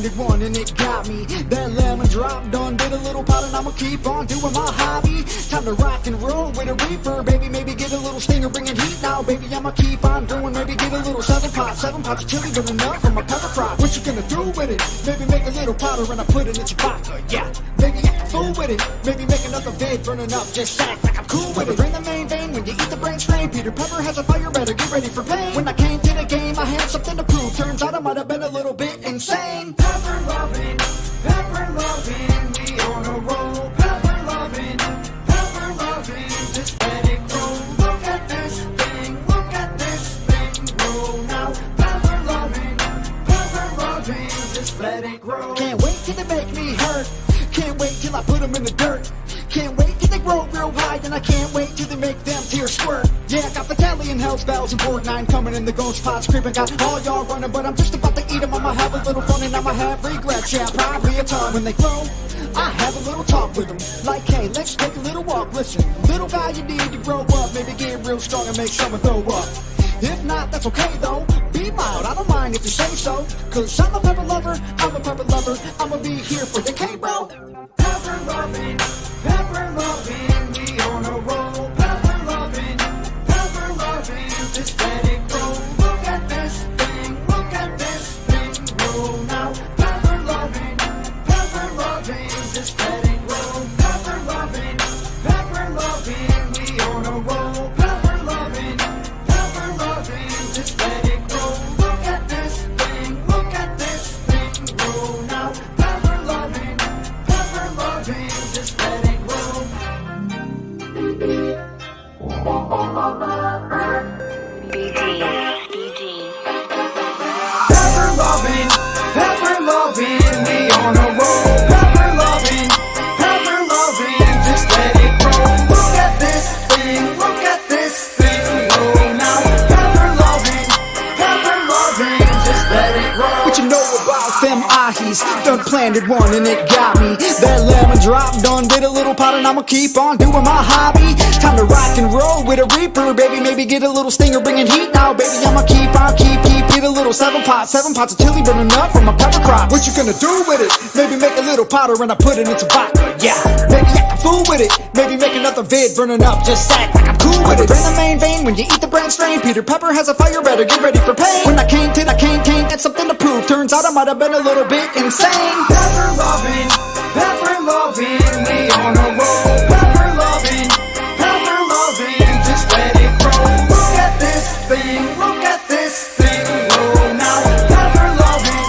planted one and it got me. That lemon drop done did a little pot and I'ma keep on doing my hobby. Time to rock and roll with a reaper, baby. Maybe get a little stinger, bringing heat now, baby. I'ma keep on doing, maybe get a little seven pots of chili burning up from a pepper crop. What you gonna do with it? Maybe make a little powder and I put it in your vodka, yeah. Maybe act a fool with it. Maybe make another vid burning up, just act like I'm cool with it. Bring the main vein when you eat the brain strain. Peter Pepper has a fire, better get ready for pain. When I came to the game, I had something to prove. Turns out I might have been a little bit insane. Pepper loving, we on a roll. Pepper loving, just let it go. Look at this thing roll now. Pepper loving, just let it grow. Can't wait till they make me hurt. Can't wait till I put them in the dirt. Can't wait till they grow real high, and I can't wait till they make them tears squirt. Yeah, I got Battalion, Hell's Bells, and Board 9 coming in the ghost pots creeping. Got all y'all running, but I'm just about to eat them. I'ma have a little fun and I'ma have regrets. Yeah, probably a ton. When they grow, I have a little talk with them. Like, hey, let's take a little walk. Listen, little guy, you need to grow up. Maybe get real strong and make someone throw up. If not, that's okay though. Be mild, I don't mind if you say so. Cause I'm a pepper lover, I'ma be here for the K-bro. Pepper loving, we on a roll. Pepper loving, just let it grow. Look at this thing grow now. Pepper loving, just let it grow. Pepper loving, we on a roll. Pepper loving, just let it grow. Look at this thing grow now. Pepper loving, just let it grow. Pepper loving, we on a roll. Pepper loving, just let it grow. Look at this thing grow now. Pepper loving, just let it grow. What you know about them ahis? Done planted one and it got me. That lemon drop done did a little pot and I'ma keep on doing my hobby. Time to rock and roll with a reaper, baby. Maybe get a little stinger, bringing heat now, baby. I'ma keep get a little seven pots of chili burning up from a pepper crop. What you gonna do with it? Maybe make a little powder and I put it into vodka, yeah. Maybe act a fool with it. Maybe make another vid burning up, just act like I'm cool with it. Bring the main vein when you eat the brain strain. Peter Pepper has a fire, better get ready for pain. When I came, got something to prove. Turns out I might have been a little bit insane. Pepper loving, we on a roll. Pepper loving, just let it grow. Look at this thing grow now. Pepper loving,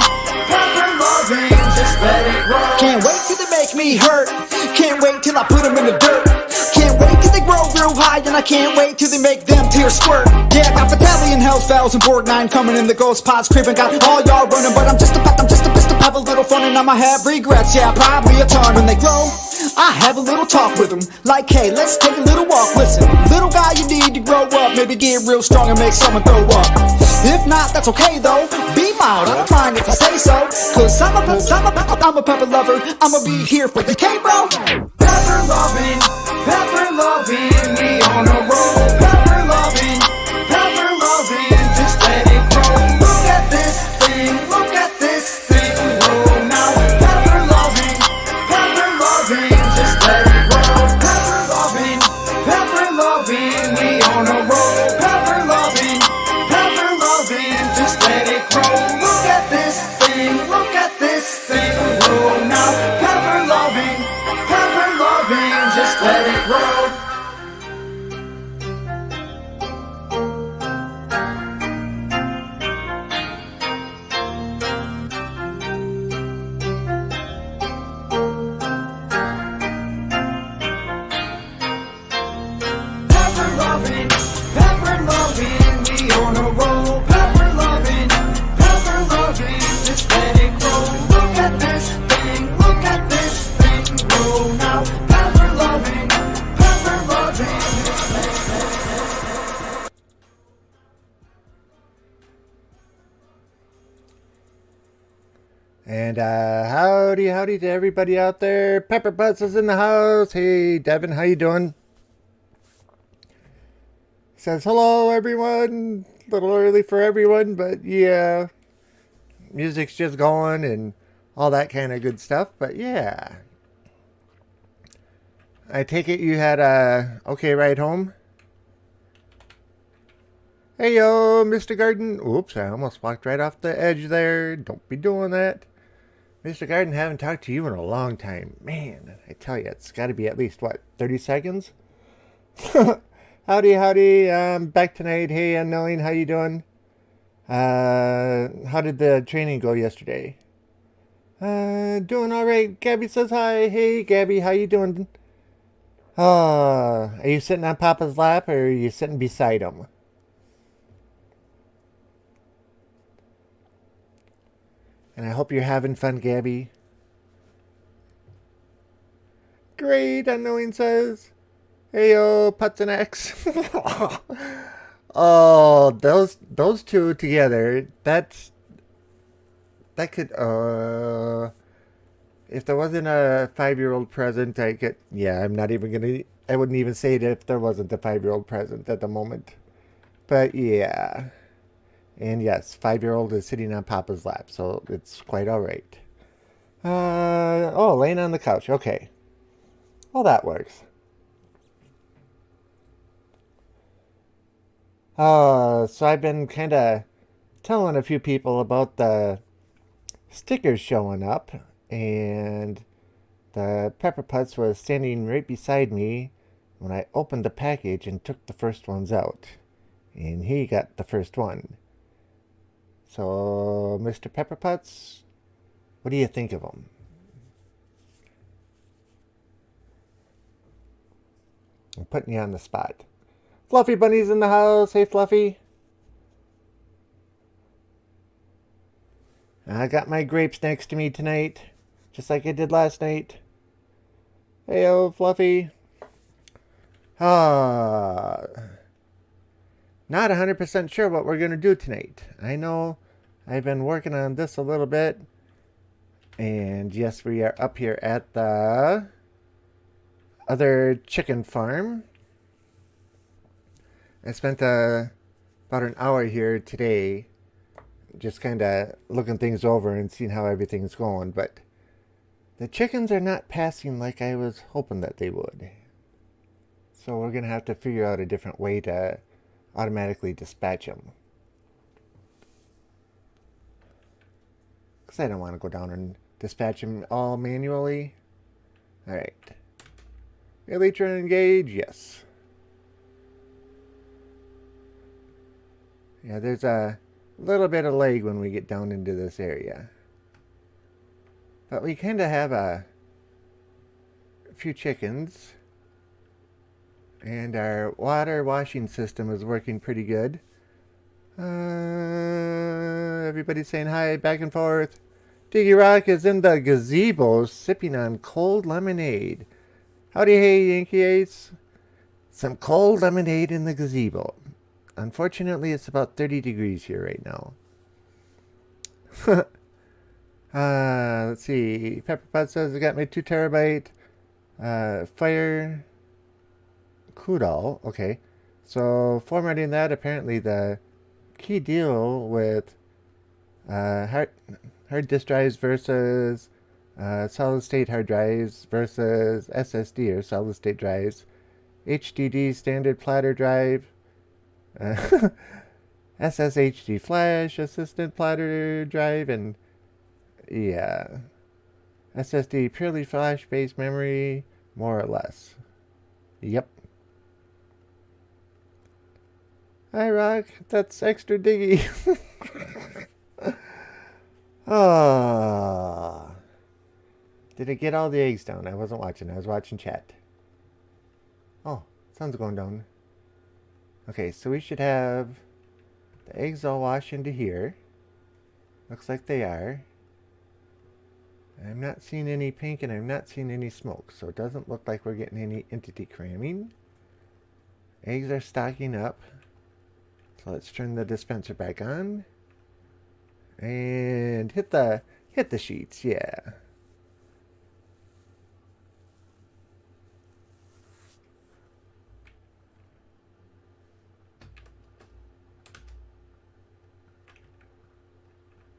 just let it grow. Can't wait till they make me hurt. Can't wait till I put them in the dirt. Can't wait till they grow real high, and I can't wait till they make them tears squirt. Yeah, I got Battalion, Hell's Bells, and Board 9 coming in the ghost pots creeping. Got all y'all running, but I'm just about to have a little fun and I'ma have regrets. Yeah, probably a ton. When they grow, I have a little talk with them. Like, hey, let's take a little walk. Listen, little guy, you need to grow up. Maybe get real strong and make someone throw up. If not, that's okay though. Be mild, I don't mind if you say so. Cause I'm a pepper lover, I'ma be here for the K-bro. Pepper loving, we on a roll. Pepper loving, just let it grow. Look at this thing grow now. Pepper loving, just let it grow. Pepper loving, we on a roll. Pepper loving, just let it grow. Look at this thing grow now. Pepper loving, just let it grow. Pepper loving, we on a roll. Pepper loving, just let it grow. Look at this thing grow now. Pepper loving, And howdy to everybody out there. Pepper Butts is in the house. Hey, Devin, how you doing? Says hello, everyone. A little early for everyone, but yeah, music's just going and all that kind of good stuff. But yeah, I take it you had a okay ride home. Hey yo, Mr. Garden. Oops, I almost walked right off the edge there. Don't be doing that. Mr. Garden, haven't talked to you in a long time. Man, I tell you, it's got to be at least, what, 30 seconds? Howdy, howdy. Back tonight. Hey, unknowing, how you doing? How did the training go yesterday? Doing all right. Gabby says hi. Hey, Gabby, how you doing? Are you sitting on Papa's lap or are you sitting beside him? And I hope you're having fun, Gabby. Great, unknowing says. Hey yo, Putz and X. Oh, those two together. That could if there wasn't a 5-year-old present, I could yeah, I'm not even gonna I wouldn't even say it if there wasn't a 5-year-old present at the moment. But yeah. And yes, 5-year-old is sitting on Papa's lap, so it's quite alright. Oh, laying on the couch, okay. Well, that works. So I've been kind of telling a few people about the stickers showing up, and the Pepper Putz was standing right beside me when I opened the package and took the first ones out. And he got the first one. So, Mr. Pepper Putz, what do you think of them? I'm putting you on the spot. Fluffy Bunny's in the house. Hey, Fluffy. I got my grapes next to me tonight, just like I did last night. Hey, oh, Fluffy. Not 100% sure what we're going to do tonight. I know I've been working on this a little bit. And yes, we are up here at the other chicken farm. I spent about an hour here today just kind of looking things over and seeing how everything's going, but the chickens are not passing like I was hoping that they would. So we're going to have to figure out a different way to automatically dispatch them. Because I don't want to go down and dispatch them all manually. Alright. Elytra engage, yes. Yeah, there's a little bit of lag when we get down into this area. But we kind of have a few chickens. And our water washing system is working pretty good. Everybody's saying hi back and forth. Diggy Rock is in the gazebo sipping on cold lemonade. Howdy hey, Yankee Ace. Some cold lemonade in the gazebo. Unfortunately, it's about 30 degrees here right now. Let's see. Pepperpot says I got my 2 terabyte fire Kudal. Okay. So formatting that, apparently the key deal with hard disk drives versus solid state hard drives versus SSD or solid state drives, HDD standard platter drive, SSHD flash assistant platter drive, and yeah, SSD purely flash based memory, more or less. Yep. Hi, Rock. That's extra diggy. Ah. Did it get all the eggs down? I wasn't watching. I was watching chat. Oh, sun's going down. Okay, so we should have the eggs all wash into here. Looks like they are. I'm not seeing any pink and I'm not seeing any smoke, so it doesn't look like we're getting any entity cramming. Eggs are stocking up. So let's turn the dispenser back on. And hit the sheets, yeah.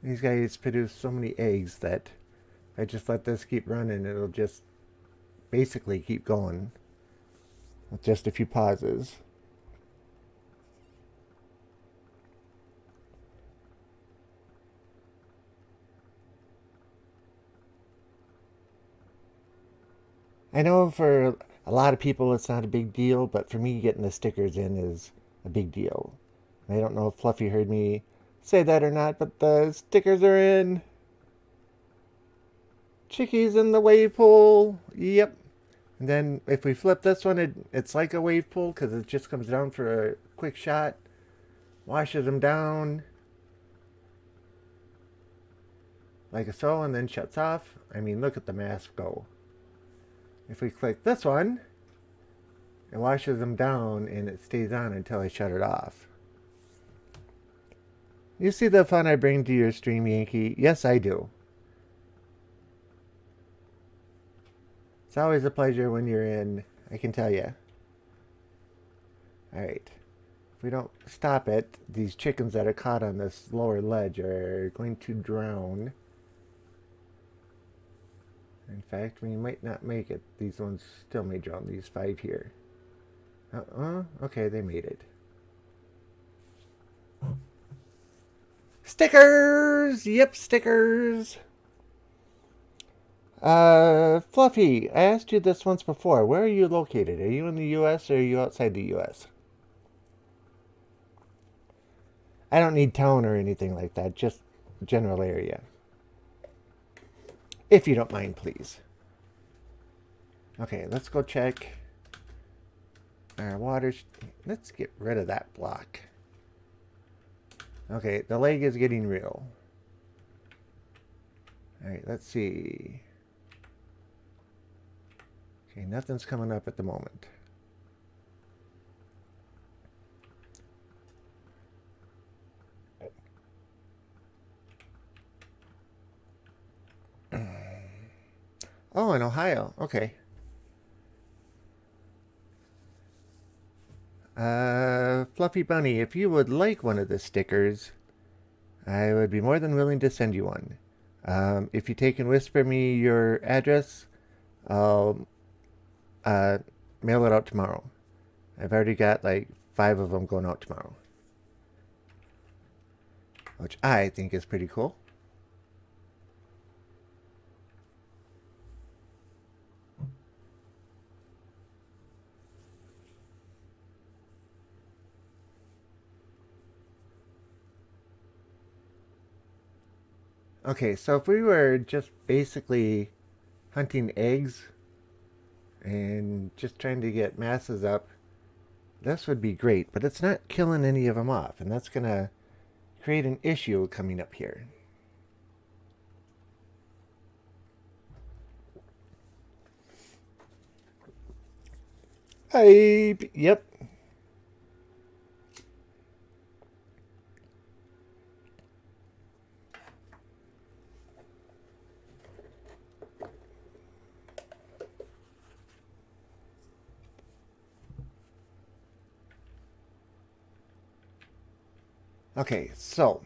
These guys produce so many eggs that If I just let this keep running, it'll just basically keep going with just a few pauses. I know for a lot of people it's not a big deal, but for me getting the stickers in is a big deal. I don't know if Fluffy heard me say that or not, but the stickers are in. Chickies in the wave pool. Yep. And then if we flip this one, it's like a wave pool because it just comes down for a quick shot. Washes them down. Like so, and then shuts off. I mean, look at the mask go. If we click this one, it washes them down and it stays on until I shut it off. You see the fun I bring to your stream, Yankee? Yes, I do. It's always a pleasure when you're in, I can tell you. Alright. If we don't stop it, these chickens that are caught on this lower ledge are going to drown. In fact, we might not make it. These ones still may drown, these 5 here. Okay, they made it. Stickers! Yep, stickers! Fluffy, I asked you this once before. Where are you located? Are you in the U.S. or are you outside the U.S.? I don't need town or anything like that, just general area. If you don't mind, please. Okay, let's go check our water. Let's get rid of that block. Okay, the leg is getting real. Alright, let's see. Okay, nothing's coming up at the moment. Oh, in Ohio. Okay. Fluffy Bunny, if you would like one of the stickers, I would be more than willing to send you one. If you take and whisper me your address, I'll mail it out tomorrow. I've already got like 5 of them going out tomorrow, which I think is pretty cool. Okay, so if we were just basically hunting eggs and just trying to get masses up, this would be great, but it's not killing any of them off, and that's going to create an issue coming up here. Yep. Okay, so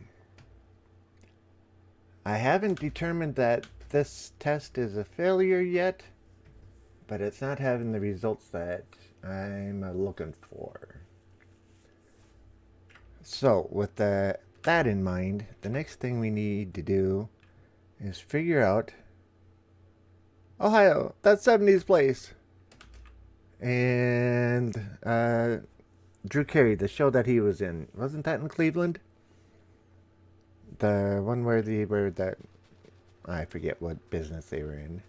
I haven't determined that this test is a failure yet, but it's not having the results that I'm looking for. So with that in mind, the next thing we need to do is figure out Ohio, that's 70's place. And Drew Carey, the show that he was in, wasn't that in Cleveland? The one where they were that, I forget what business they were in.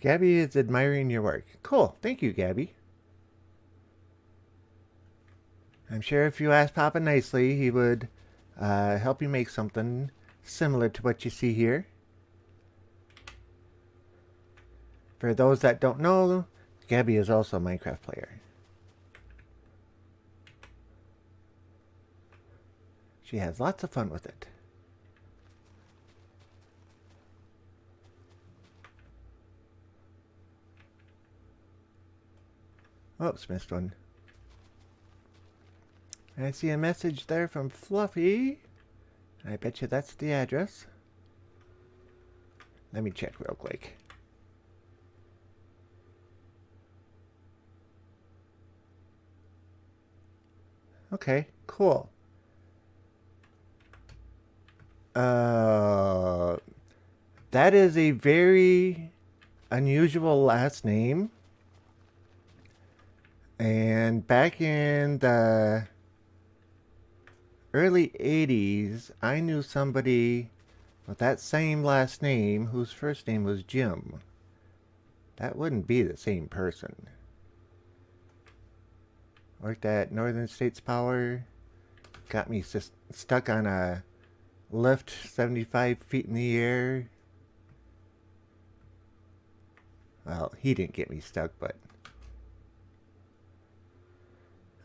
Gabby is admiring your work. Cool. Thank you, Gabby. I'm sure if you asked Papa nicely, he would help you make something similar to what you see here. For those that don't know, Gabby is also a Minecraft player. She has lots of fun with it. Oops, missed one. I see a message there from Fluffy. I bet you that's the address. Let me check real quick. Okay, cool. That is a very unusual last name. And back in the early 80s, I knew somebody with that same last name whose first name was Jim. That wouldn't be the same person. Worked at Northern States Power. Got me stuck on a lift 75 feet in the air. Well, he didn't get me stuck, but...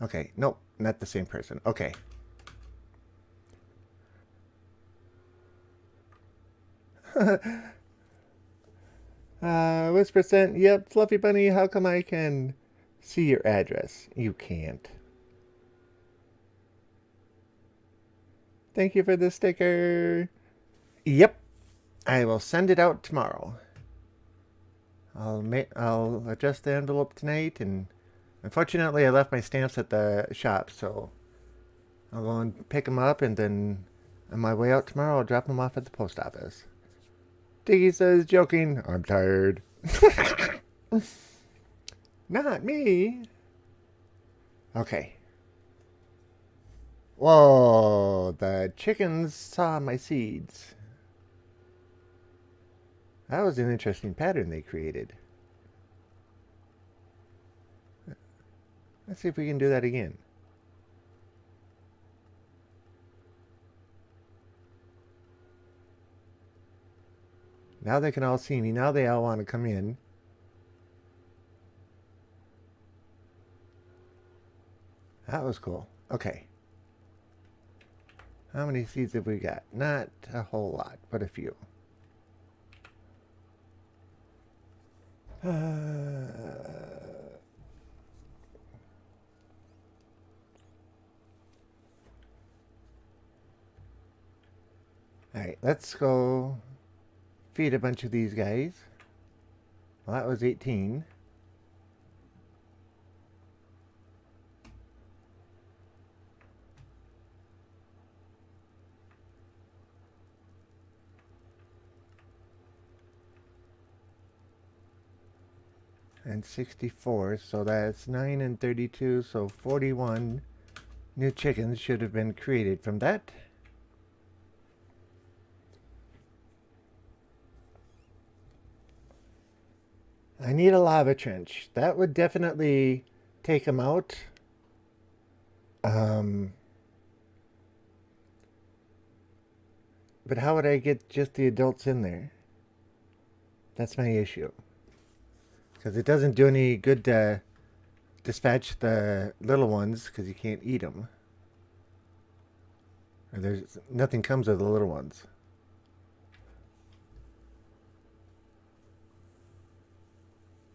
Okay, nope, not the same person. Okay. What's percent? Yep, Fluffy Bunny, how come I can see your address? You can't. Thank you for the sticker. Yep, I will send it out tomorrow. I'll adjust the envelope tonight, and unfortunately I left my stamps at the shop, so I'll go and pick them up, and then on my way out tomorrow I'll drop them off at the post office. Diggy says, joking, I'm tired. Not me. Okay. Whoa, the chickens saw my seeds. That was an interesting pattern they created. Let's see if we can do that again. Now they can all see me. Now they all want to come in. That was cool. Okay. How many seeds have we got? Not a whole lot, but a few. Alright, let's go feed a bunch of these guys. Well, that was 18. And 64, so that's 9 and 32, so 41 new chickens should have been created from that. I need a lava trench. That would definitely take them out. But how would I get just the adults in there? That's my issue. Because it doesn't do any good to dispatch the little ones because you can't eat them. Or there's nothing comes of the little ones.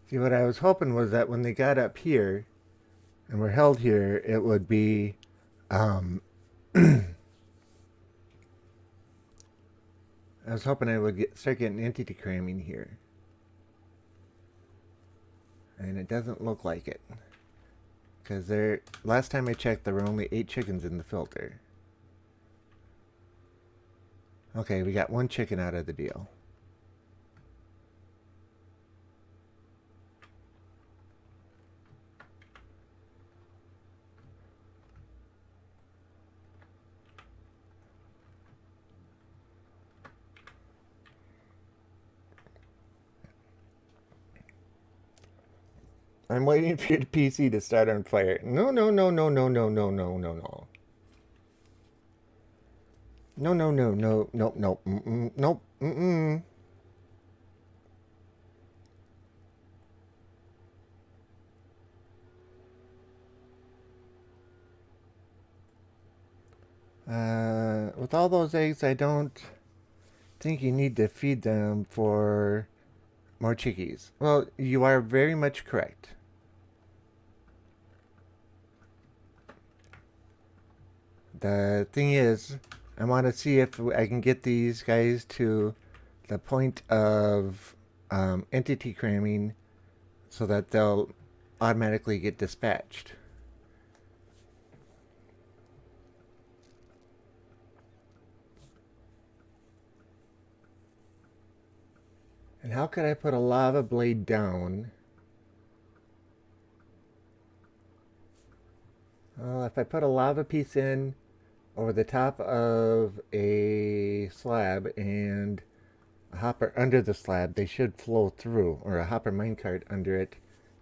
See, what I was hoping was that when they got up here and were held here, it would be I was hoping I would start getting entity cramming here. And it doesn't look like it. Because last time I checked, there were only 8 chickens in the filter. Okay, we got 1 chicken out of the deal. I'm waiting for your PC to start on fire. No, no, no, no, no, no, no, no, no, no. No, no, no, no, nope, nope, nope, with all those eggs, I don't think you need to feed them for more chickies. Well, you are very much correct. The thing is, I want to see if I can get these guys to the point of entity cramming so that they'll automatically get dispatched. And how could I put a lava blade down? Well, if I put a lava piece in over the top of a slab and a hopper under the slab, they should flow through, or a hopper minecart under it,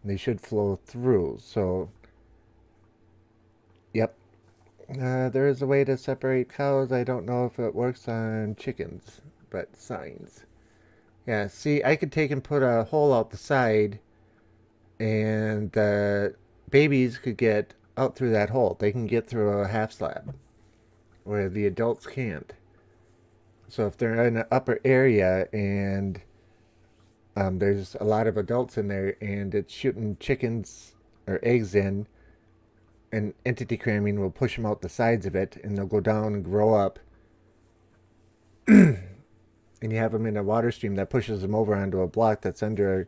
and they should flow through. So, yep. There is a way to separate cows. I don't know if it works on chickens, but signs. Yeah, see, I could take and put a hole out the side, and the babies could get out through that hole. They can get through a half slab, where the adults can't. So if they're in an upper area and there's a lot of adults in there and it's shooting chickens or eggs in, and entity cramming will push them out the sides of it, and they'll go down and grow up. And you have them in a water stream that pushes them over onto a block that's under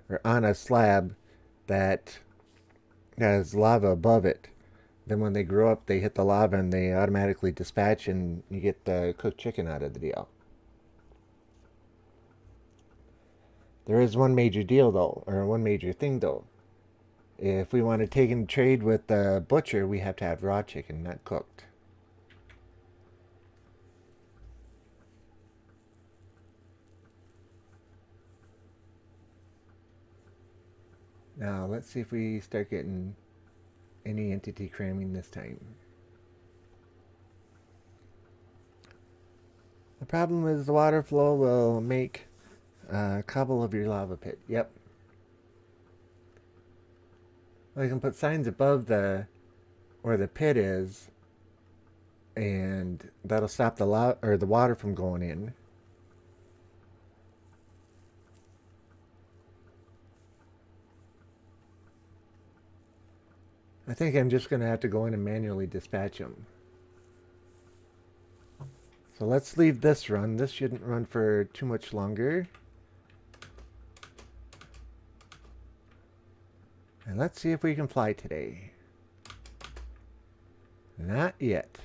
or on a slab that has lava above it. Then when they grow up, they hit the lava and they automatically dispatch, and you get the cooked chicken out of the deal. There is one major deal though, or one major thing though. If we want to take and trade with the butcher, we have to have raw chicken, not cooked. Now, let's see if we start getting any entity cramming this time. The problem is the water flow will make a cobble of your lava pit. Yep. I can put signs above the where the pit is, and that'll stop the water from going in. I think I'm just going to have to go in and manually dispatch them. So let's leave this run. This shouldn't run for too much longer. And let's see if we can fly today. Not yet.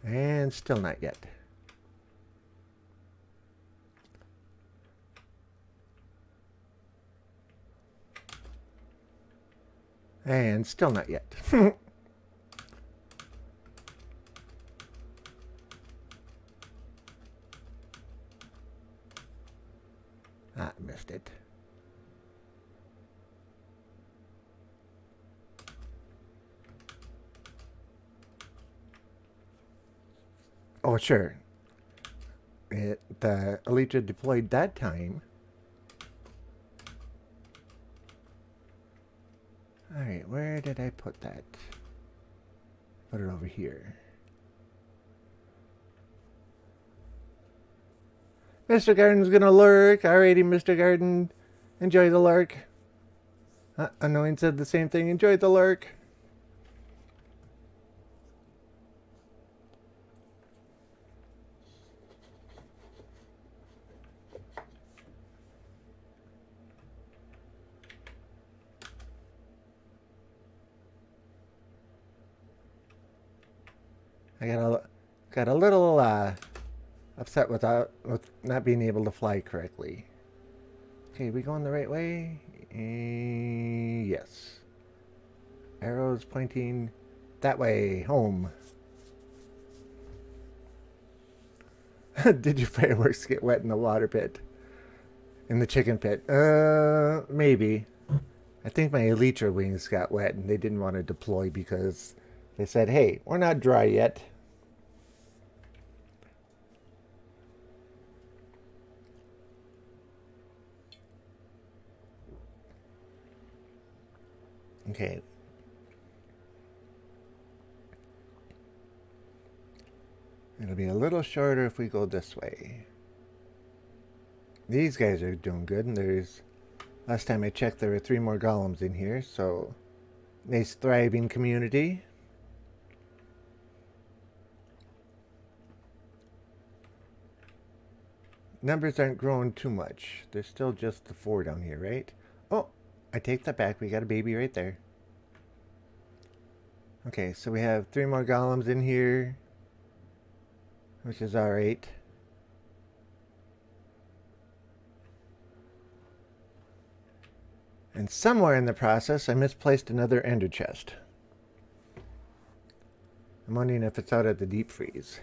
And still not yet. And still not yet. Ah, missed it. Oh, sure. The Elytra deployed that time. Alright, where did I put that? Put it over here. Mr. Garden's gonna lurk. Alrighty, Mr. Garden. Enjoy the lurk. Annoying said the same thing. Enjoy the lurk. I got a little upset with not being able to fly correctly. Okay, we going the right way? Yes. Arrows pointing that way, home. Did your fireworks get wet in the water pit? In the chicken pit? Maybe. I think my Elytra wings got wet and they didn't want to deploy because they said, hey, we're not dry yet. Okay. It'll be a little shorter if we go this way. These guys are doing good, and there's Last time I checked, there were 3 more golems in here, so nice thriving community. Numbers aren't growing too much. There's still just the 4 down here, right? Oh, I take that back. We got a baby right there. Okay, so we have 3 more golems in here, which is alright. And somewhere in the process, I misplaced another ender chest. I'm wondering if it's out at the deep freeze.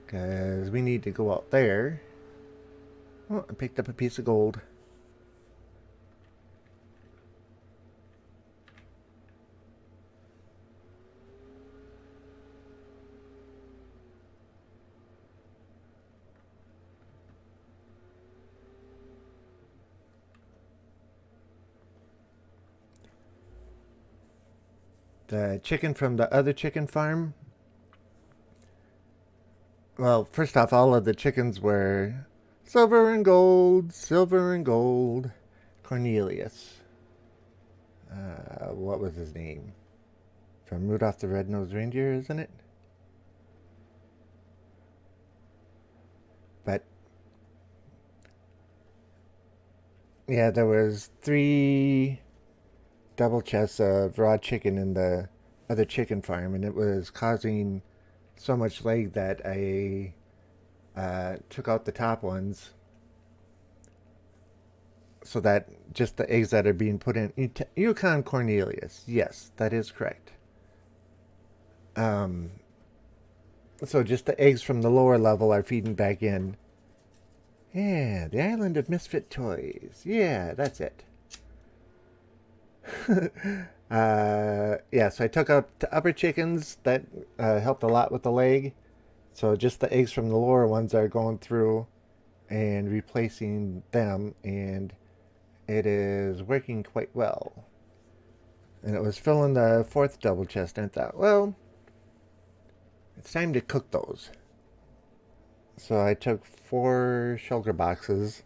Because we need to go out there. Oh, I picked up a piece of gold. The chicken from the other chicken farm. Well, first off, all of the chickens were silver and gold, silver and gold. Cornelius. What was his name? From Rudolph the Red-Nosed Reindeer, isn't it? But yeah, there was 3 double chests of raw chicken in the other chicken farm, and it was causing so much lag that I took out the top ones so that just the eggs that are being put in. Yukon Cornelius, yes, that is correct. So just the eggs from the lower level are feeding back in. Yeah, the island of misfit toys. Yeah, that's it. Yeah, so I took out the upper chickens. That helped a lot with the leg. So just the eggs from the lower ones are going through and replacing them, and it is working quite well. And it was filling the 4th double chest, and I thought, well, it's time to cook those. So I took 4 shulker boxes.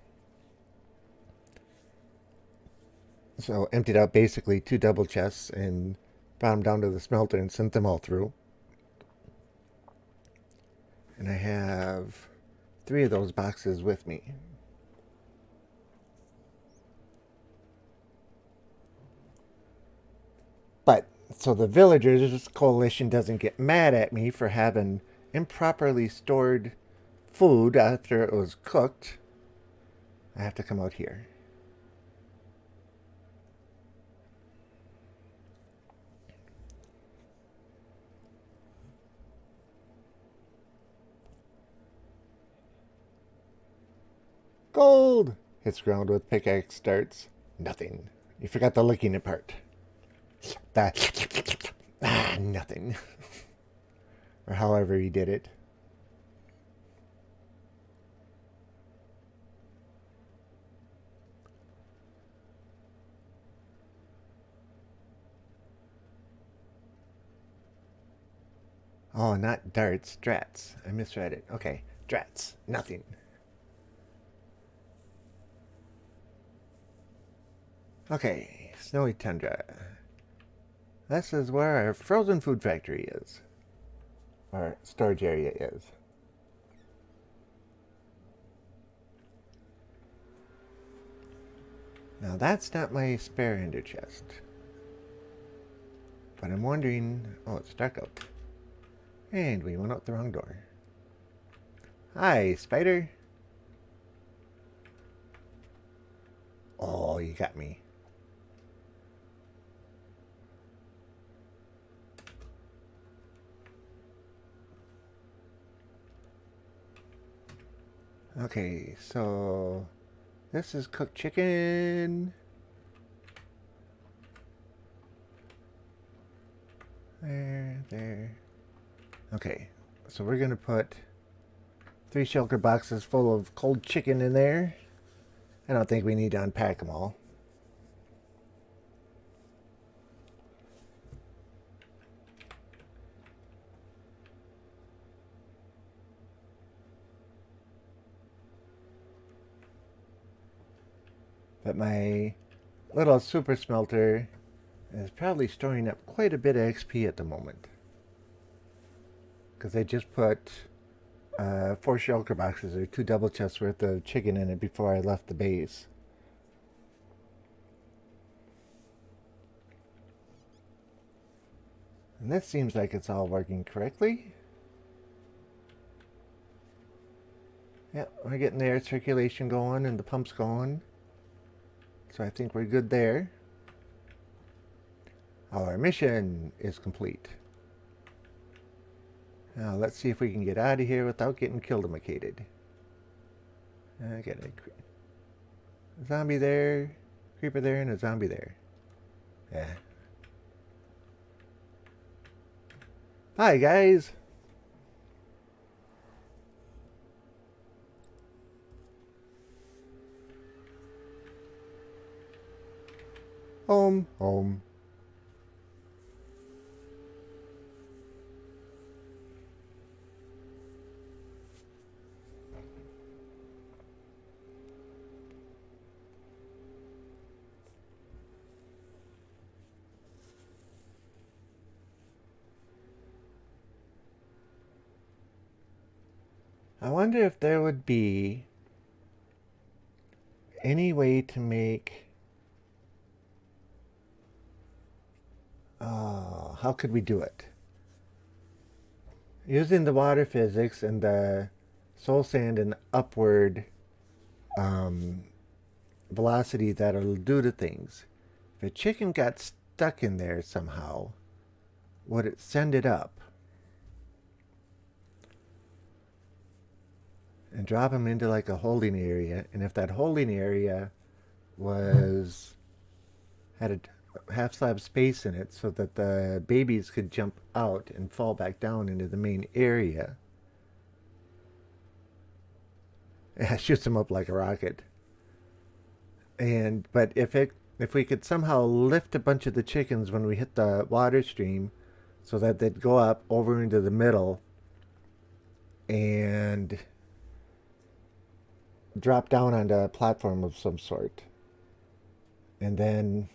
So emptied out basically 2 double chests and brought them down to the smelter and sent them all through. And I have 3 of those boxes with me. But, so the Villagers Coalition doesn't get mad at me for having improperly stored food after it was cooked, I have to come out here. Gold! Hits ground with pickaxe starts. Nothing. You forgot the licking part. That. Nothing. Or however he did it. Oh, not darts. Drats. I misread it. Okay. Drats. Nothing. Okay. Snowy tundra. This is where our frozen food factory is. Our storage area is. Now that's not my spare ender chest. But I'm wondering... Oh, it's dark out. And we went out the wrong door. Hi, spider. Oh, you got me. Okay, so this is cooked chicken. There. Okay, so we're gonna put 3 shulker boxes full of cold chicken in there. I don't think we need to unpack them all. But my little super smelter is probably storing up quite a bit of XP at the moment. Because I just put 4 shulker boxes or 2 double chests worth of chicken in it before I left the base. And this seems like it's all working correctly. Yep, we're getting the air circulation going and the pumps going. So I think we're good there. Our mission is complete. Now let's see if we can get out of here without getting killed-imacated. I got a zombie there, creeper there, and a zombie there. Yeah. Hi guys! Home, home. I wonder if there would be any way to make... how could we do it? Using the water physics and the soul sand and upward velocity that it'll do to things. If a chicken got stuck in there somehow, would it send it up? And drop him into like a holding area, and if that holding area had a half slab space in it so that the babies could jump out and fall back down into the main area, it shoots them up like a rocket. But if we could somehow lift a bunch of the chickens when we hit the water stream so that they'd go up over into the middle and drop down onto a platform of some sort. And then,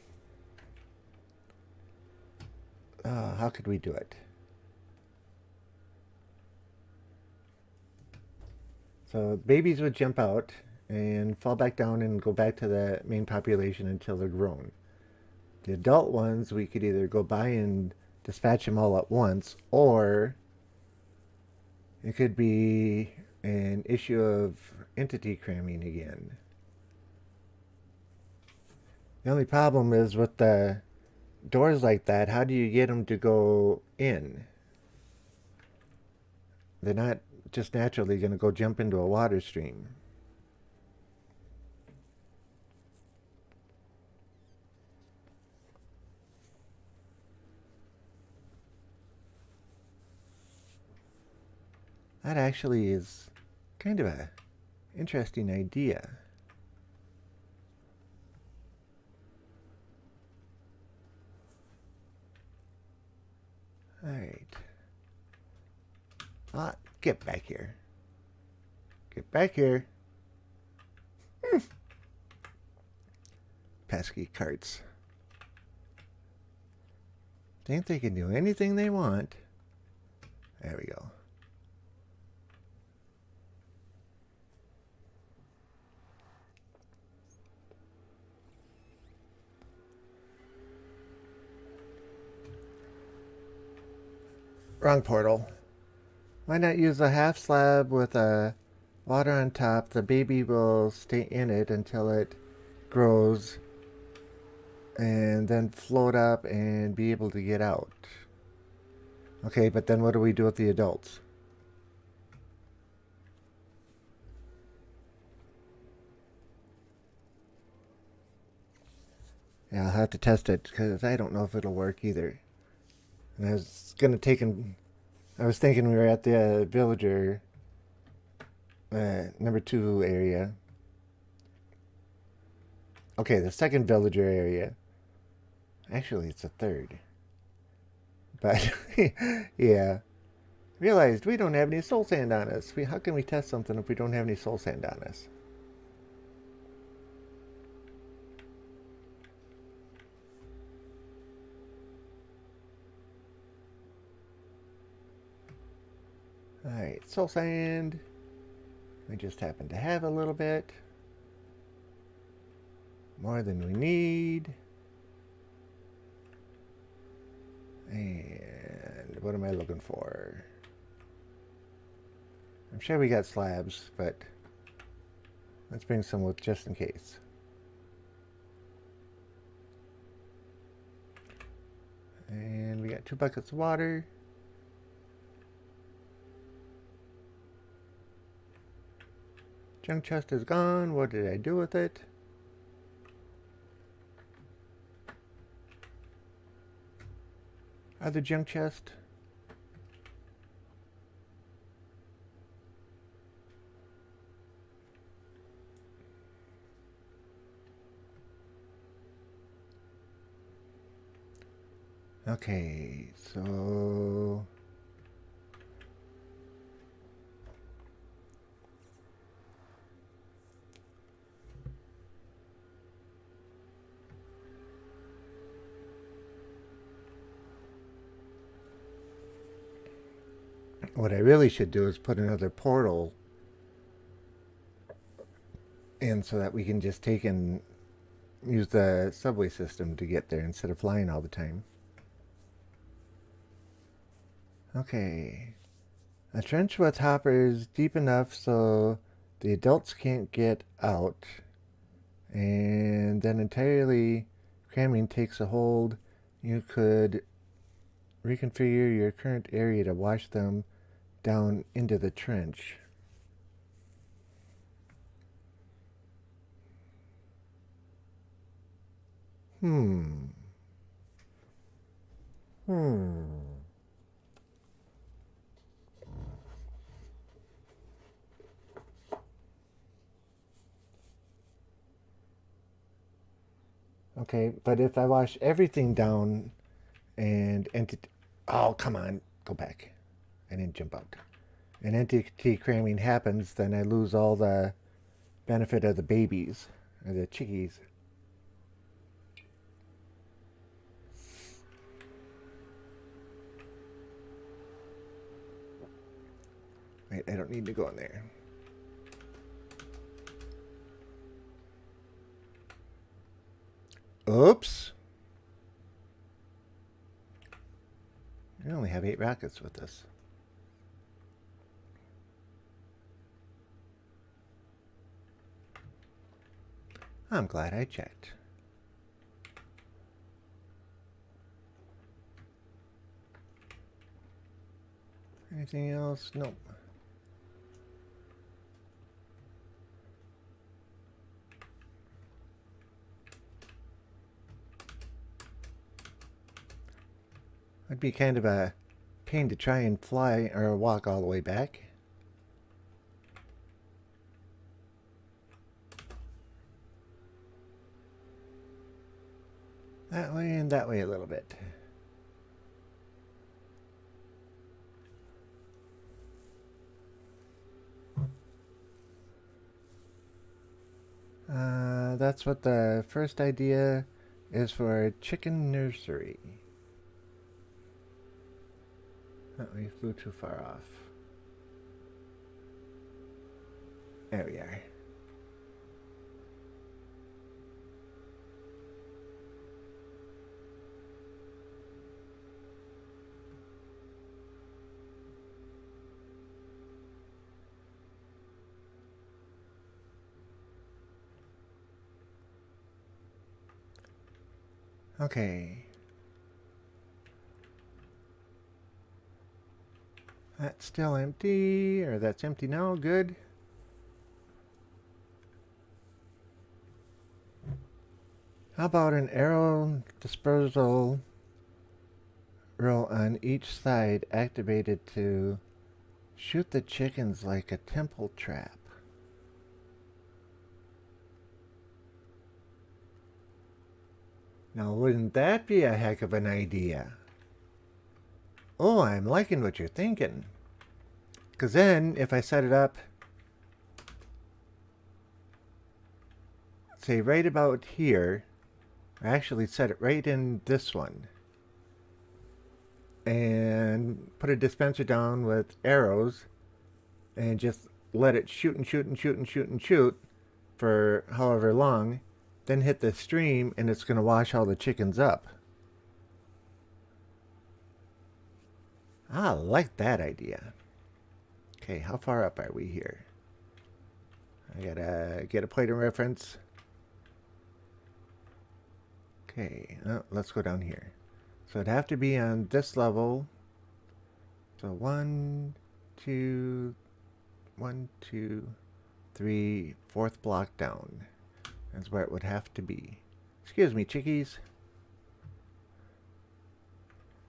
how could we do it? So babies would jump out and fall back down and go back to the main population until they're grown. The adult ones, we could either go by and dispatch them all at once, or it could be an issue of entity cramming again. The only problem is with the doors like that, how do you get them to go in? They're not just naturally going to go jump into a water stream. That actually is kind of a interesting idea. All right. Get back here. Get back here. Pesky carts. Think they can do anything they want. There we go. Wrong portal. Why not use a half slab with a water on top? The baby will stay in it until it grows and then float up and be able to get out. Okay, but then what do we do with the adults? Yeah, I'll have to test it because I don't know if it'll work either. And I was thinking we were at the villager number 2 area. Okay, the second villager area. Actually, it's the third. But, yeah. Realized we don't have any soul sand on us. How can we test something if we don't have any soul sand on us? Alright, soul sand. We just happen to have a little bit. More than we need. And what am I looking for? I'm sure we got slabs, but let's bring some with just in case. And we got 2 buckets of water. Junk chest is gone. What did I do with it? Other junk chest. Okay, so what I really should do is put another portal in so that we can just take and use the subway system to get there instead of flying all the time. Okay. A trench with hoppers deep enough so the adults can't get out, and then entirely cramming takes a hold. You could reconfigure your current area to wash them down into the trench. Okay, but if I wash everything down and entity... Oh, come on. Go back. I didn't jump out. And entity cramming happens, then I lose all the benefit of the babies, or the chickies. Wait, I don't need to go in there. Oops. I only have 8 rockets with this. I'm glad I checked. Anything else? Nope. It'd be kind of a pain to try and fly or walk all the way back. That way and that way a little bit. That's what the first idea is for a chicken nursery. Oh, we flew too far off. There we are. Okay. That's still empty, or that's empty now, good. How about an arrow dispersal row on each side activated to shoot the chickens like a temple trap? Now, wouldn't that be a heck of an idea? Oh, I'm liking what you're thinking. Because then, if I set it up, say right about here, I actually set it right in this one, and put a dispenser down with arrows, and just let it shoot and shoot and shoot and shoot and shoot for however long, then hit the stream and it's going to wash all the chickens up. I like that idea. Okay, how far up are we here? I gotta get a point of reference. Okay, let's go down here. So it'd have to be on this level. So 1, 2, 1, 2, 3, fourth block down. That's where it would have to be. Excuse me, chickies.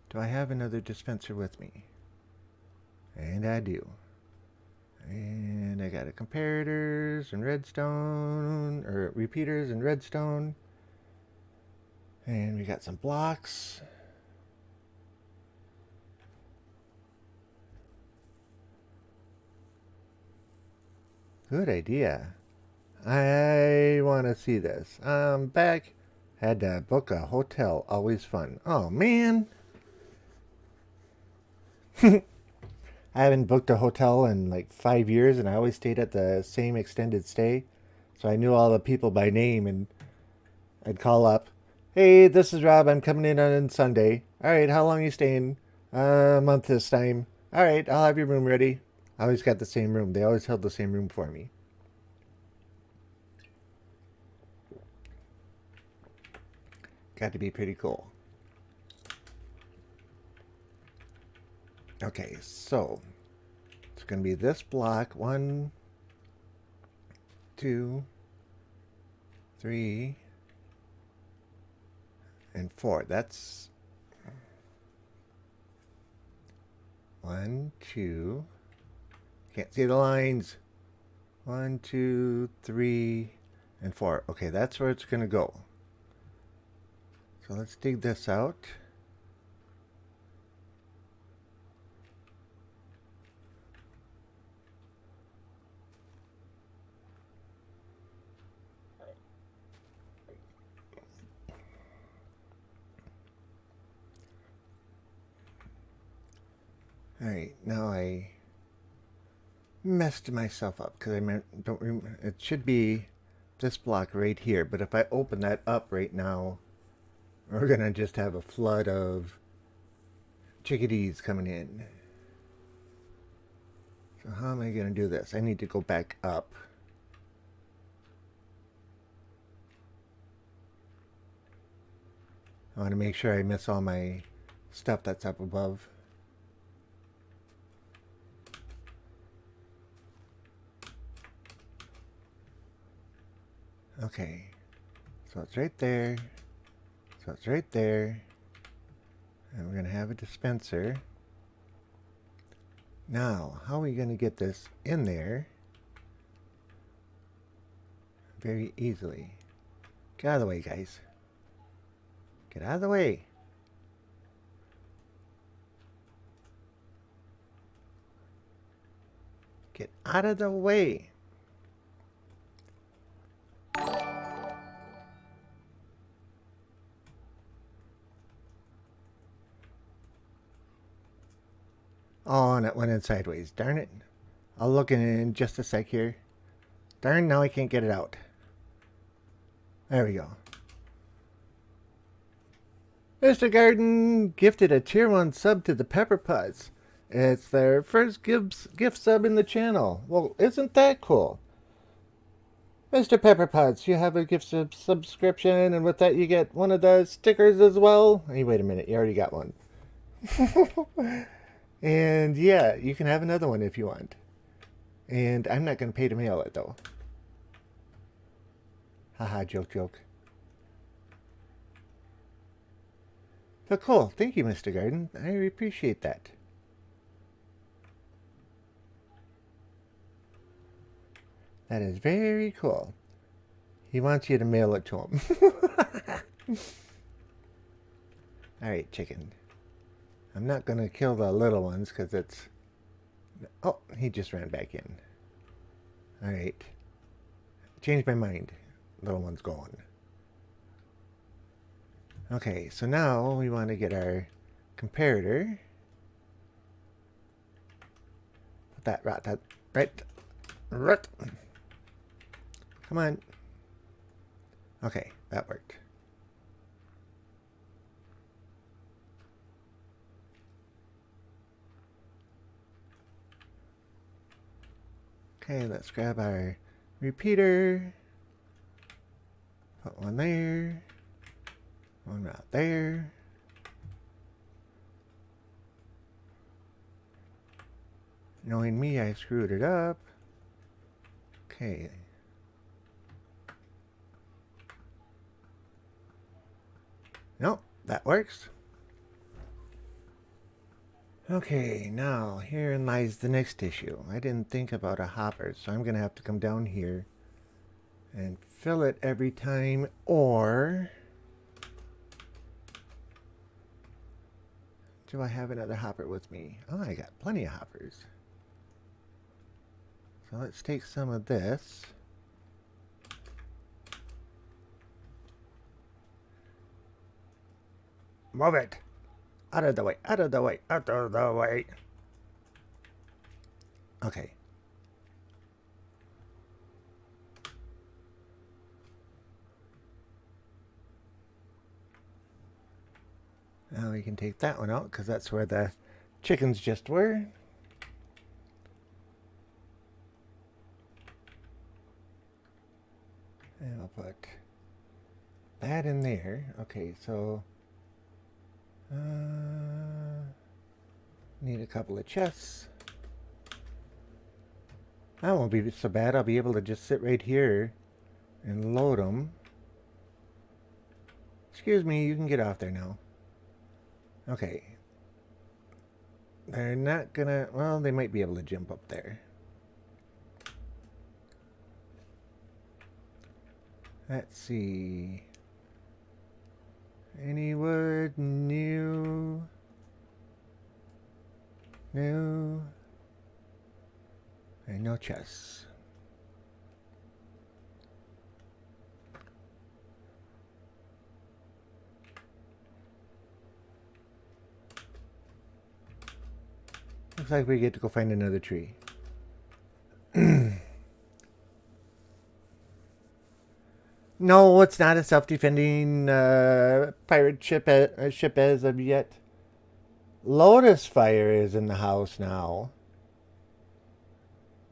Do I have another dispenser with me? And I do. And I got a comparators and redstone, or repeaters and redstone. And we got some blocks. Good idea. I want to see this. Back. Had to book a hotel. Always fun. Oh, man. I haven't booked a hotel in like 5 years, and I always stayed at the same extended stay. So I knew all the people by name, and I'd call up. Hey, this is Rob. I'm coming in on Sunday. All right, how long are you staying? A month this time. All right, I'll have your room ready. I always got the same room. They always held the same room for me. Got to be pretty cool. Okay, so it's going to be this block. 1, 2, 3, and 4. That's 1, 2. Can't see the lines. 1, 2, 3, and 4. Okay, that's where it's going to go. So let's dig this out. Alright, now I messed myself up because it should be this block right here, but if I open that up right now, we're gonna just have a flood of chickadees coming in. So how am I gonna do this? I need to go back up. I want to make sure I miss all my stuff that's up above. Okay, so it's right there, so it's right there, and we're going to have a dispenser. Now, how are we going to get this in there very easily? Get out of the way, guys. Get out of the way. Get out of the way. Oh, and it went in sideways. Darn it. I'll look in just a sec here. Darn, now I can't get it out. There we go. Mr. Garden gifted a tier 1 sub to the Pepper Pods. It's their first gift sub in the channel. Well, isn't that cool? Mr. Pepper Pods, you have a gift subscription, and with that you get one of the stickers as well. Hey, wait a minute, you already got one. And yeah, you can have another one if you want. And I'm not going to pay to mail it, though. Haha, joke, joke. But cool. Thank you, Mr. Garden. I appreciate that. That is very cool. He wants you to mail it to him. Alright, chicken. I'm not going to kill the little ones because it's... Oh, he just ran back in. Alright. Changed my mind. Little one's gone. Okay, so now we want to get our comparator. Put that Right. Right. Come on. Okay, that worked. Okay, let's grab our repeater. Put one there. One right there. Knowing me, I screwed it up. Okay. Nope, that works. Okay, now herein lies the next issue. I didn't think about a hopper, so I'm going to have to come down here and fill it every time, or do I have another hopper with me? Oh, I got plenty of hoppers. So let's take some of this. Move it! Out of the way, out of the way, out of the way. Okay. Now we can take that one out because that's where the chickens just were. And I'll put that in there. Okay, so need a couple of chests. That won't be so bad. I'll be able to just sit right here and load them. Excuse me, you can get off there now. Okay. They're not gonna... Well, they might be able to jump up there. Let's see. Any wood? New. New. And no chests. Looks like we get to go find another tree. No, it's not a self-defending pirate ship as of yet. Lotus Fire is in the house now.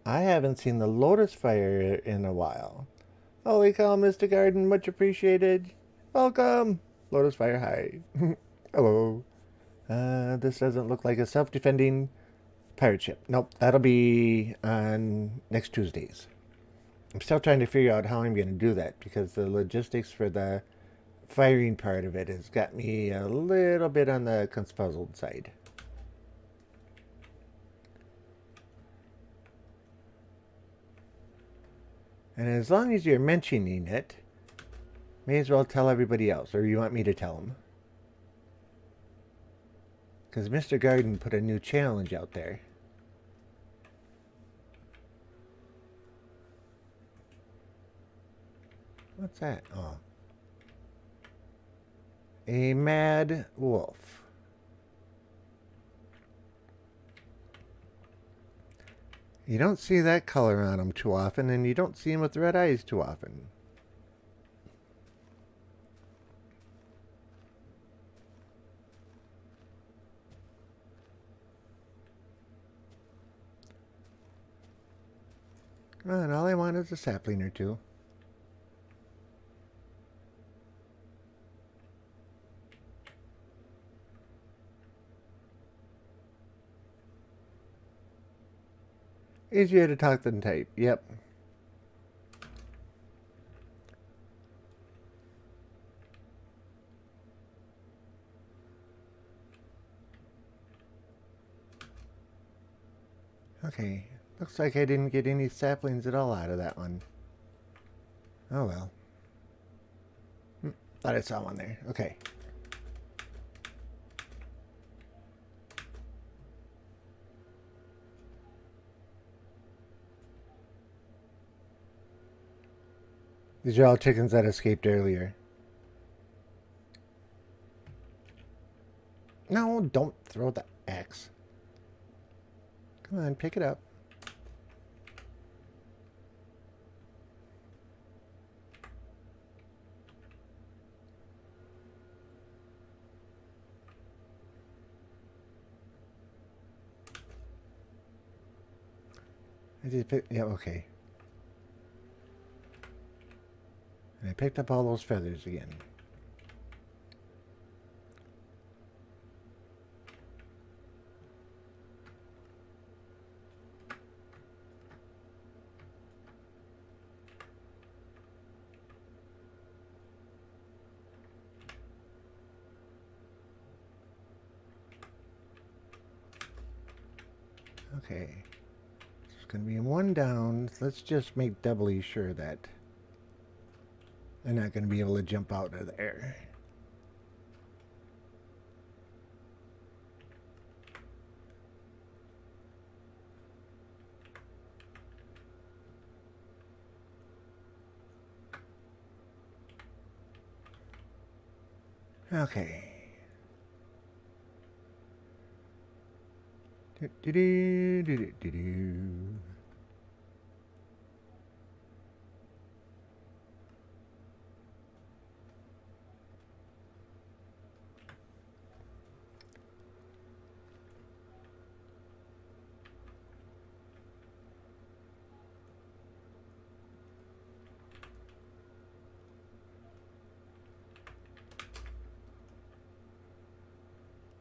I haven't seen the Lotus Fire in a while. Holy cow, Mr. Garden, much appreciated. Welcome. Lotus Fire, hi. Hello. This doesn't look like a self-defending pirate ship. Nope, that'll be on next Tuesdays. I'm still trying to figure out how I'm going to do that because the logistics for the firing part of it has got me a little bit on the confuzzled side. And as long as you're mentioning it, may as well tell everybody else, or you want me to tell them? Because Mr. Garden put a new challenge out there. What's that? Oh. A mad wolf. You don't see that color on them too often, and you don't see them with red eyes too often. Come on, all I want is a sapling or two. Easier to talk than type. Yep. Okay. Looks like I didn't get any saplings at all out of that one. Oh well. Thought I saw one there. Okay. These are all chickens that escaped earlier. No, don't throw the axe. Come on, pick it up. I just pick, yeah, okay. And I picked up all those feathers again. Okay. It's going to be one down. Let's just make doubly sure that they're not going to be able to jump out of there. Okay. Do-do-do-do-do-do.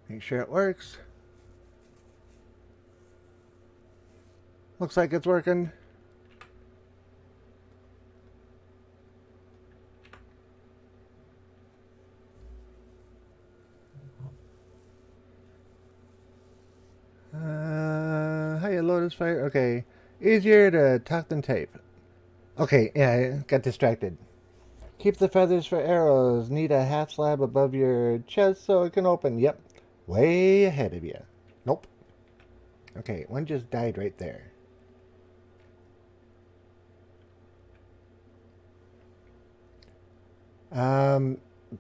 Make sure it works. Looks like it's working. Hiya, Lotus Fire. Okay. Easier to talk than type. Okay, yeah, I got distracted. Keep the feathers for arrows. Need a half slab above your chest so it can open. Yep. Way ahead of you. Nope. Okay, one just died right there.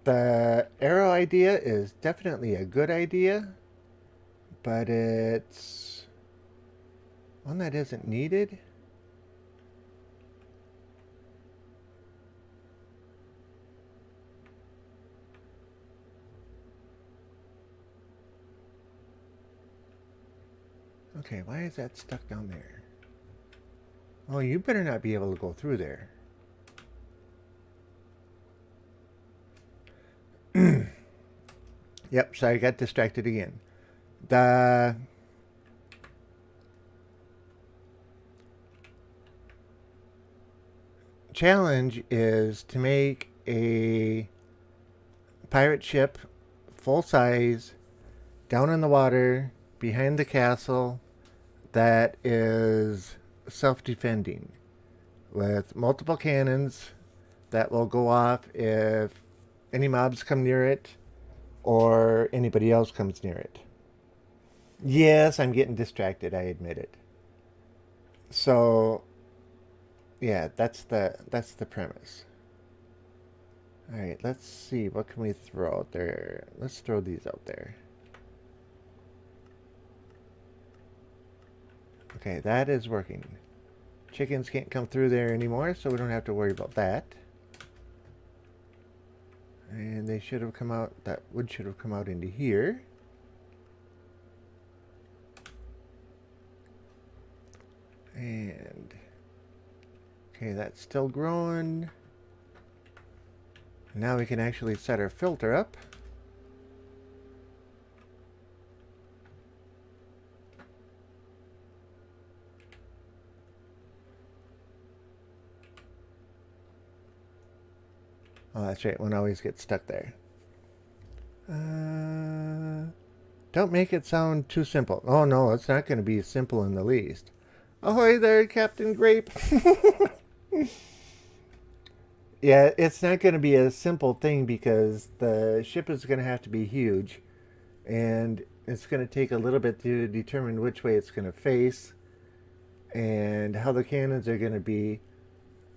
The arrow idea is definitely a good idea, but it's one that isn't needed. Okay, why is that stuck down there? Oh, you better not be able to go through there. Yep, sorry, I got distracted again. The challenge is to make a pirate ship full size down in the water behind the castle that is self-defending with multiple cannons that will go off if any mobs come near it or anybody else comes near it. Yes, I'm getting distracted, I admit it. So yeah, that's the premise. All right, let's see, what can we throw out there? Let's throw these out there. Okay, that is working. Chickens can't come through there anymore, so we don't have to worry about that. And they should have come out, that wood should have come out into here. And okay, that's still growing. Now we can actually set our filter up. Oh, that's right. One always gets stuck there. Don't make it sound too simple. Oh, no, it's not going to be simple in the least. Ahoy there, Captain Grape. Yeah, it's not going to be a simple thing because the ship is going to have to be huge. And it's going to take a little bit to determine which way it's going to face. And how the cannons are going to be.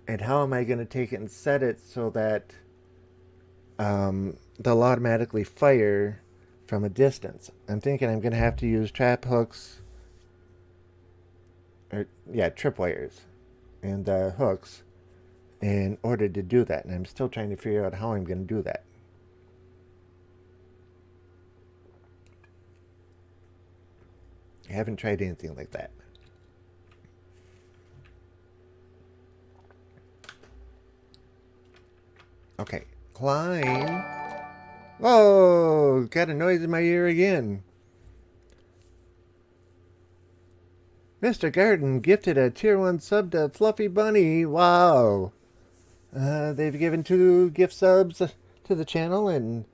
And how am I going to take it and set it so that they'll automatically fire from a distance. I'm thinking I'm going to have to use trap hooks, or yeah, tripwires, and hooks in order to do that. And I'm still trying to figure out how I'm going to do that. I haven't tried anything like that. Okay, climb. Whoa, got a noise in my ear again. Mr. Garden gifted a tier 1 sub to Fluffy Bunny. Wow. They've given 2 gift subs to the channel, and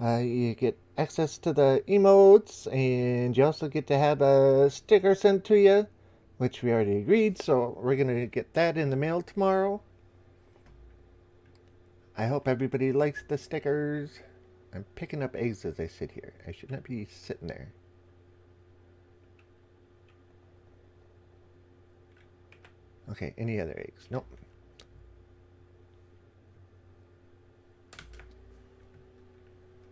you get access to the emotes, and you also get to have a sticker sent to you, which we already agreed, so we're going to get that in the mail tomorrow. I hope everybody likes the stickers. I'm picking up eggs as I sit here. I should not be sitting there. Okay, any other eggs? Nope.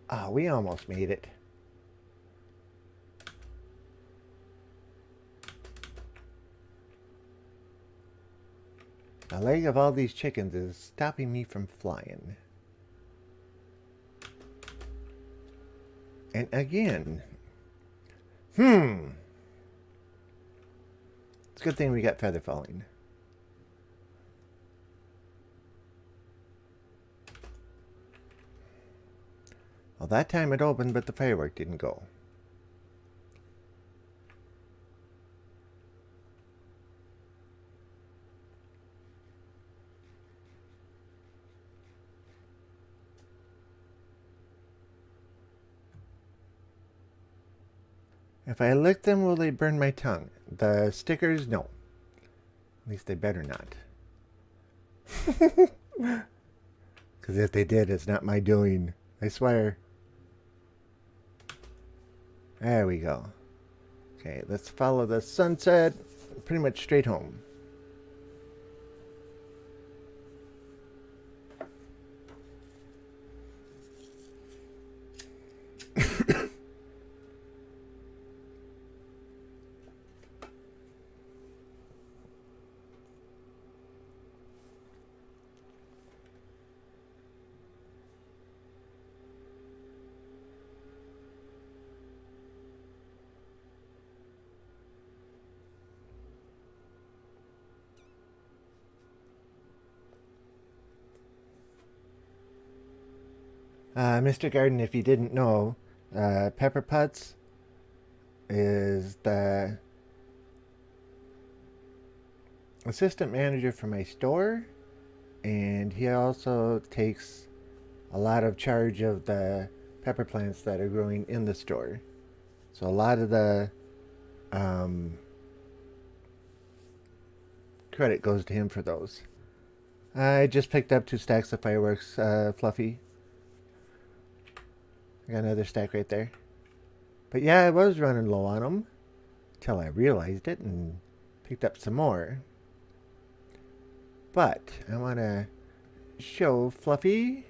Ah, we almost made it. The leg of all these chickens is stopping me from flying. And again. It's a good thing we got feather falling. Well, that time it opened, but the firework didn't go. If I lick them, will they burn my tongue? The stickers, no. At least they better not. Because if they did, it's not my doing. I swear. There we go. Okay, let's follow the sunset. Pretty much straight home. Mr. Garden, if you didn't know, Pepper Potts is the assistant manager for my store, and he also takes a lot of charge of the pepper plants that are growing in the store. So a lot of the credit goes to him for those. I just picked up 2 stacks of fireworks, Fluffy. I got another stack right there. But yeah, I was running low on them till I realized it and picked up some more. But I want to show Fluffy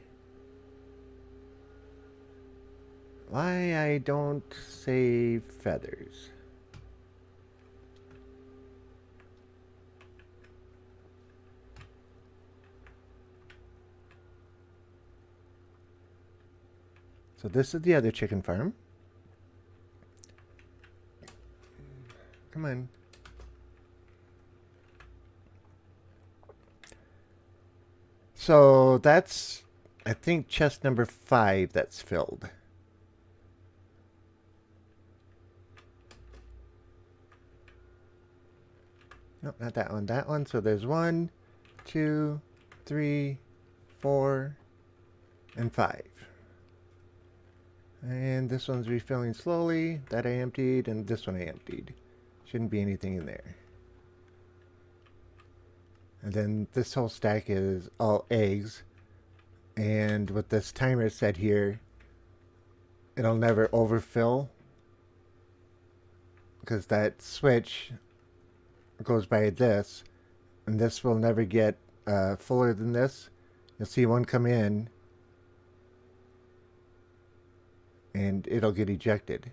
why I don't save feathers. So this is the other chicken farm. Come on. So that's, I think, chest number 5 that's filled. Nope, not that one. That one. So there's 1, 2, 3, 4, and 5. And this one's refilling slowly. That I emptied, and this one I emptied. Shouldn't be anything in there. And then this whole stack is all eggs. And with this timer set here, it'll never overfill, because that switch goes by this, and this will never get fuller than this. You'll see one come in, and it'll get ejected.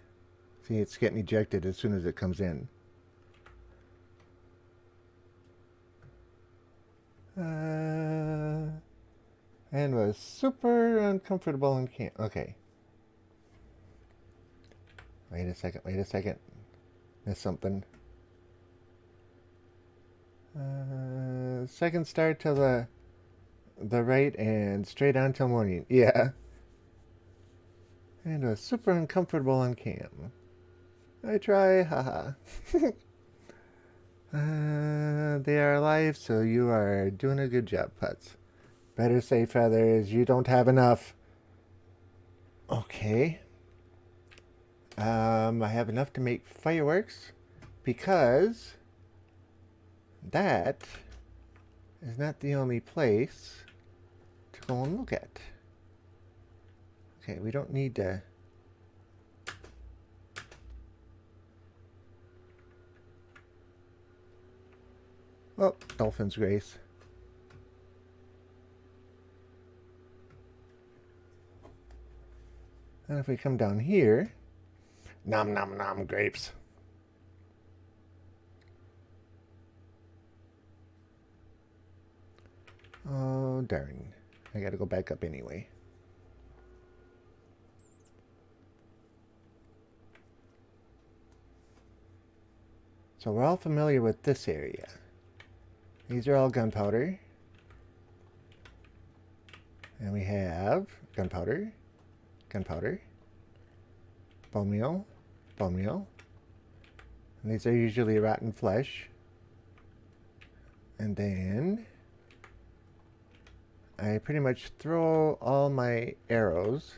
See, it's getting ejected as soon as it comes in. And was super uncomfortable in camp. Okay. Wait a second. Missed something. Second star till the the right and straight on till morning. Yeah. And was super uncomfortable on cam. I try, haha. They are alive, so you are doing a good job, Putz. Better say feathers, you don't have enough. Okay. I have enough to make fireworks because that is not the only place to go and look at. Okay, we don't need to... Oh, Dolphin's Grace. And if we come down here... Nom nom nom grapes. Oh, darn. I gotta go back up anyway. So we're all familiar with this area. These are all gunpowder. And we have gunpowder, gunpowder, bone meal, bone meal. And these are usually rotten flesh. And then I pretty much throw all my arrows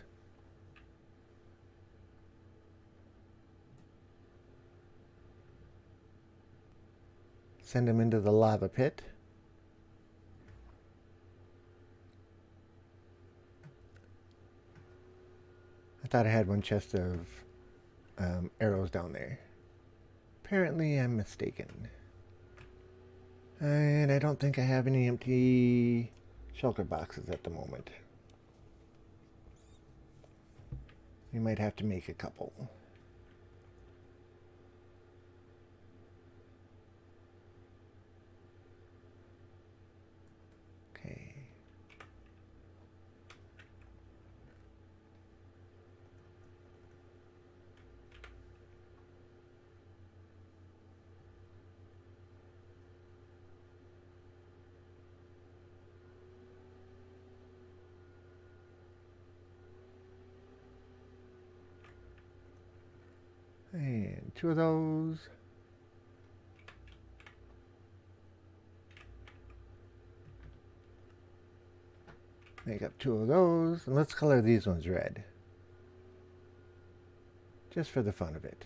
send them into the lava pit. I thought I had one chest of arrows down there. Apparently I'm mistaken. And I don't think I have any empty shulker boxes at the moment. We might have to make a couple. Okay. And 2 of those. Make up 2 of those. And let's color these ones red. Just for the fun of it.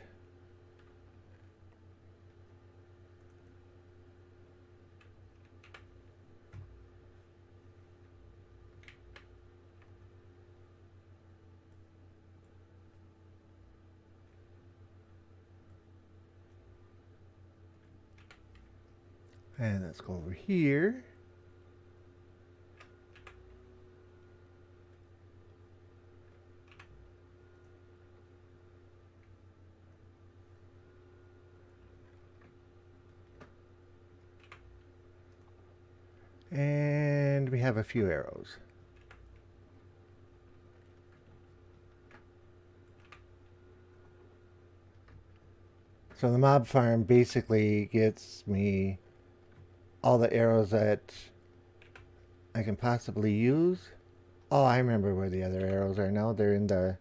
And let's go over here. And we have a few arrows. So the mob farm basically gets me all the arrows that I can possibly use. Oh, I remember where the other arrows are now. They're in the...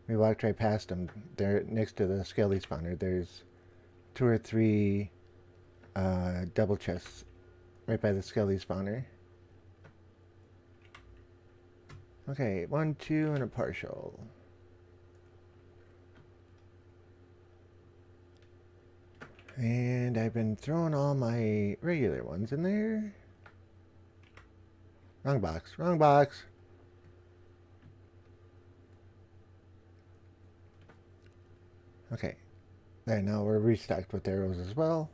We walked right past them. They're next to the skelly spawner. There's 2 or 3 double chests right by the skelly spawner. Okay, 1, 2, and a partial. And I've been throwing all my regular ones in there. Wrong box, wrong box. Okay, there, now we're restocked with arrows as well.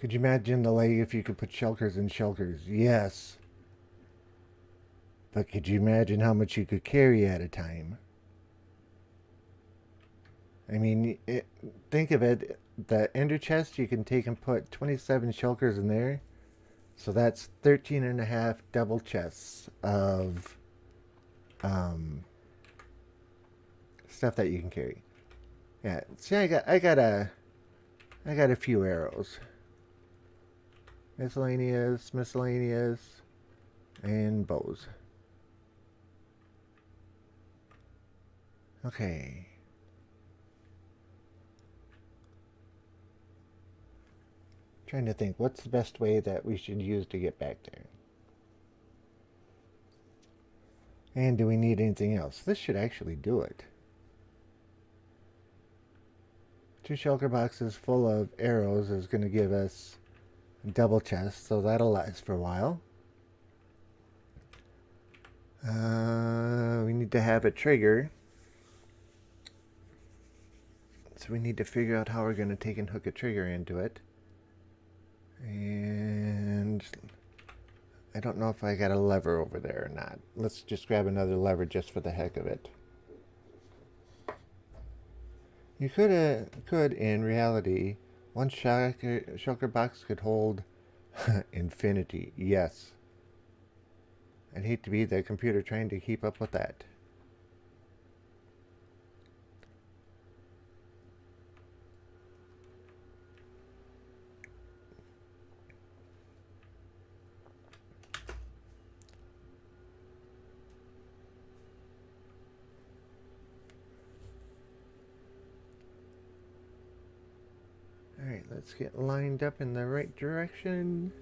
Could you imagine the leg if you could put shulkers in shulkers? Yes. But could you imagine how much you could carry at a time? I mean, think of it. The ender chest, you can take and put 27 shulkers in there. So that's 13 and a half double chests of stuff that you can carry. Yeah, see, I got a few arrows. Miscellaneous, and bows. Okay. Trying to think, what's the best way that we should use to get back there? And do we need anything else? This should actually do it. 2 shulker boxes full of arrows is going to give us a double chest, so that'll last for a while. We need to have a trigger. So we need to figure out how we're going to take and hook a trigger into it. And I don't know if I got a lever over there or not. Let's just grab another lever just for the heck of it. You could, in reality, one shulker box could hold infinity. Yes. I'd hate to be the computer trying to keep up with that. Alright, let's get lined up in the right direction.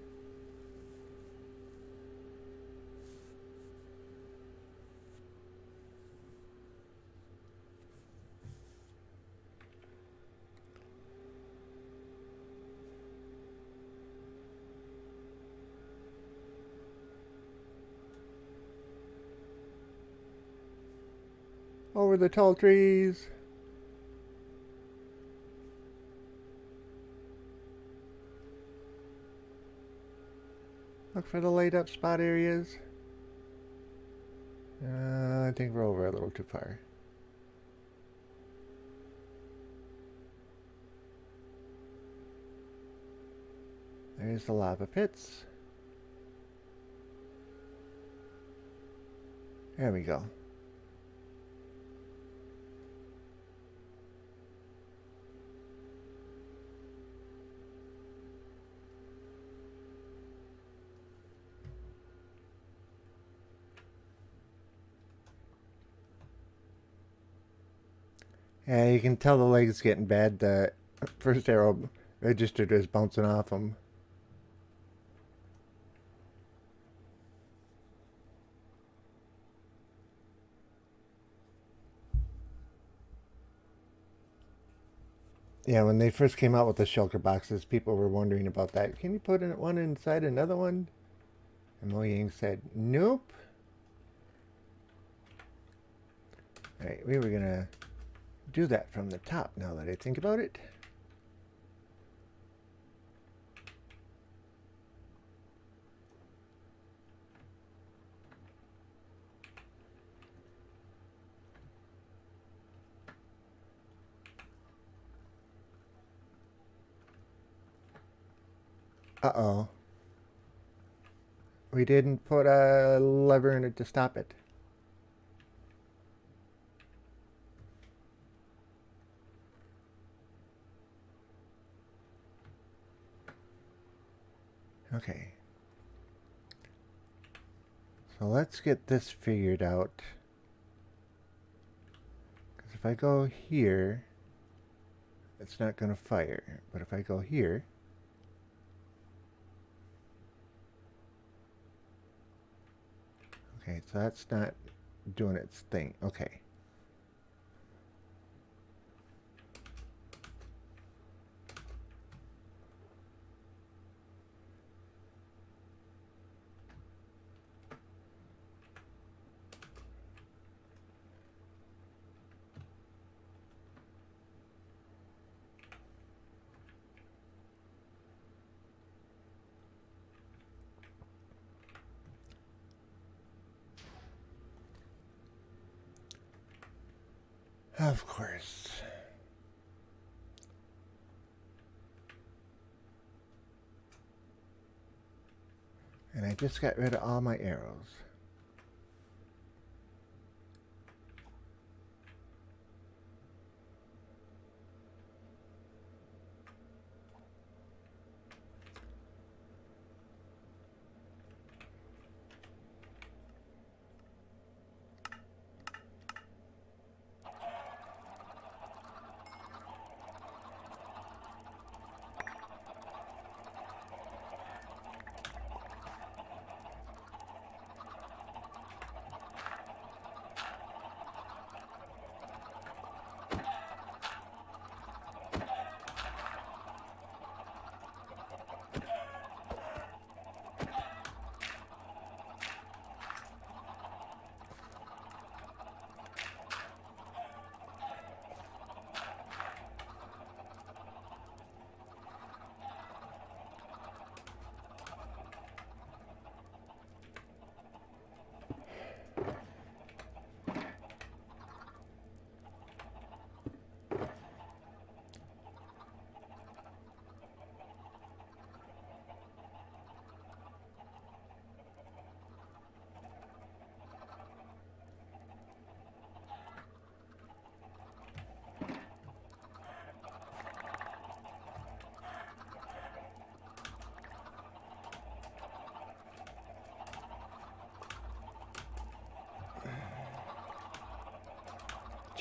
Over the tall trees. Look for the light up spot areas. I think we're over a little too far. There's the lava pits. There we go. Yeah, you can tell the leg's getting bad. The first arrow registered as bouncing off them. Yeah, when they first came out with the shulker boxes, people were wondering about that. Can you put one inside another one? And Mo Yang said, nope. Alright, we were going to do that from the top now that I think about it. Uh-oh. We didn't put a lever in it to stop it. Okay. So let's get this figured out. Because if I go here, it's not going to fire. But if I go here, okay, so that's not doing its thing. Okay. Of course. And I just got rid of all my arrows.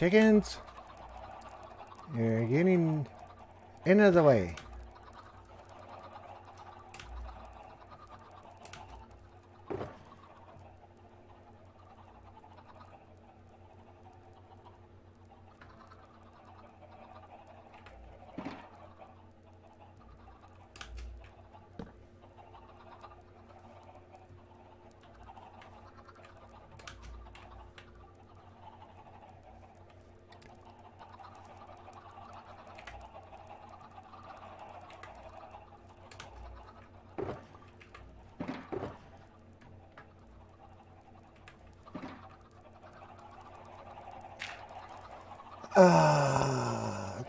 Chickens, you're getting into the way.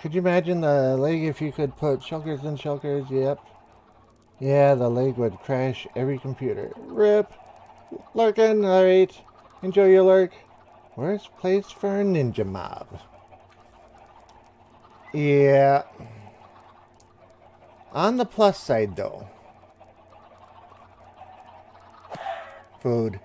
Could you imagine the leg if you could put shulkers in shulkers? Yep. Yeah, the leg would crash every computer. RIP. Lurkin', alright. Enjoy your lurk. Worst place for a ninja mob. Yeah. On the plus side, though. Food.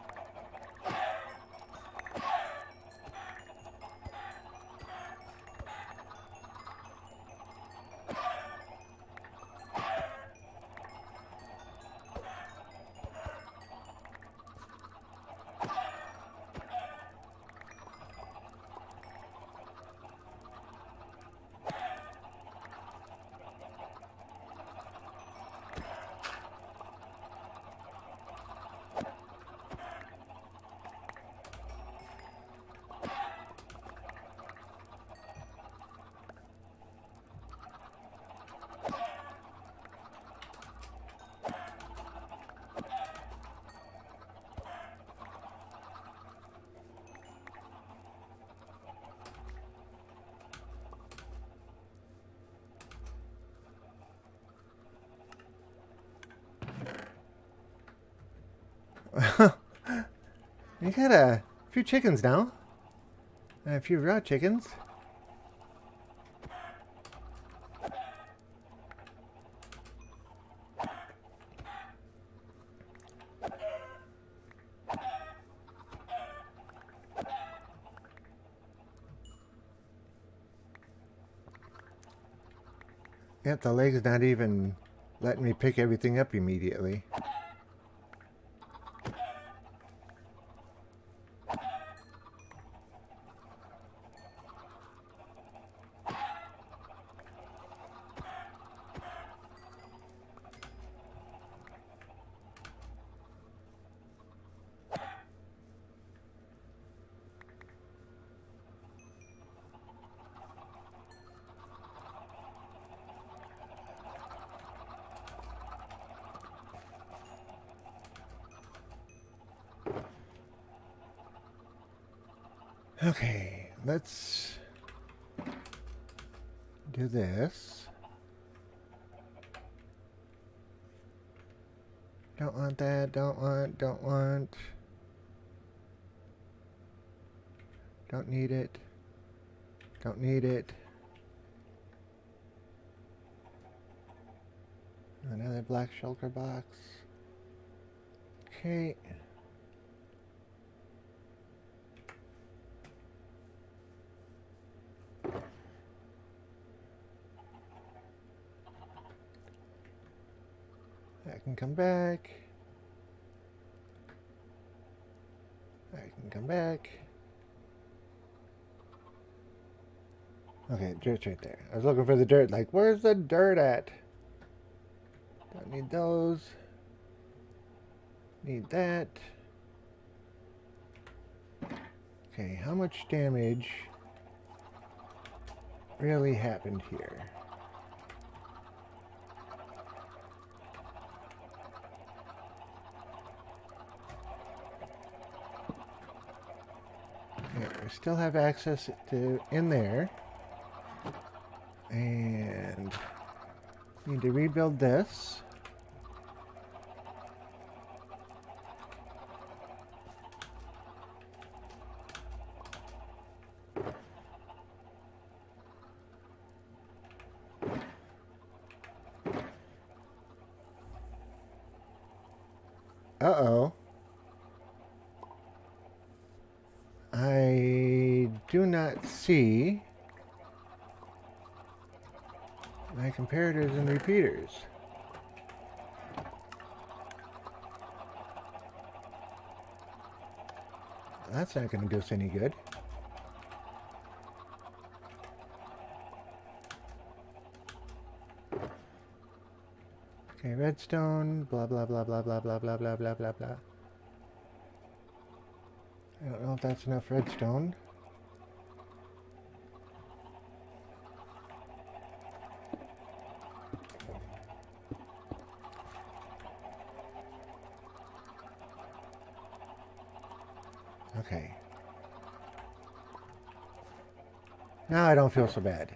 You got a few chickens now. A few raw chickens. Yep, the leg's not even letting me pick everything up immediately. Okay, let's do this. Don't want that, don't want. Don't need it. Don't need it. Another black shulker box. Okay. I can come back. I can come back. Okay, dirt's right there. I was looking for the dirt. Like, where's the dirt at? Don't need those. Need that. Okay, how much damage really happened here? Okay, we still have access to in there. And need to rebuild this. Uh-oh. I I do not see my comparators and repeaters. That's not going to do us any good. Okay, redstone, blah, blah, blah, blah, blah, blah, blah, blah, blah, blah, blah. I don't know if that's enough redstone. Okay. Now I don't feel so bad.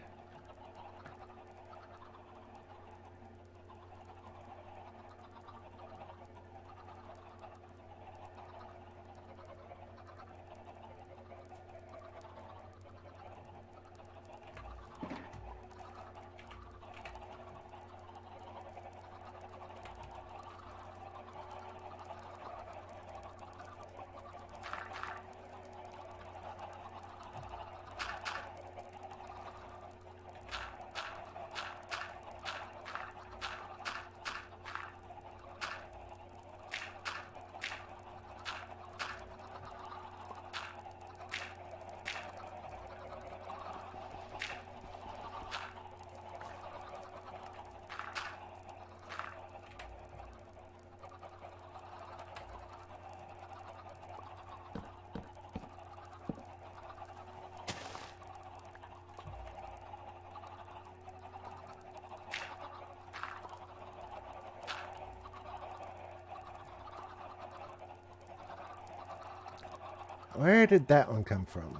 Where did that one come from?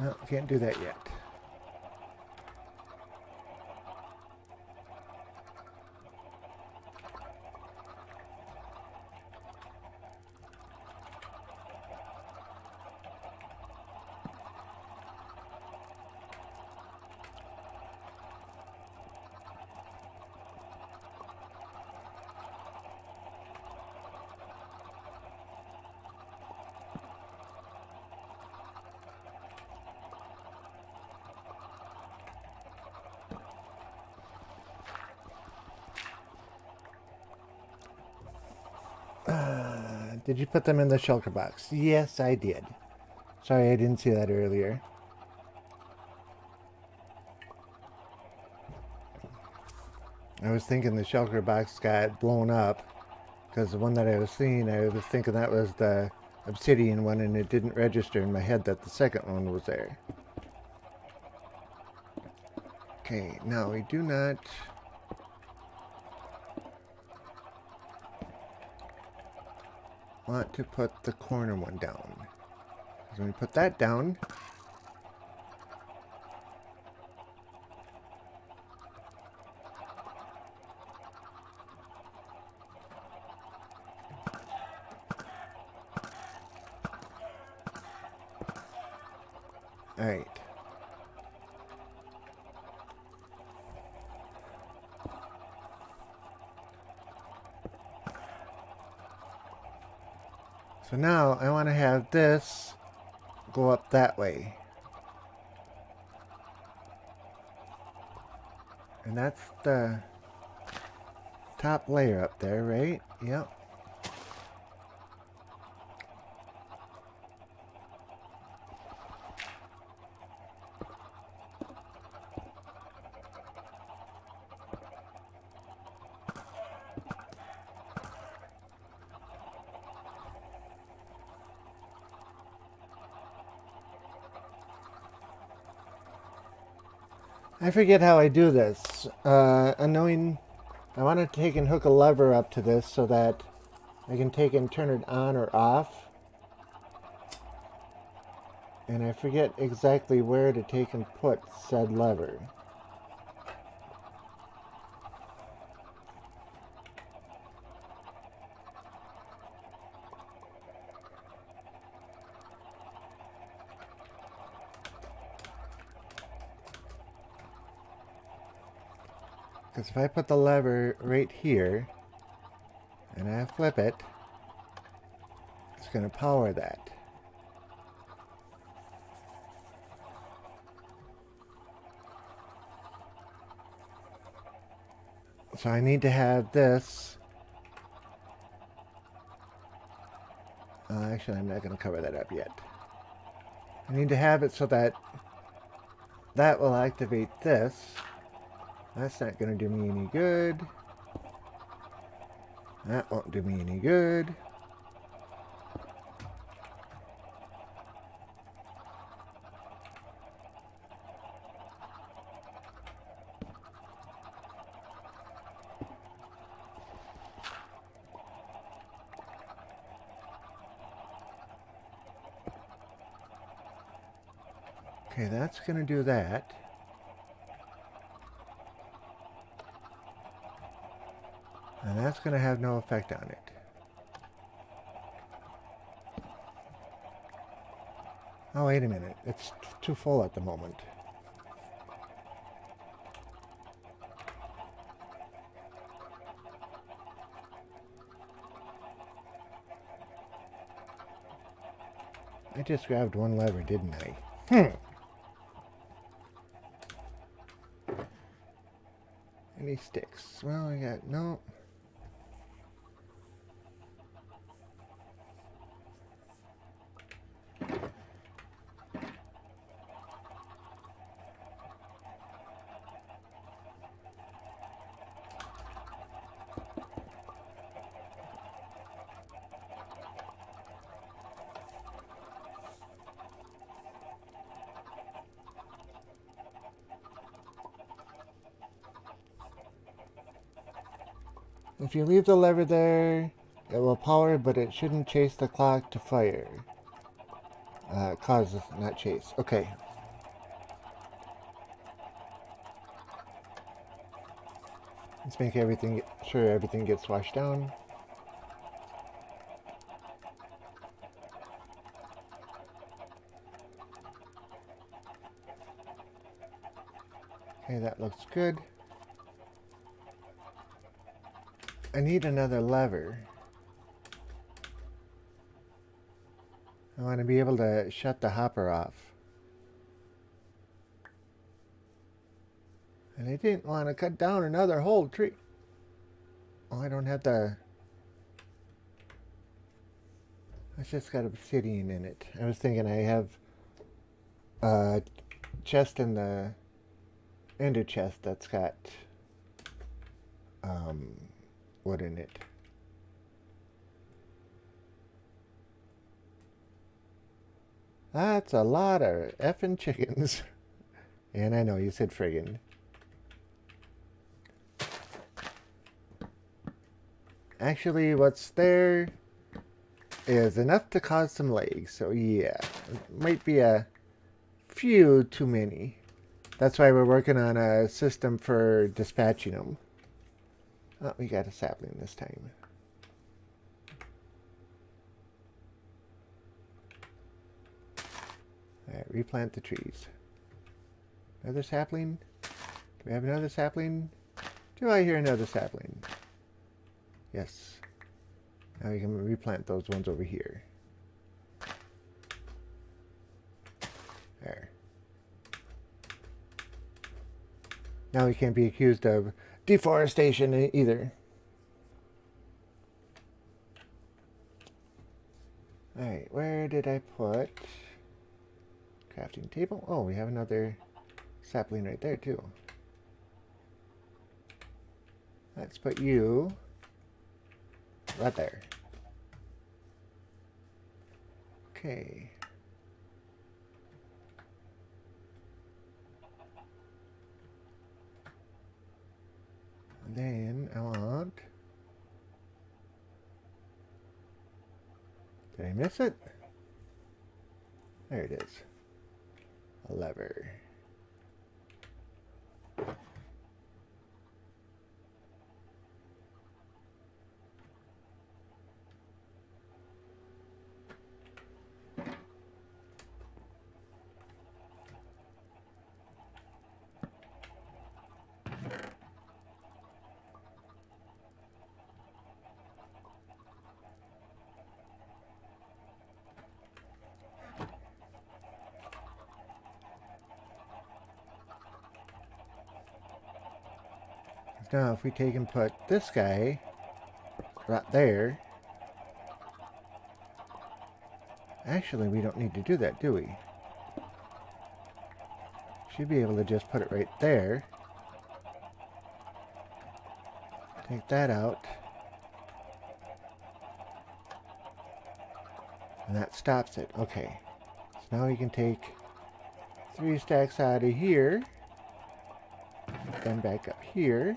Oh, can't do that yet. Did you put them in the shulker box? Yes, I did. Sorry, I didn't see that earlier. I was thinking the shulker box got blown up because the one that I was seeing, I was thinking that was the obsidian one, and it didn't register in my head that the second one was there. Okay, now we do not... want to put the corner one down. So when we put that down, all right. So now I want to have this go up that way. And that's the top layer up there, right? Yep. I forget how I do this. I want to take and hook a lever up to this so that I can take and turn it on or off. And I forget exactly where to take and put said lever. Because if I put the lever right here, and I flip it, it's going to power that. So I need to have this. Actually, I'm not going to cover that up yet. I need to have it so that that will activate this. That's not going to do me any good. That won't do me any good. Okay, that's going to do that. And that's going to have no effect on it. Oh, wait a minute. It's too full at the moment. I just grabbed one lever, didn't I? Any sticks? Well, I got... no. If you leave the lever there, it will power, but it shouldn't chase the clock to fire. Causes, not chase. Okay. Let's make sure everything gets washed down. Okay, that looks good. I need another lever. I want to be able to shut the hopper off. And I didn't want to cut down another whole tree. Oh, I don't have the... It's just got obsidian in it. I was thinking I have a chest in the ender chest that's got wood in it. That's a lot of effing chickens. And I know you said friggin'. Actually, what's there is enough to cause some legs. So yeah, it might be a few too many. That's why we're working on a system for dispatching them. Oh, we got a sapling this time. Alright, replant the trees. Another sapling? Do we have another sapling? Do I hear another sapling? Yes. Now we can replant those ones over here. There. Now we can't be accused of deforestation either. Alright, where did I put crafting table? Oh, we have another sapling right there too. Let's put you right there. Okay. And then I want... Did I miss it? There it is. A lever. now if we take and put this guy right there. Actually, we don't need to do that, do we? Should be able to just put it right there. Take that out. And that stops it. Okay. So now we can take 3 stacks out of here. Then back up here.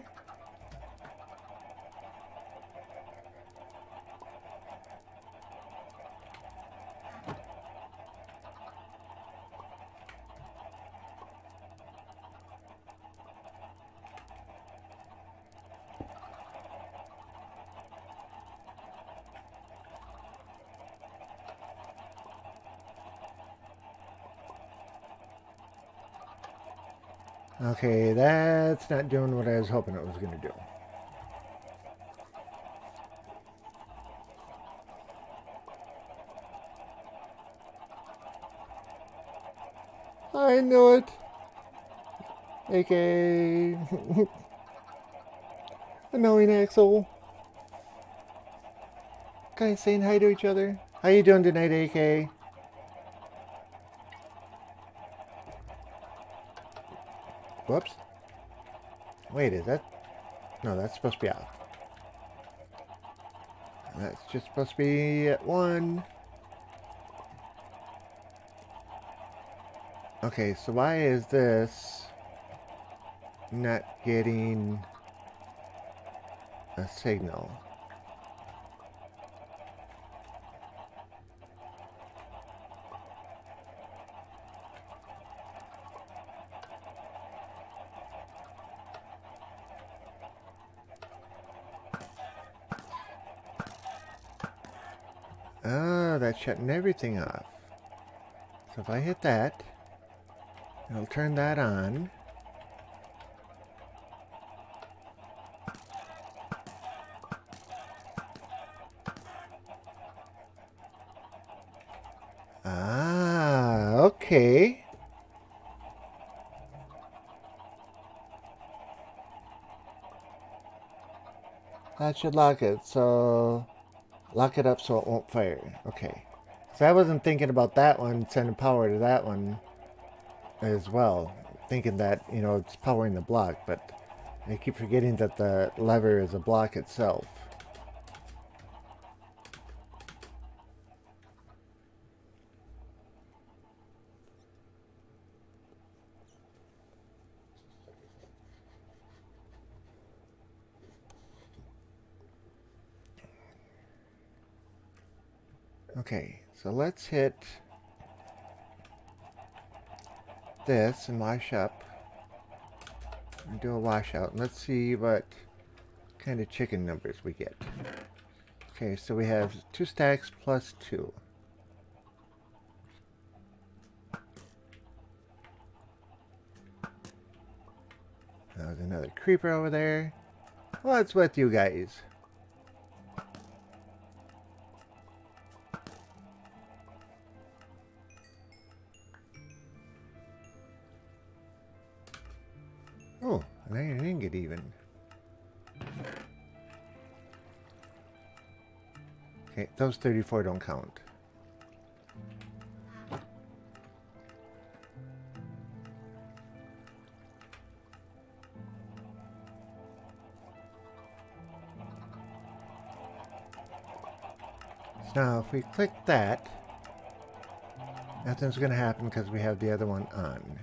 Okay, that's not doing what I was hoping it was going to do. I knew it. AK. Annoying Axel. Guys saying hi to each other. How you doing tonight, AK? Whoops. Wait, is that... No, that's supposed to be off. That's just supposed to be at 1. Okay, so why is this not getting a signal? Oh, that's shutting everything off. So if I hit that, it'll turn that on. Ah, okay. That should lock it, so lock it up so it won't fire. Okay. So I wasn't thinking about that one, sending power to that one as well. Thinking that, you know, it's powering the block, but I keep forgetting that the lever is a block itself. Okay, so let's hit this and wash up. And do a washout. And let's see what kind of chicken numbers we get. Okay, so we have 2 stacks plus 2. There's another creeper over there. What's with you guys? Oh, an iron ingot even. Okay, those 34 don't count. So now if we click that, nothing's going to happen because we have the other one on.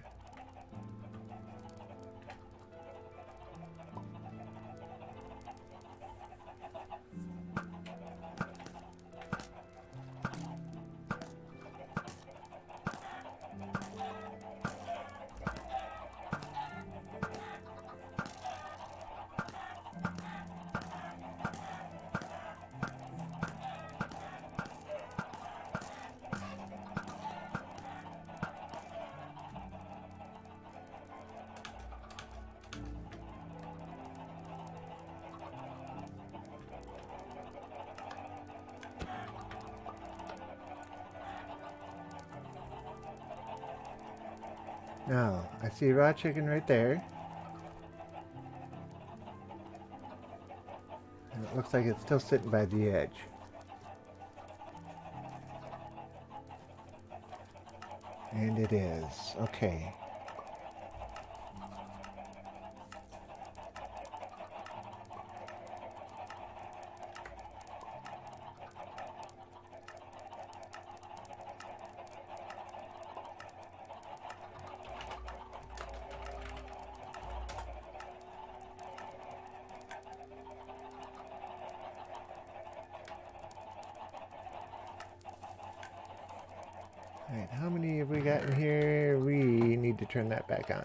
Now, I see raw chicken right there. looks like it's still sitting by the edge. And it is. Okay. Alright, how many have we got in here? We need to turn that back on.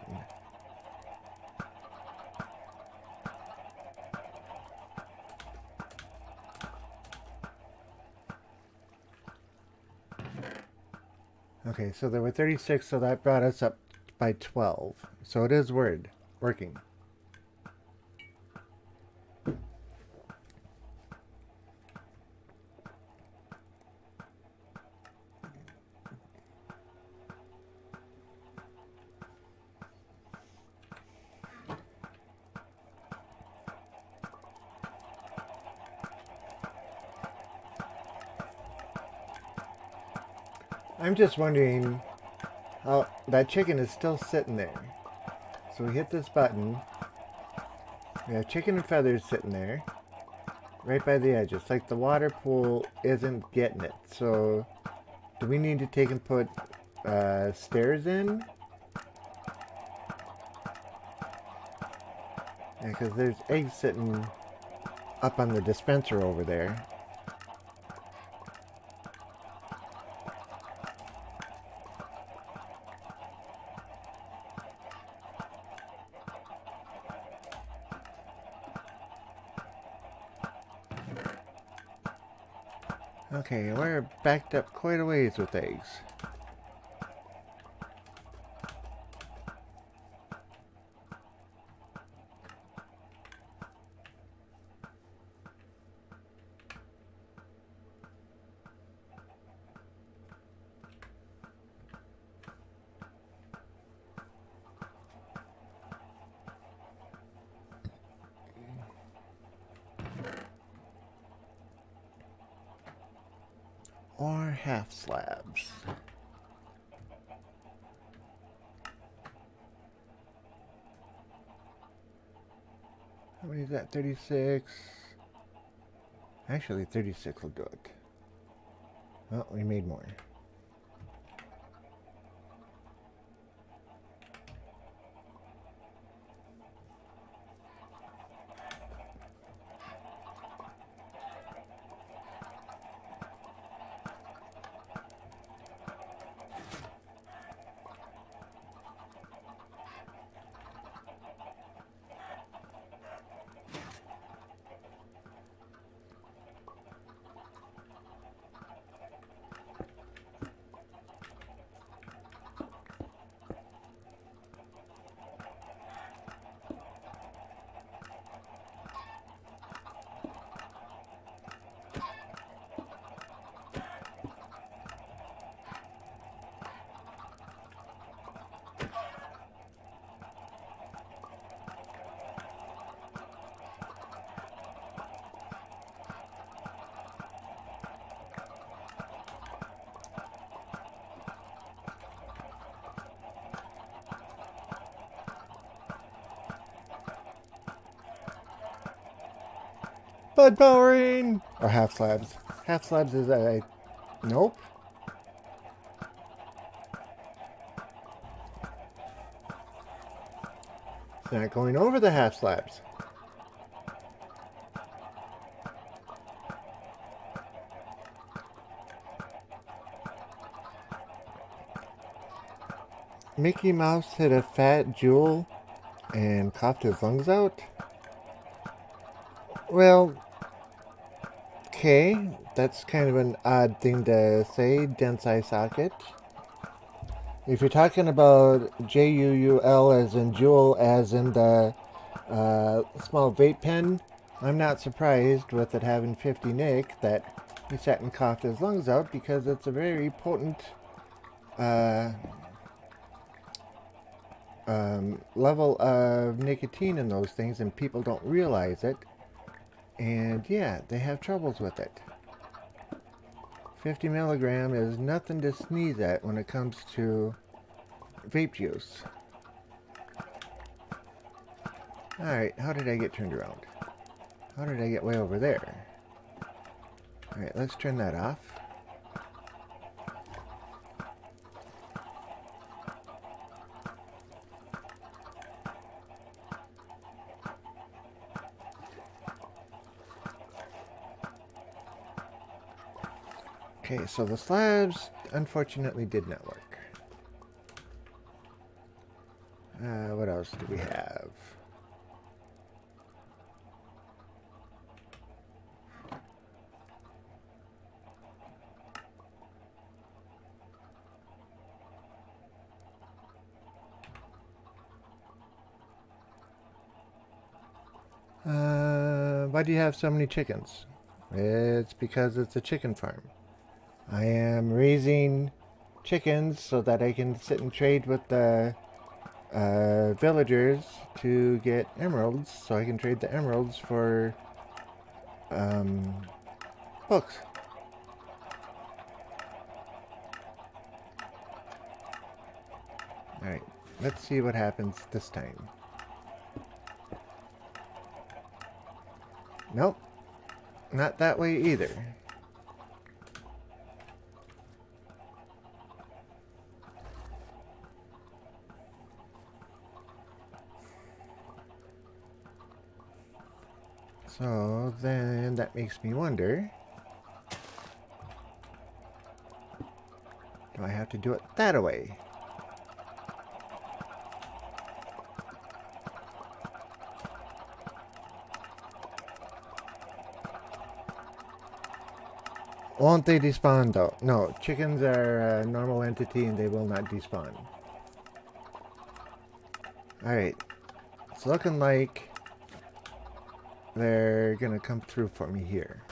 Okay, so there were 36, so that brought us up by 12. So it is working. I'm just wondering how that chicken is still sitting there. So we hit this button. We have chicken and feathers sitting there, right by the edge. It's like the water pool isn't getting it. So do we need to take and put stairs in? Yeah, because there's eggs sitting up on the dispenser over there. Okay, we're backed up quite a ways with eggs. Or half slabs. How many is that? 36. Actually, 36 will do it. Well, we made more. Bud powering! Or half slabs. Half slabs is a... Nope. It's not going over the half slabs. Mickey Mouse hit a fat jewel and coughed his lungs out? Well, okay, that's kind of an odd thing to say, dense eye socket. If you're talking about J-U-U-L as in jewel, as in the small vape pen, I'm not surprised with it having 50 Nick that he sat and coughed his lungs out, because it's a very potent level of nicotine in those things, and people don't realize it. And yeah, they have troubles with it. 50 milligram is nothing to sneeze at when it comes to vape use. Alright, how did I get turned around? How did I get way over there? Alright, let's turn that off. Okay, so the slabs unfortunately did not work. What else do we have? Why do you have so many chickens? It's because it's a chicken farm. I am raising chickens so that I can sit and trade with the villagers to get emeralds, so I can trade the emeralds for books. Alright, let's see what happens this time. Nope, not that way either. So then that makes me wonder, do I have to do it that way? Won't they despawn though? No, chickens are a normal entity and they will not despawn. Alright, it's looking like they're gonna come through for me here.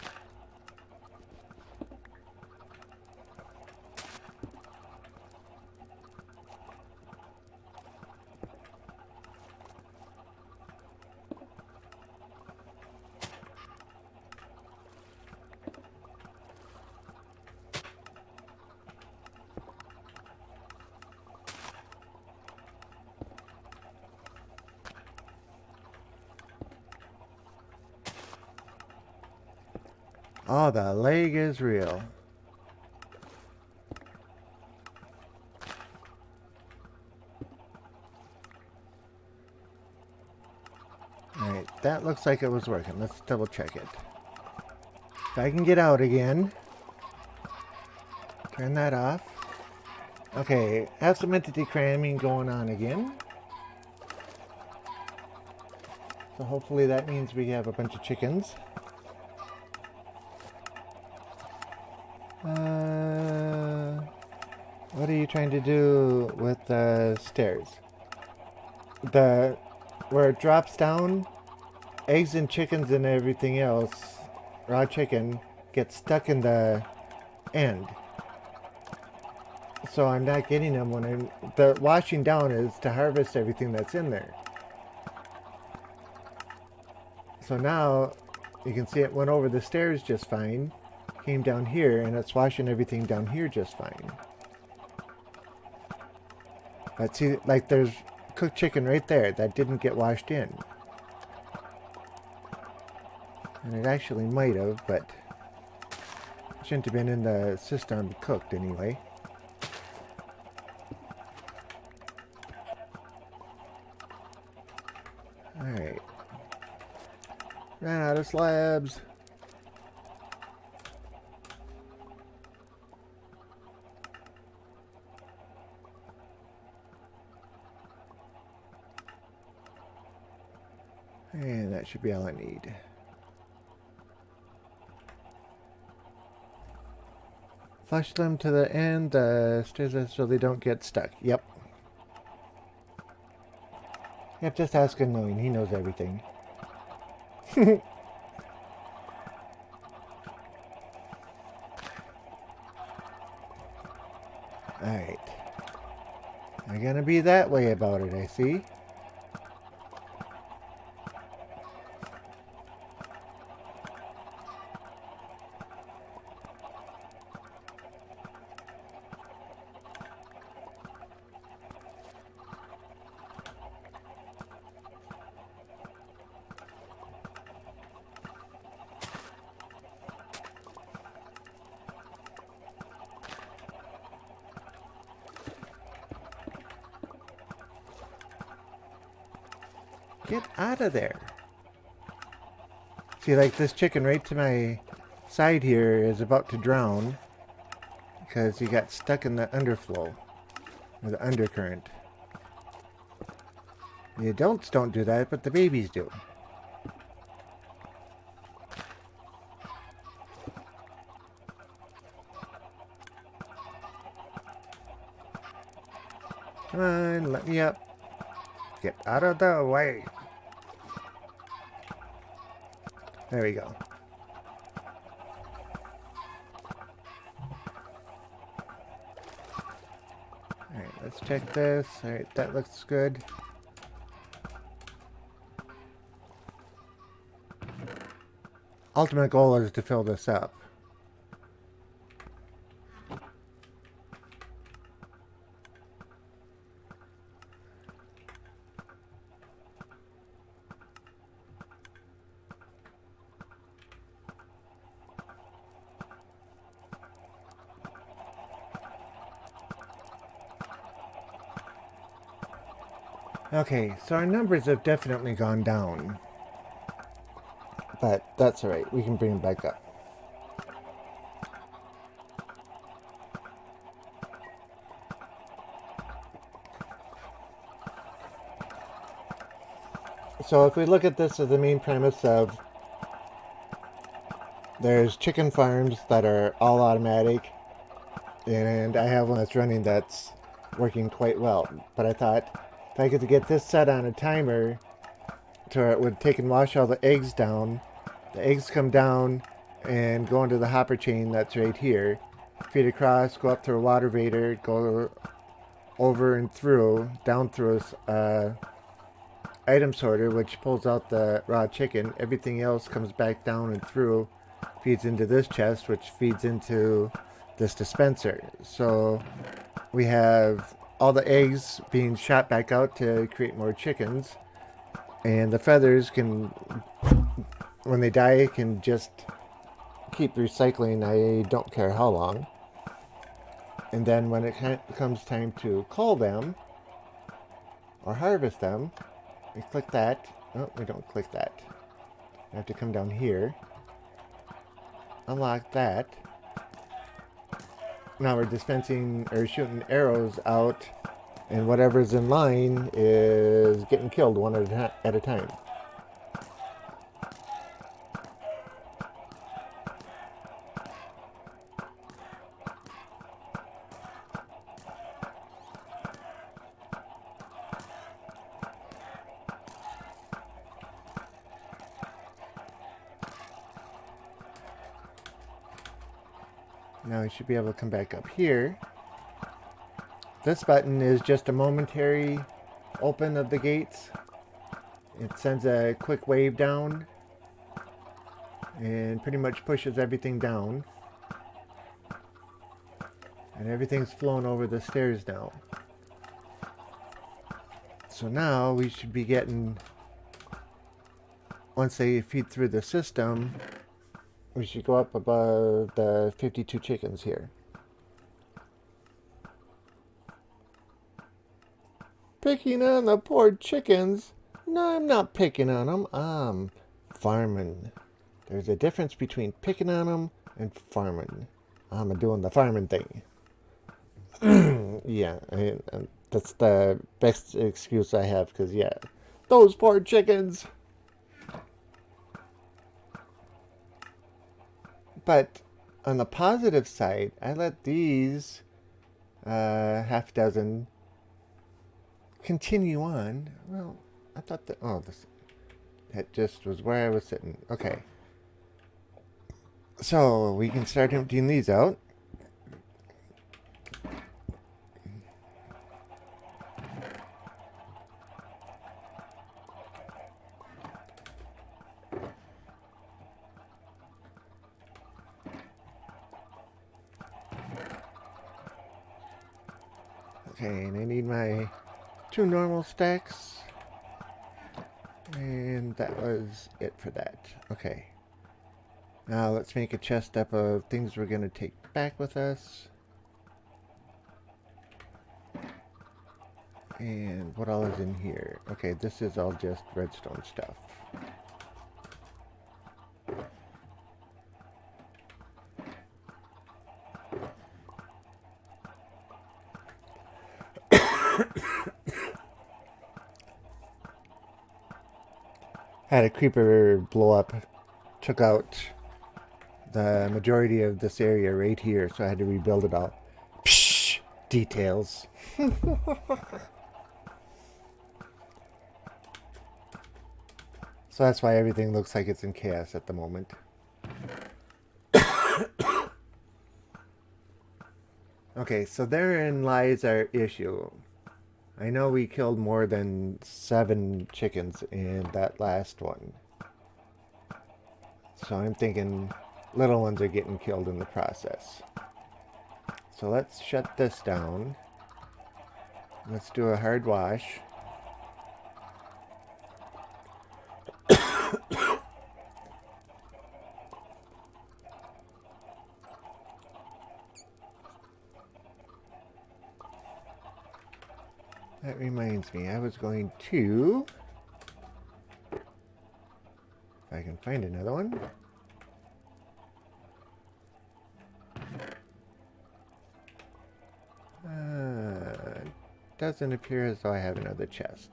Oh, the leg is real. Alright, that looks like it was working. Let's double check it. If I can get out again. Turn that off. Okay, have some entity cramming going on again. So hopefully that means we have a bunch of chickens. What are you trying to do with the stairs? Where it drops down, eggs and chickens and everything else, raw chicken, gets stuck in the end. So I'm not getting them when the washing down is to harvest everything that's in there. So now you can see it went over the stairs just fine, came down here, and it's washing everything down here just fine. But see, like there's cooked chicken right there that didn't get washed in. And it actually might have, but it shouldn't have been in the system cooked anyway. Alright. Ran out of slabs. And that should be all I need. Flush them to the end, stairs so they don't get stuck. Yep. Yep, just ask Annoying. He knows everything. Alright. I'm gonna be that way about it, I see. Get out of there. See, like this chicken right to my side here is about to drown because he got stuck in the underflow, or the undercurrent. The adults don't do that, but the babies do. Come on, let me up. Get out of the way. There we go. Alright, let's check this. Alright, that looks good. Ultimate goal is to fill this up. Okay, so our numbers have definitely gone down. But that's alright, we can bring them back up. So if we look at this as the main premise of there's chicken farms that are all automatic, and I have one that's running that's working quite well. But I thought if I could get this set on a timer to where it would take and wash all the eggs down, the eggs come down and go into the hopper chain that's right here, feed across, go up through a water vader, go over and through, down through a item sorter, which pulls out the raw chicken. Everything else comes back down and through, feeds into this chest, which feeds into this dispenser. So we have all the eggs being shot back out to create more chickens, and the feathers can, when they die, can just keep recycling. I don't care how long. And then when it comes time to cull them or harvest them, we click that. Oh, we don't click that. I have to come down here, unlock that. Now we're dispensing or shooting arrows out, and whatever's in line is getting killed one at a time. Now we should be able to come back up here. This button is just a momentary open of the gates. It sends a quick wave down and pretty much pushes everything down. And everything's flown over the stairs now. So now we should be getting, once they feed through the system, we should go up above the 52 chickens here. Picking on the poor chickens? No, I'm not picking on them. I'm farming. There's a difference between picking on them and farming. I'm doing the farming thing. Yeah, that's the best excuse I have, because, yeah, those poor chickens. But on the positive side, I let these half dozen continue on. Well, I thought that, that just was where I was sitting. Okay. So we can start emptying these out. Okay, and I need my 2 normal stacks. And that was it for that. Okay. Now let's make a chest up of things we're going to take back with us. And what all is in here? Okay, this is all just redstone stuff. Had a creeper blow up, took out the majority of this area right here, so I had to rebuild it all. Psh, details. So that's why everything looks like it's in chaos at the moment. Okay, so therein lies our issue. I know we killed more than 7 chickens in that last one. So I'm thinking little ones are getting killed in the process. So let's shut this down. Let's do a hard wash. That reminds me, I was going to... If I can find another one. Doesn't appear as though I have another chest.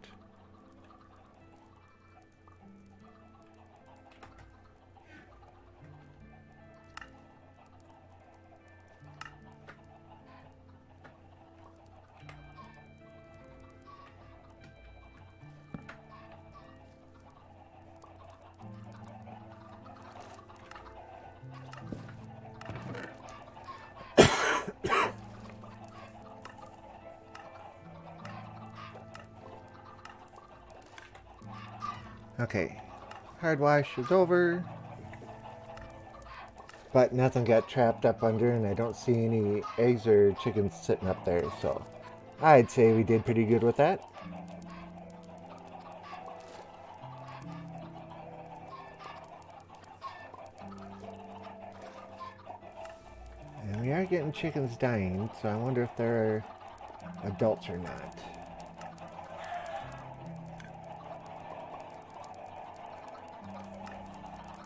Okay, hard wash is over, but nothing got trapped up under, and I don't see any eggs or chickens sitting up there, so I'd say we did pretty good with that. And we are getting chickens dying, so I wonder if they're adults or not.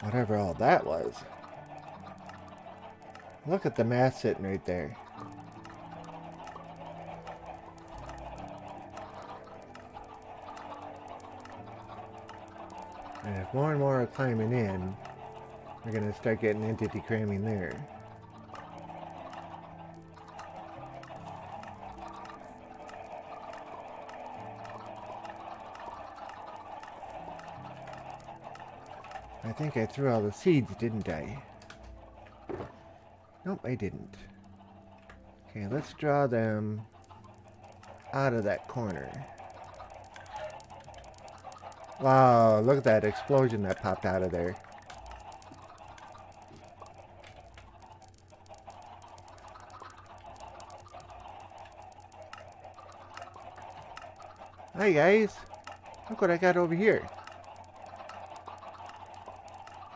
Whatever all that was. Look at the mass sitting right there. And if more and more are climbing in, we're going to start getting entity cramming there. I think I threw all the seeds, didn't I? Nope, I didn't. Okay, let's draw them out of that corner. Wow, look at that explosion that popped out of there. Hi guys, look what I got over here.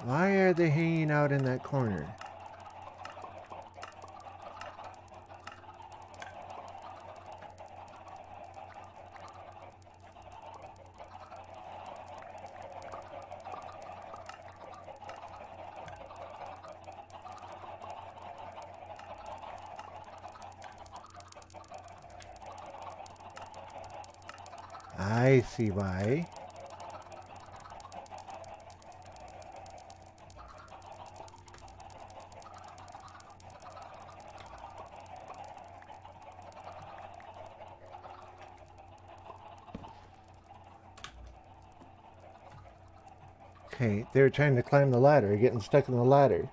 Why are they hanging out in that corner? I see why. Okay, they were trying to climb the ladder, getting stuck in the ladder.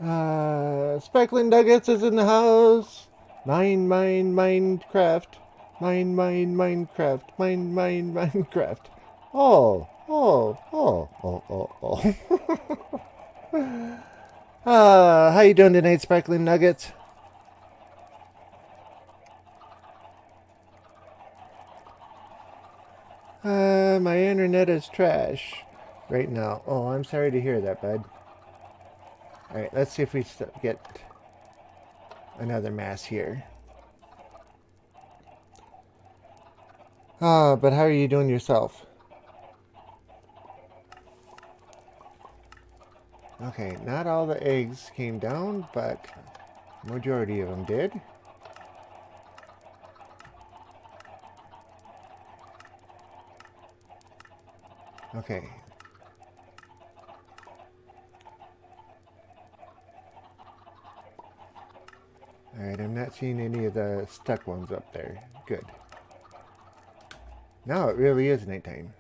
Speckling Nuggets is in the house. Mine, Minecraft. Mine, Minecraft. Mine, Minecraft. Oh. How you doing tonight, Sparkling Nuggets? My internet is trash right now. Oh, I'm sorry to hear that, bud. Alright, let's see if we get another mass here. Ah, but how are you doing yourself? Okay, not all the eggs came down, but majority of them did. Okay. Alright, I'm not seeing any of the stuck ones up there. Good. Now it really is nighttime.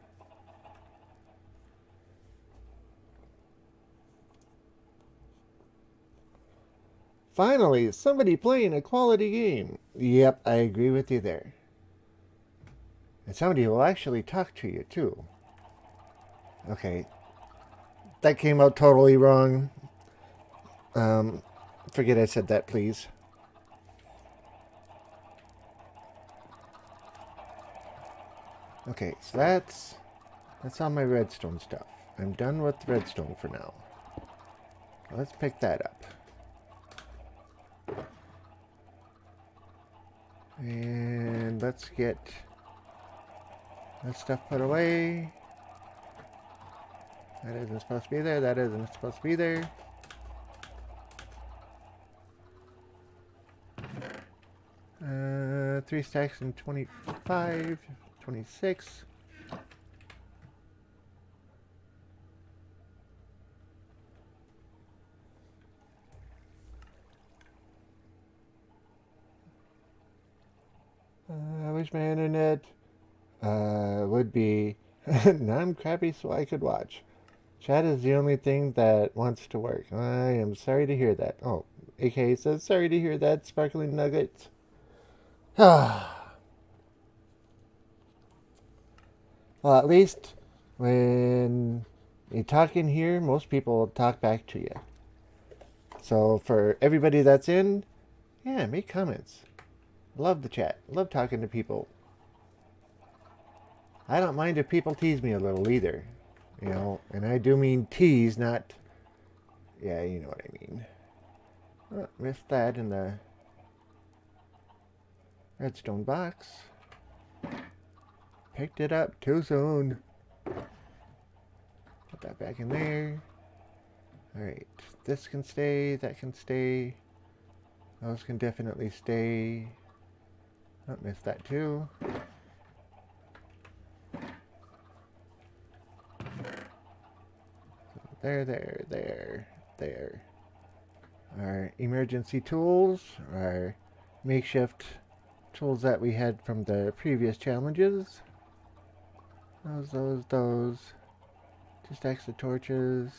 Finally, somebody playing a quality game. Yep, I agree with you there. And somebody will actually talk to you, too. Okay. That came out totally wrong. Forget I said that, please. Okay, so that's all my redstone stuff. I'm done with redstone for now. Let's pick that up. And let's get that stuff put away. That isn't supposed to be there. That isn't supposed to be there. Three stacks and 25, 26. I wish my internet would be non-crappy so I could watch. Chat is the only thing that wants to work. I am sorry to hear that. Oh, AK says, sorry to hear that, Sparkling Nuggets. Well, at least when you talk in here, most people talk back to you. So for everybody that's in, yeah, make comments. Love the chat. Love talking to people. I don't mind if people tease me a little either. You know, and I do mean tease, not... Yeah, you know what I mean. Oh, missed that in the redstone box. Picked it up too soon. Put that back in there. Alright, this can stay, that can stay. Those can definitely stay. Oh, missed that too. There. Our emergency tools, our makeshift tools that we had from the previous challenges. Those. 2 stacks of torches.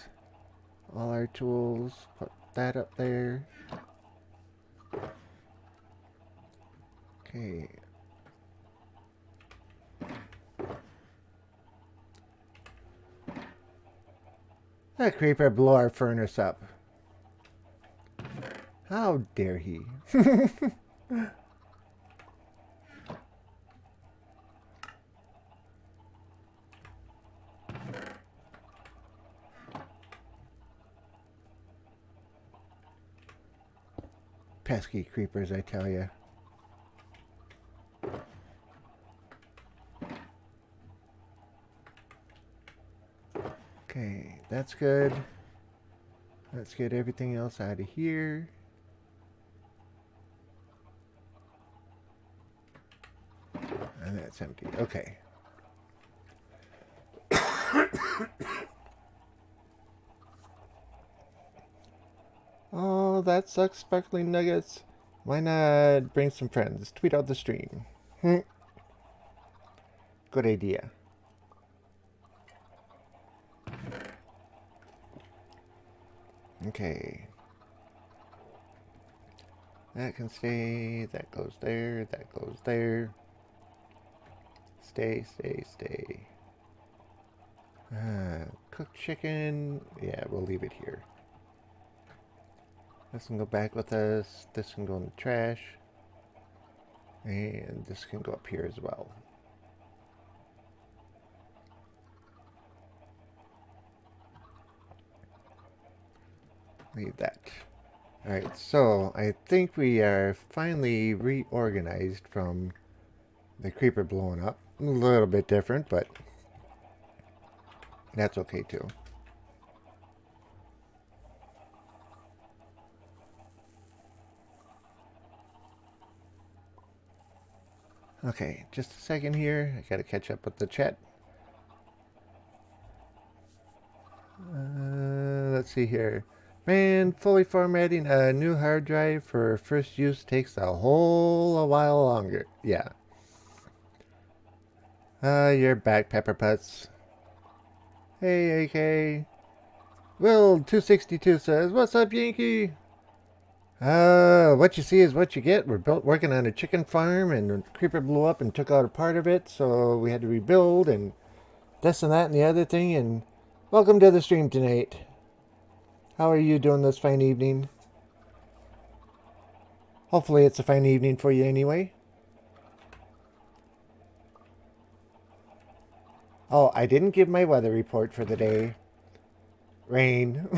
All our tools. Put that up there. Okay. That creeper blew our furnace up. How dare he? Pesky creepers, I tell ya. Okay, that's good. Let's get everything else out of here. And that's empty. Okay. Oh, that sucks, Sparkling Nuggets. Why not bring some friends? Tweet out the stream. Good idea. Okay. That can stay. That goes there. That goes there. Stay. Cooked chicken. Yeah, we'll leave it here. This can go back with us. This can go in the trash. And this can go up here as well. Leave that. Alright, so I think we are finally reorganized from the creeper blowing up. A little bit different, but that's okay too. Okay, just a second here. I gotta catch up with the chat. Let's see here. Man, fully formatting a new hard drive for first use takes a whole while longer. Yeah. You're back, Pepper Putz. Hey, AK. Will262 says, "What's up, Yankee?" What you see is what you get. We're working on a chicken farm, and the creeper blew up and took out a part of it, so we had to rebuild, and this and that and the other thing, and welcome to the stream tonight. How are you doing this fine evening? Hopefully it's a fine evening for you anyway. Oh, I didn't give my weather report for the day. Rain.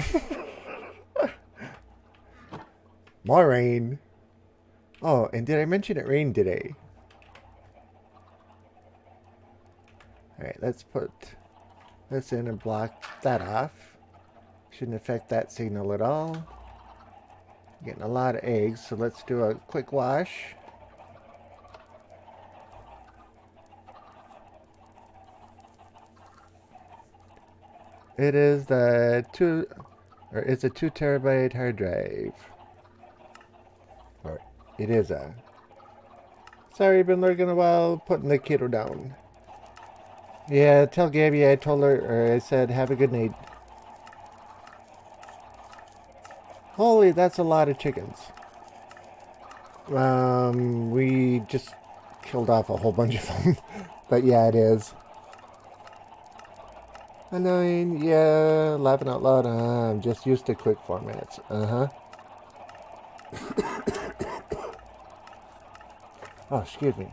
More rain. Oh, and did I mention it rained today? Alright, let's put this in and block that off. Shouldn't affect that signal at all. Getting a lot of eggs, so let's do a quick wash. It is it's a 2 terabyte hard drive. Or it is a. Sorry, been lurking a while, putting the kiddo down. Yeah, tell Gabby I told her, or I said, have a good night. Holy, that's a lot of chickens. We just killed off a whole bunch of them. But yeah, it is. Annoying, yeah, laughing out loud. I'm just used to quick formats. Oh, excuse me.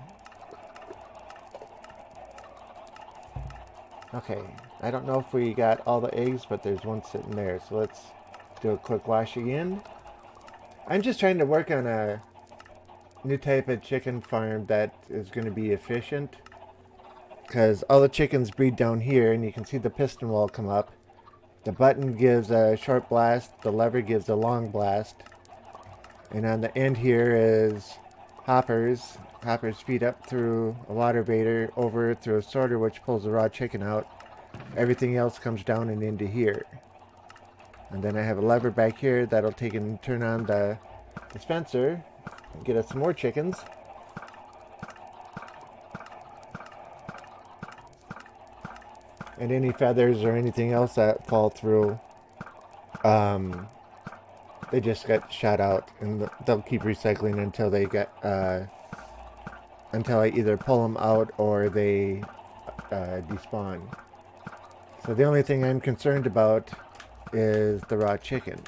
Okay, I don't know if we got all the eggs, but there's one sitting there. So let's do a quick wash again. I'm just trying to work on a new type of chicken farm that is going to be efficient. Because all the chickens breed down here, and you can see the piston wall come up. The button gives a short blast, the lever gives a long blast. And on the end here is hoppers. Hoppers feed up through a water vader over through a sorter which pulls the raw chicken out. Everything else comes down and into here. And then I have a lever back here that'll take and turn on the dispenser and get us some more chickens. And any feathers or anything else that fall through, they just get shot out, and they'll keep recycling until they get, until I either pull them out or they despawn. So the only thing I'm concerned about is the raw chicken.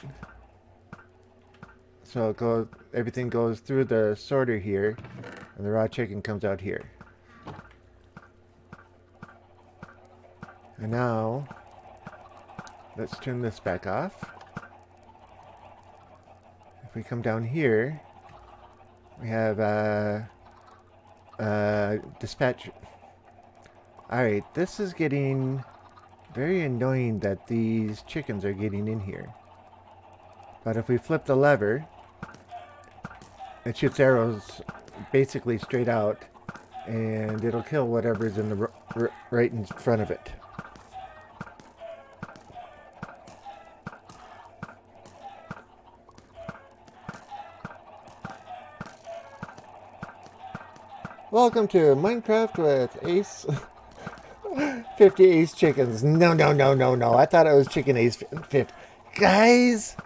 So everything goes through the sorter here, and the raw chicken comes out here. And now, let's turn this back off. If we come down here, we have dispatch. Alright, this is getting very annoying that these chickens are getting in here. But if we flip the lever, it shoots arrows basically straight out, and it'll kill whatever's in the right in front of it. Welcome to Minecraft with Ace 50 Ace Chickens. No. I thought it was Chicken Ace 50. Guys.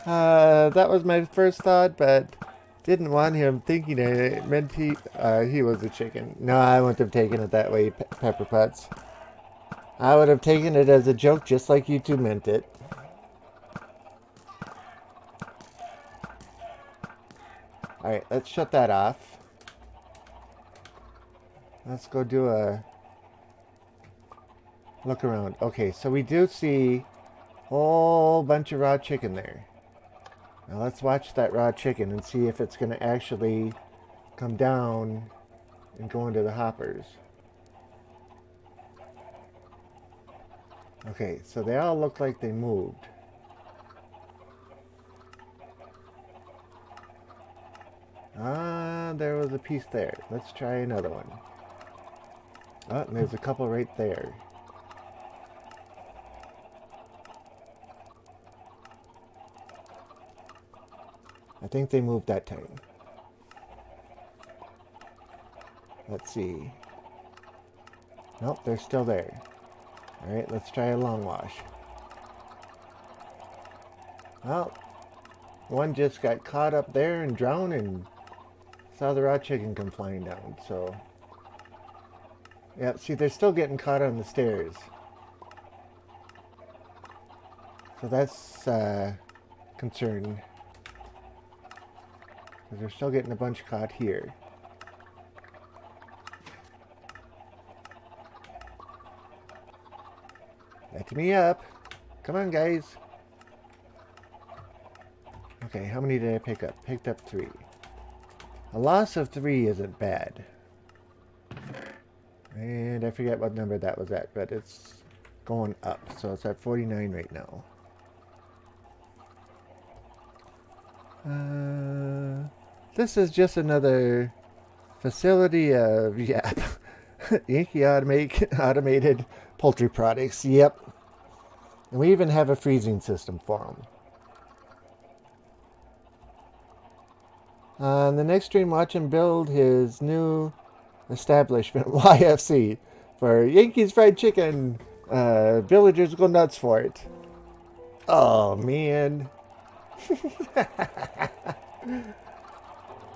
That was my first thought, but didn't want him thinking it meant he was a chicken. No, I wouldn't have taken it that way, Pepper Putz. I would have taken it as a joke just like you two meant it. Alright, let's shut that off. Let's go do a look around. Okay, so we do see a whole bunch of raw chicken there. Now let's watch that raw chicken and see if it's going to actually come down and go into the hoppers. Okay, so they all look like they moved. Ah, there was a piece there. Let's try another one. Oh, and there's a couple right there. I think they moved that time. Let's see. Nope, they're still there. Alright, let's try a long wash. Well, one just got caught up there and drowned and saw the raw chicken come flying down, so... Yeah, see, they're still getting caught on the stairs. So that's concerning. Because they're still getting a bunch caught here. Let me up. Come on, guys. Okay, how many did I pick up? Picked up 3. A loss of 3 isn't bad. And I forget what number that was at, but it's going up. So it's at 49 right now. This is just another facility of, yeah, Yankee automated poultry products. Yep. And we even have a freezing system for them. On the next stream, watch him build his new establishment, YFC, for Yankees Fried Chicken. Villagers go nuts for it. Oh, man.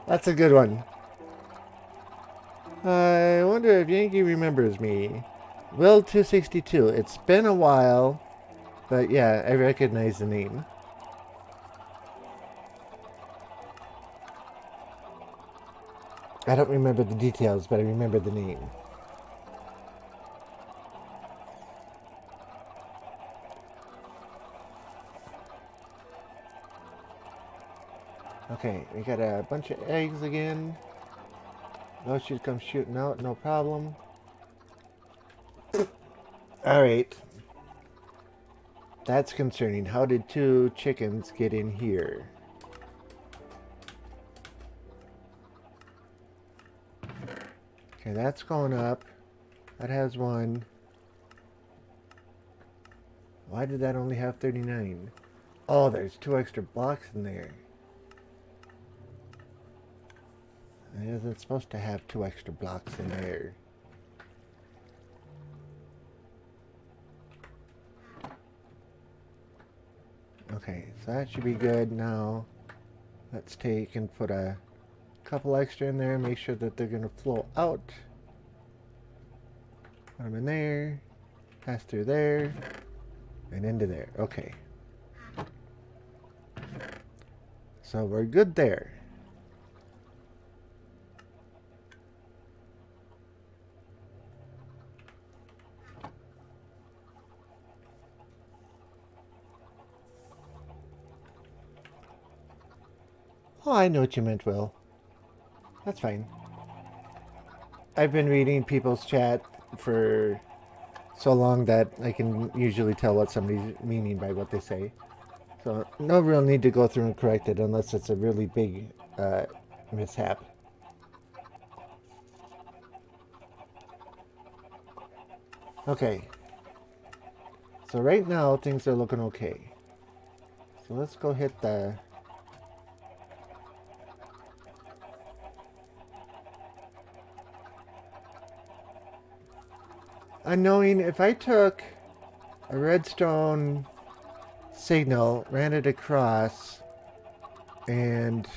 That's a good one. I wonder if Yankee remembers me. Will262. It's been a while, but yeah, I recognize the name. I don't remember the details, but I remember the name. Okay, we got a bunch of eggs again. Those should come shooting out, no problem. Alright. That's concerning. How did 2 chickens get in here? Okay, that's going up. That has 1. Why did that only have 39? Oh, there's 2 extra blocks in there. It isn't supposed to have 2 extra blocks in there. Okay, so that should be good. Now, let's take and put a couple extra in there. Make sure that they're going to flow out. Put them in there. Pass through there. And into there. Okay. So we're good there. Oh, I know what you meant, Will. That's fine. I've been reading people's chat for so long that I can usually tell what somebody's meaning by what they say. So no real need to go through and correct it unless it's a really big mishap. Okay. So right now things are looking okay. So let's go hit the... Unknowing, if I took a redstone signal, ran it across, and...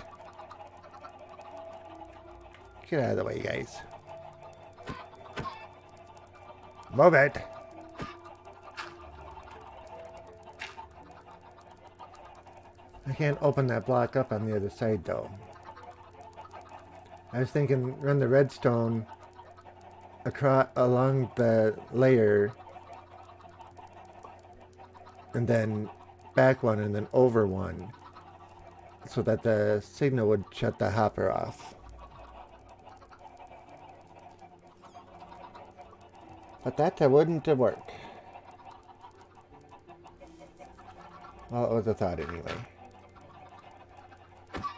Get out of the way, guys. Move it! I can't open that block up on the other side, though. I was thinking run the redstone across along the layer and then back one and then over one so that the signal would shut the hopper off. But that wouldn't work. Well, it was a thought anyway.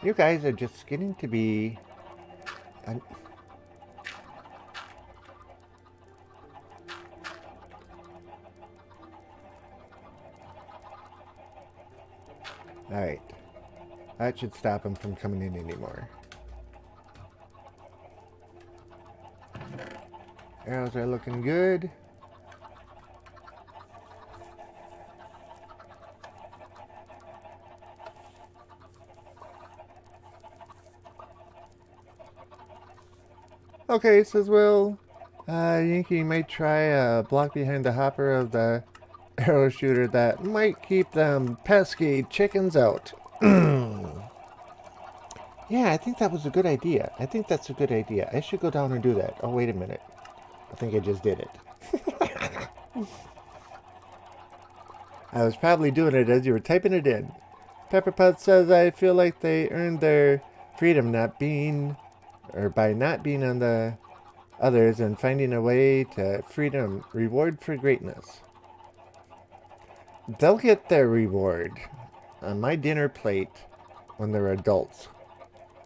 You guys are just getting to be... Alright. That should stop him from coming in anymore. Arrows are looking good. Okay, says Will. Yankee might try a block behind the hopper of the arrow shooter that might keep them pesky chickens out. Yeah, I think that was a good idea. I think that's a good idea. I should go down and do that. Oh, wait a minute. I think I just did it. I was probably doing it as you were typing it in. Pepperpot says, I feel like they earned their freedom by not being on the others and finding a way to freedom, reward for greatness. They'll get their reward on my dinner plate when they're adults,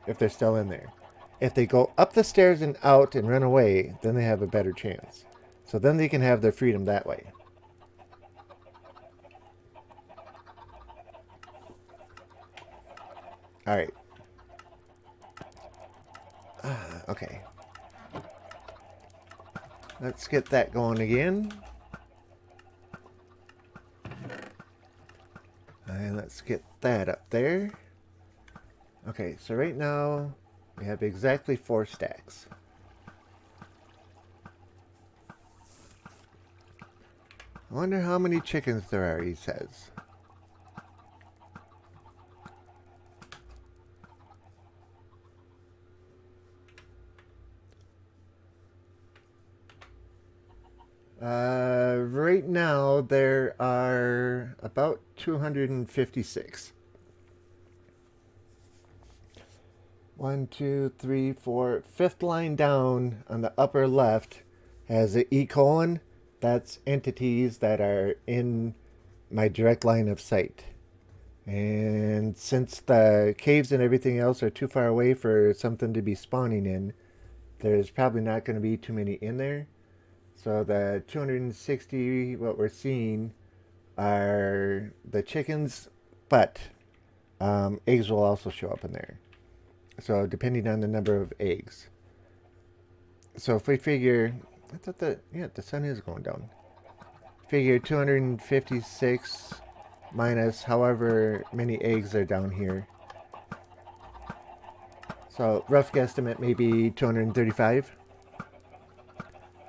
if they're still in there. If they go up the stairs and out and run away, then they have a better chance. So then they can have their freedom that way. Alright. Okay. Let's get that going again. And let's get that up there. Okay, so right now we have exactly 4 stacks. I wonder how many chickens there are, he says. Right now there are about 256. 1, 2, 3, 4. Fifth line down on the upper left has an E colon. That's entities that are in my direct line of sight. And since the caves and everything else are too far away for something to be spawning in, there's probably not going to be too many in there. So the 260, what we're seeing are the chickens, but eggs will also show up in there. So depending on the number of eggs. So if we figure, I thought that, yeah, the sun is going down. Figure 256 minus however many eggs are down here. So rough guesstimate maybe 235.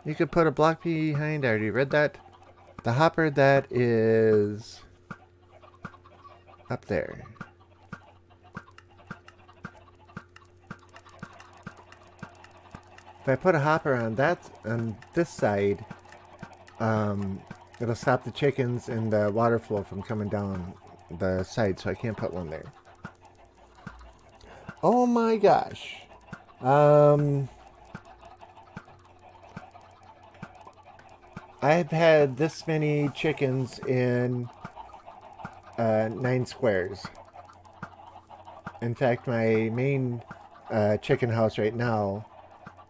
You could put a block behind, I already read that. The hopper that is up there. If I put a hopper on this side, it'll stop the chickens and the water flow from coming down the side, so I can't put one there. Oh my gosh. I've had this many chickens in 9 squares. In fact, my main chicken house right now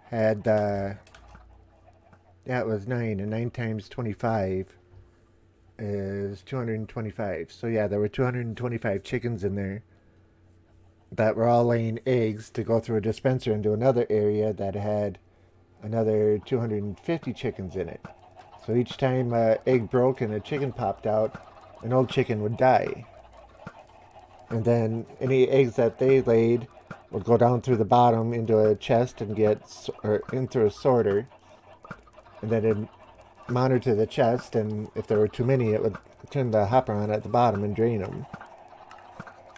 had, yeah, it was 9, and 9 times 25 is 225. So yeah, there were 225 chickens in there that were all laying eggs to go through a dispenser into another area that had another 250 chickens in it. So each time an egg broke and a chicken popped out, an old chicken would die. And then any eggs that they laid would go down through the bottom into a chest and into a sorter. And then it'd monitor to the chest, and if there were too many, it would turn the hopper on at the bottom and drain them.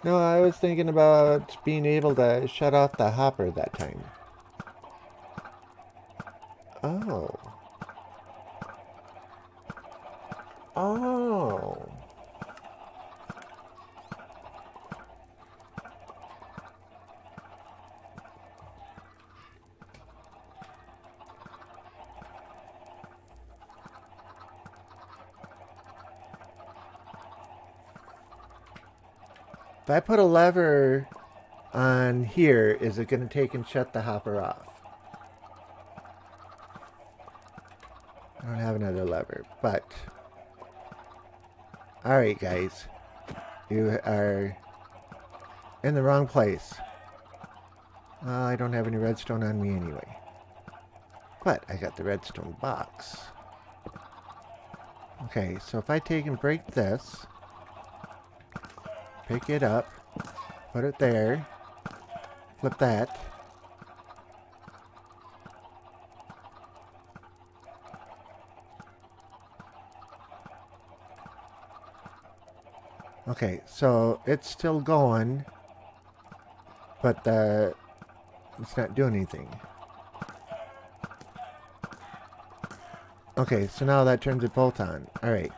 No, I was thinking about being able to shut off the hopper that time. Oh. Oh. If I put a lever on here, is it going to take and shut the hopper off? I don't have another lever, but... Alright, guys. You are in the wrong place. I don't have any redstone on me anyway. But I got the redstone box. Okay, so if I take and break this, pick it up, put it there, flip that. Okay, so it's still going, but it's not doing anything. Okay, so now that turns it both on. Alright.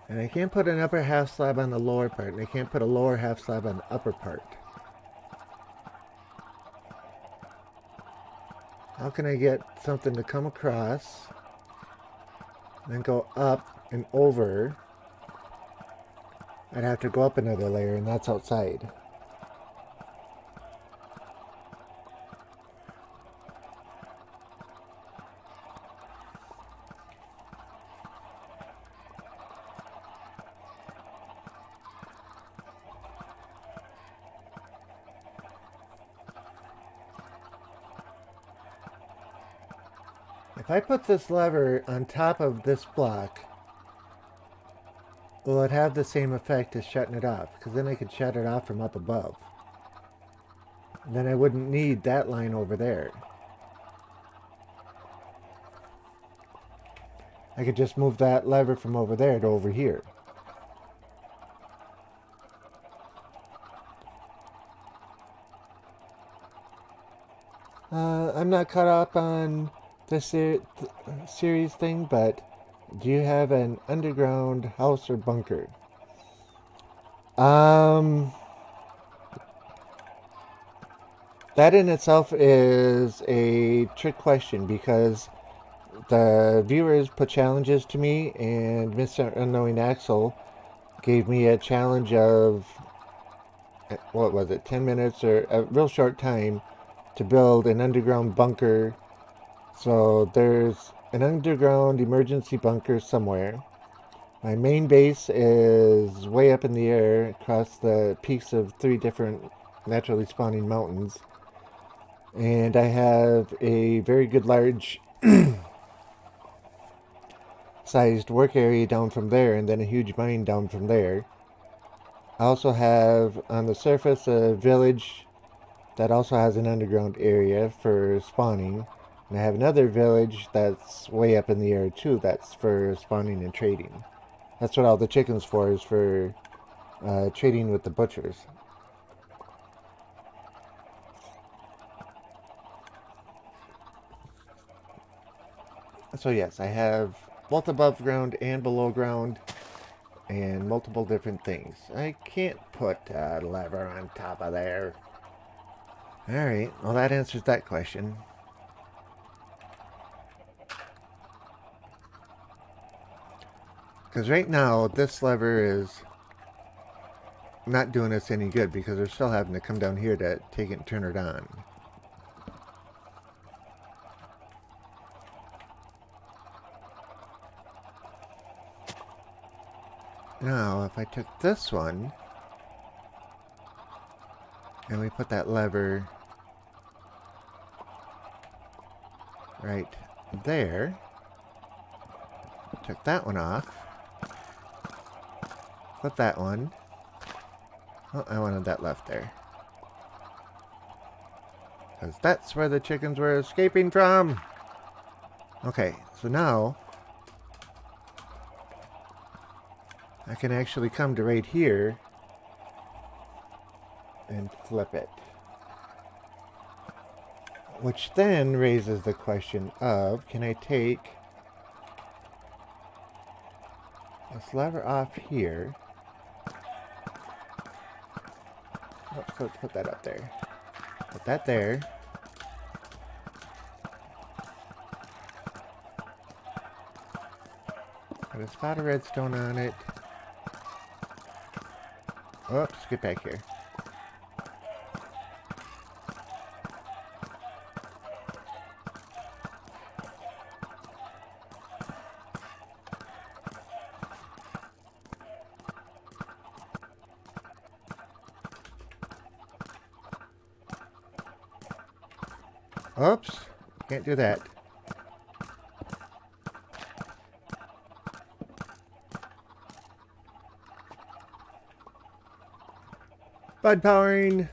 And I can't put an upper half slab on the lower part, and I can't put a lower half slab on the upper part. How can I get something to come across, then go up and over? I'd have to go up another layer, and that's outside. If I put this lever on top of this block, will it have the same effect as shutting it off? Because then I could shut it off from up above. And then I wouldn't need that line over there. I could just move that lever from over there to over here. I'm not caught up on this series thing, but do you have an underground house or bunker? That in itself is a trick question, because the viewers put challenges to me, and Mr. Unknowing Axel gave me a challenge of, what was it, 10 minutes or a real short time to build an underground bunker. So there's an underground emergency bunker somewhere. My main base is way up in the air across the peaks of 3 different naturally spawning mountains. And I have a very good large sized work area down from there, and then a huge mine down from there. I also have on the surface a village that also has an underground area for spawning. And I have another village that's way up in the air too, that's for spawning and trading. That's what all the chickens for, is for trading with the butchers. So yes, I have both above ground and below ground, and multiple different things. I can't put a lever on top of there. Alright, well that answers that question. Because right now, this lever is not doing us any good, because we're still having to come down here to take it and turn it on. Now, if I took this one, and we put that lever right there, took that one off, flip that one. Oh, I wanted that left there, because that's where the chickens were escaping from. Okay, so now I can actually come to right here and flip it. Which then raises the question of, can I take this lever off here Let's put that up there. Put that there. Put a spot of redstone on it. Oops, get back here. Oops, can't do that. Bud powering.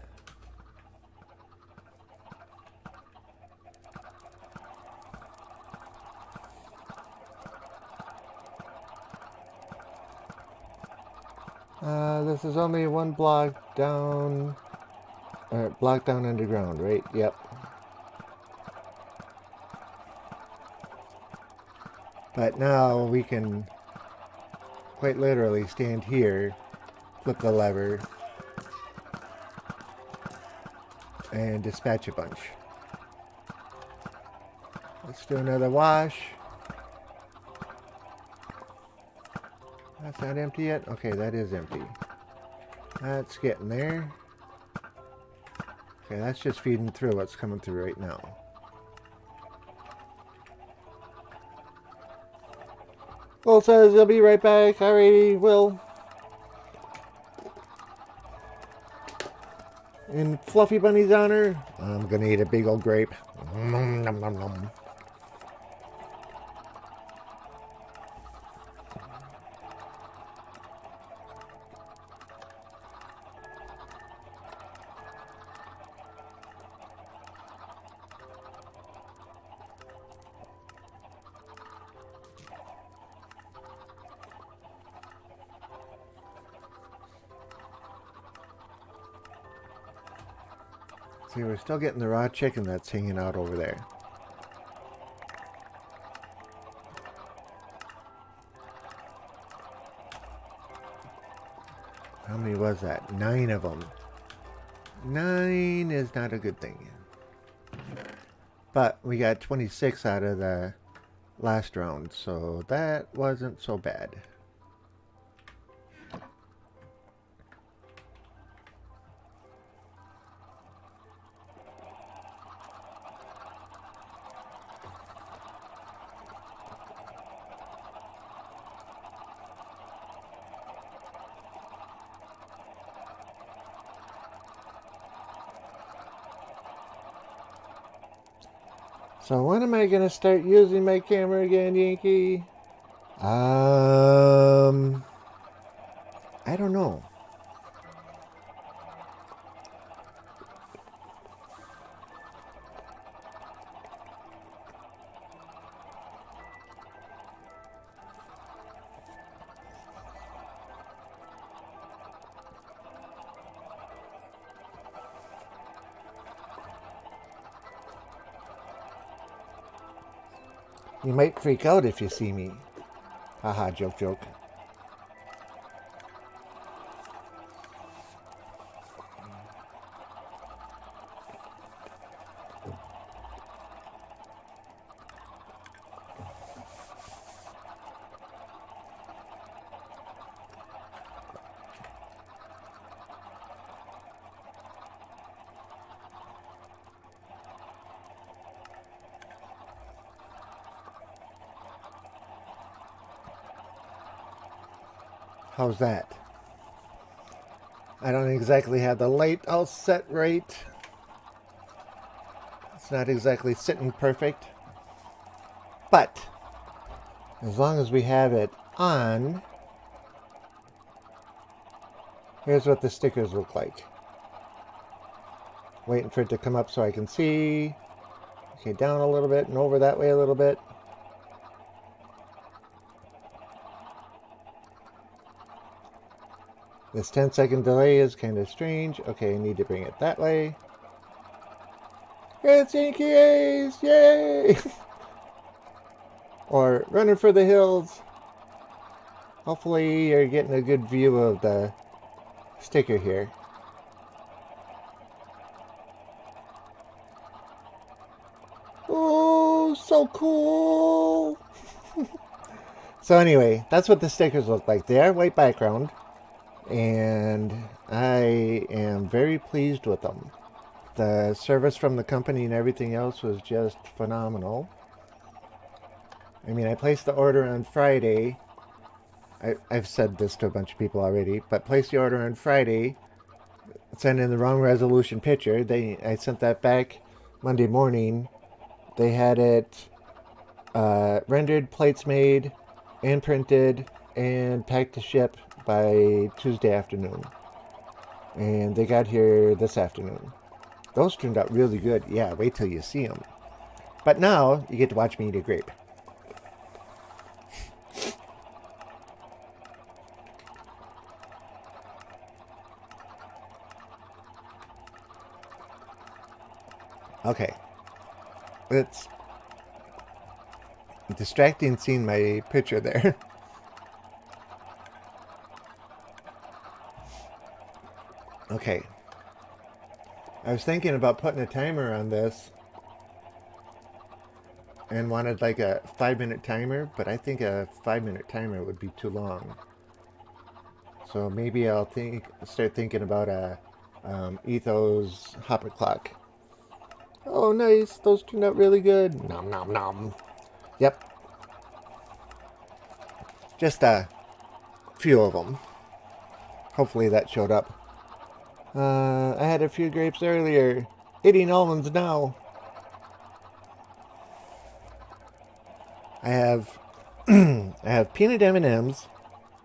This is only one block down, or block down underground, right? Yep. But now we can quite literally stand here, flip the lever, and dispatch a bunch. Let's do another wash. That's not empty yet? Okay, that is empty. That's getting there. Okay, that's just feeding through what's coming through right now. Will says he'll be right back. Alrighty, Will. In Fluffy Bunny's honor, I'm gonna eat a big old grape. Nom, nom, nom, nom. See, we're still getting the raw chicken that's hanging out over there. How many was that? 9 of them. 9 is not a good thing. But we got 26 out of the last round, so that wasn't so bad. So when am I gonna start using my camera again, Yankee? I don't know. You might freak out if you see me. Haha, joke, joke. How's that? I don't exactly have the light all set right. It's not exactly sitting perfect. But as long as we have it on, here's what the stickers look like. Waiting for it to come up so I can see. Okay, down a little bit and over that way a little bit. This 10-second delay is kind of strange. Okay, I need to bring it that way. It's Inky Ace! Yay! Or running for the hills. Hopefully you're getting a good view of the sticker here. so cool. So anyway, that's what the stickers look like. They are white background, and I am very pleased with them. The service from the company and everything else was just phenomenal. I mean, I placed the order on Friday. I've said this to a bunch of people already, but placed the order on Friday, sent in the wrong resolution picture. I sent that back Monday morning. They had it rendered, plates made, and printed, and packed to ship by Tuesday afternoon. And they got here this afternoon. Those turned out really good. Yeah, wait till you see them. But now, you get to watch me eat a grape. Okay. It's distracting seeing my picture there. Okay. I was thinking about putting a timer on this and wanted like a 5-minute timer, but I think a 5-minute timer would be too long. So maybe I'll start thinking about a Ethos hopper clock. Oh, nice. Those turned out really good. Nom nom nom. Yep. Just a few of them. Hopefully that showed up. I had a few grapes earlier. Eating almonds now. I have I have peanut M&Ms,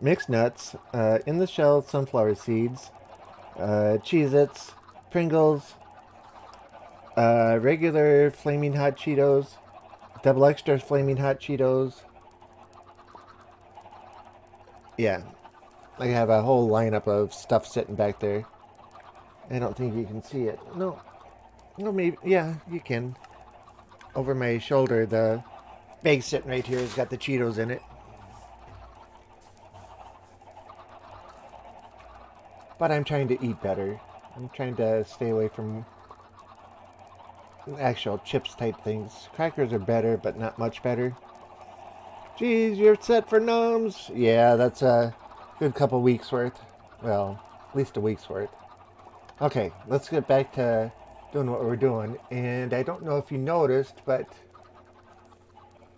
mixed nuts, in the shell sunflower seeds, Cheez-Its, Pringles, regular flaming hot Cheetos, double extra flaming hot Cheetos. Yeah, I have a whole lineup of stuff sitting back there. I don't think you can see it. No, maybe. Yeah, you can. Over my shoulder, the bag sitting right here has got the Cheetos in it. But I'm trying to eat better. I'm trying to stay away from actual chips type things. Crackers are better, but not much better. Geez, you're set for gnomes. Yeah, that's a good couple weeks worth. Well, at least a week's worth. Okay, let's get back to doing what we're doing. And I don't know if you noticed, but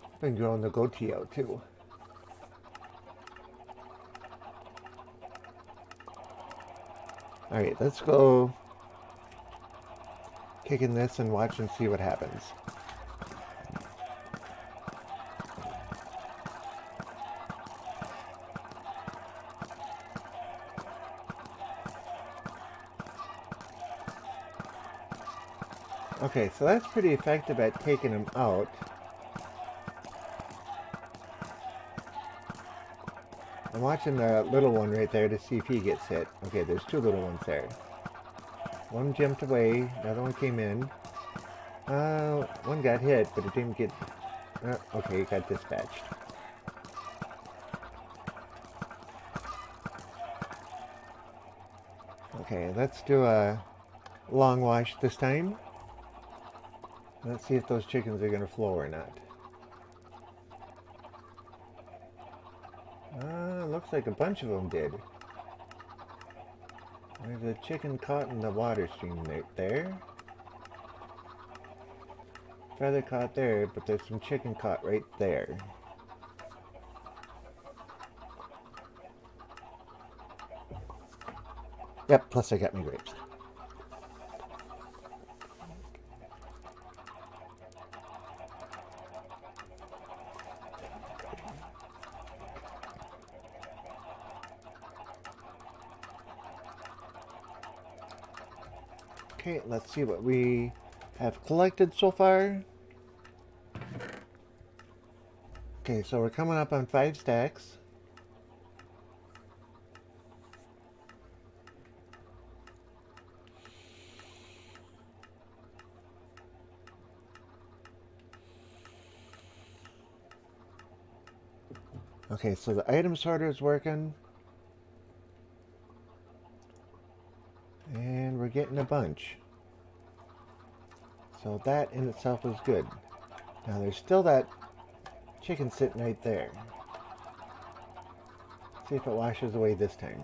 I've been growing the goatee out too. Alright, let's go kicking this and watch and see what happens. Okay, so that's pretty effective at taking them out. I'm watching the little one right there to see if he gets hit. Okay, there's two little ones there. One jumped away, the other one came in. One got hit, but it didn't get... okay, it got dispatched. Okay, let's do a long wash this time. Let's see if those chickens are going to flow or not. Looks like a bunch of them did. There's a chicken caught in the water stream right there. Feather caught there, but there's some chicken caught right there. Yep, plus I got my grapes. Okay, let's see what we have collected so far. Okay, so we're coming up on 5 stacks. Okay, so the item sorter is working. And we're getting a bunch. So that in itself is good. Now there's still that chicken sitting right there. See if it washes away this time.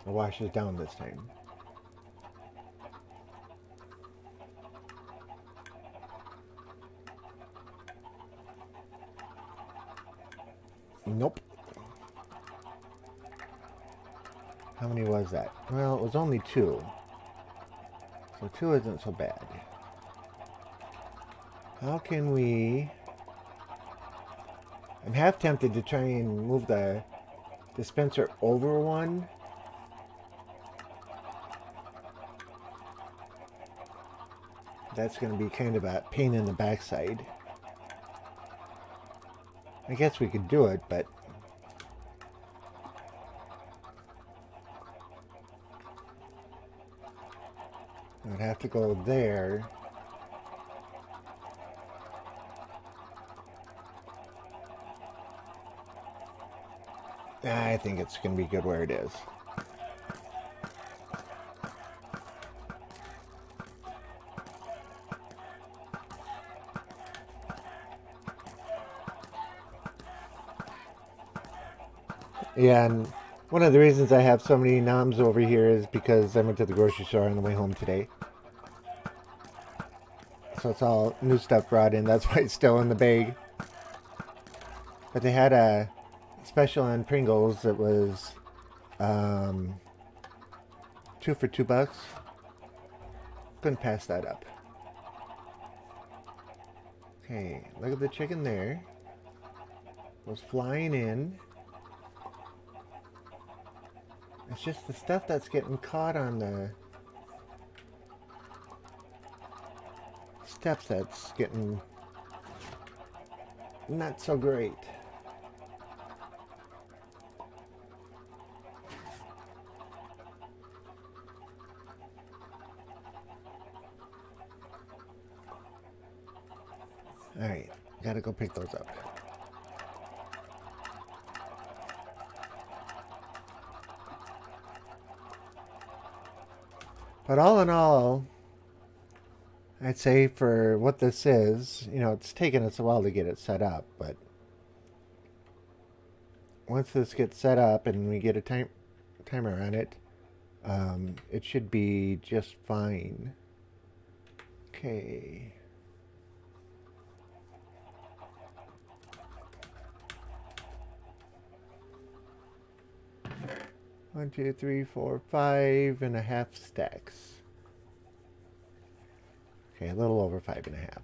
Or washes down this time. Nope. How many was that? Well, it was only 2. So 2 isn't so bad. How can we... I'm half tempted to try and move the dispenser over one. That's going to be kind of a pain in the backside. I guess we could do it, but... I'd have to go there. I think it's going to be good where it is. Yeah, and one of the reasons I have so many noms over here is because I went to the grocery store on the way home today. So it's all new stuff brought in. That's why it's still in the bag. But they had a special on Pringles that was 2 for $2. Couldn't pass that up. Okay, look at the chicken there. Was flying in. It's just the stuff that's getting caught on the steps that's getting not so great. Alright, gotta go pick those up. But all in all, I'd say for what this is, you know, it's taken us a while to get it set up, but once this gets set up and we get a timer on it, it should be just fine. Okay. One, 2, 3, 4, 5.5 stacks. Okay, a little over 5.5.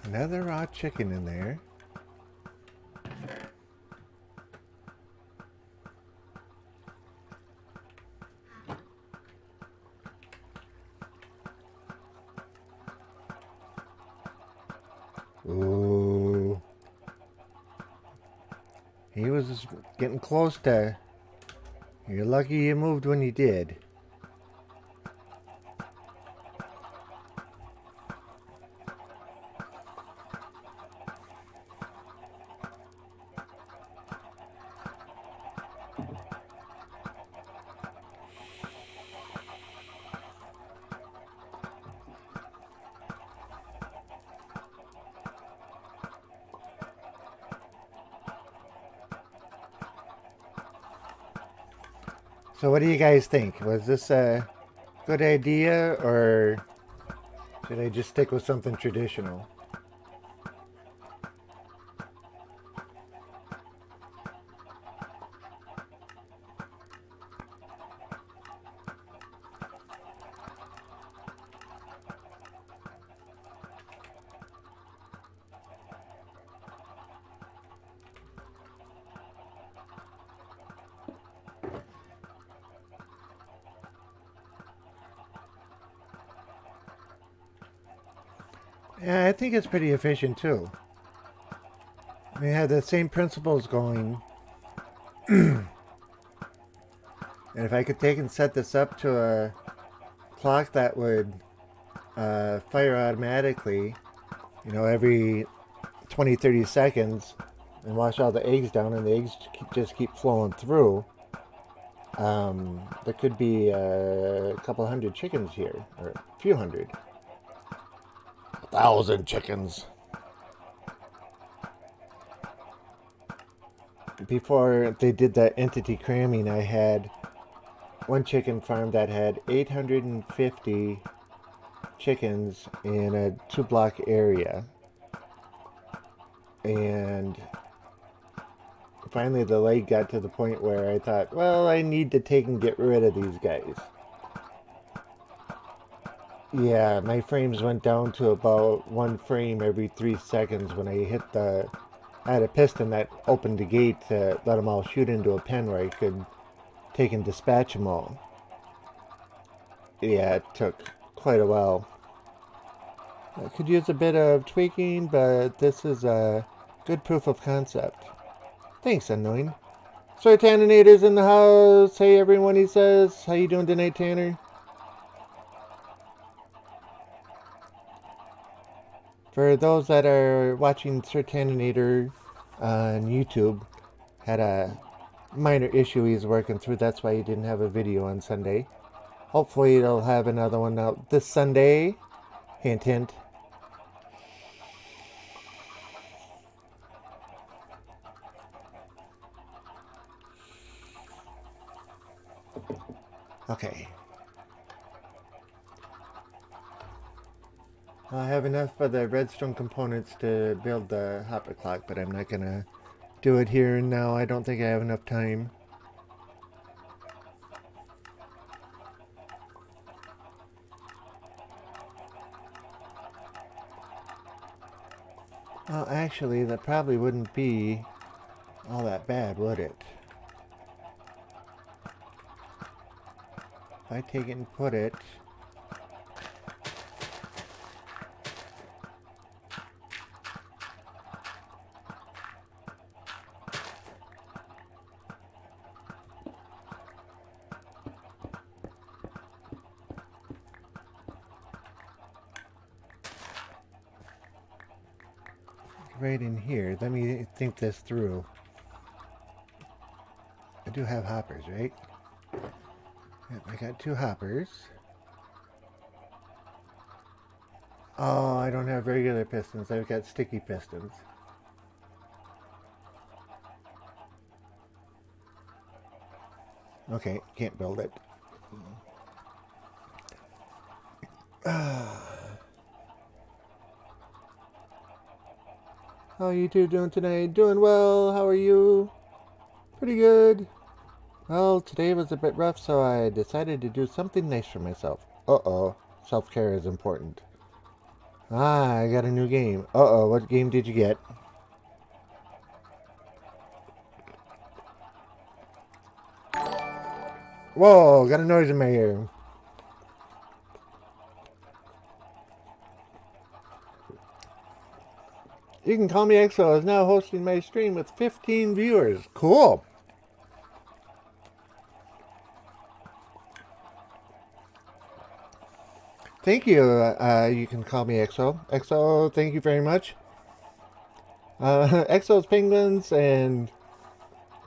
Another raw chicken in there. Ooh. He was getting close to... You're lucky you moved when you did. So what do you guys think? Was this a good idea, or should I just stick with something traditional? Yeah, I think it's pretty efficient too. We have the same principles going. And if I could take and set this up to a clock that would fire automatically, you know, every 20, 30 seconds and wash all the eggs down and the eggs just keep flowing through, there could be a couple hundred chickens here, or a few hundred. 1,000 chickens. Before they did that entity cramming, I had one chicken farm that had 850 chickens in a 2-block area. And finally the leg got to the point where I thought, well, I need to take and get rid of these guys. Yeah, my frames went down to about 1 frame every 3 seconds when I hit the... I had a piston that opened the gate to let them all shoot into a pen where I could take and dispatch them all. Yeah, it took quite a while. I could use a bit of tweaking, but this is a good proof of concept. Thanks, Unknowing. Sorry, Tanninator's in the house. Hey, everyone, he says. How you doing tonight, Tanner? For those that are watching Sir Tanninator on YouTube, had a minor issue he's working through. That's why he didn't have a video on Sunday. Hopefully he'll have another one out this Sunday. Hint, hint. Okay. I have enough of the redstone components to build the hopper clock, but I'm not going to do it here and now. I don't think I have enough time. Well, actually, that probably wouldn't be all that bad, would it? If I take it and put it... right in here. Let me think this through. I do have hoppers, right? Yep, I got 2 hoppers. Oh, I don't have regular pistons. I've got sticky pistons. Okay, can't build it. How are you two doing tonight? Doing well. How are you? Pretty good. Well, today was a bit rough, so I decided to do something nice for myself. Uh-oh. Self-care is important. Ah, I got a new game. Uh-oh, what game did you get? Whoa, got a noise in my ear. You Can Call Me EXO is now hosting my stream with 15 viewers. Cool. Thank you. You Can Call Me EXO. EXO, thank you very much. EXO's penguins and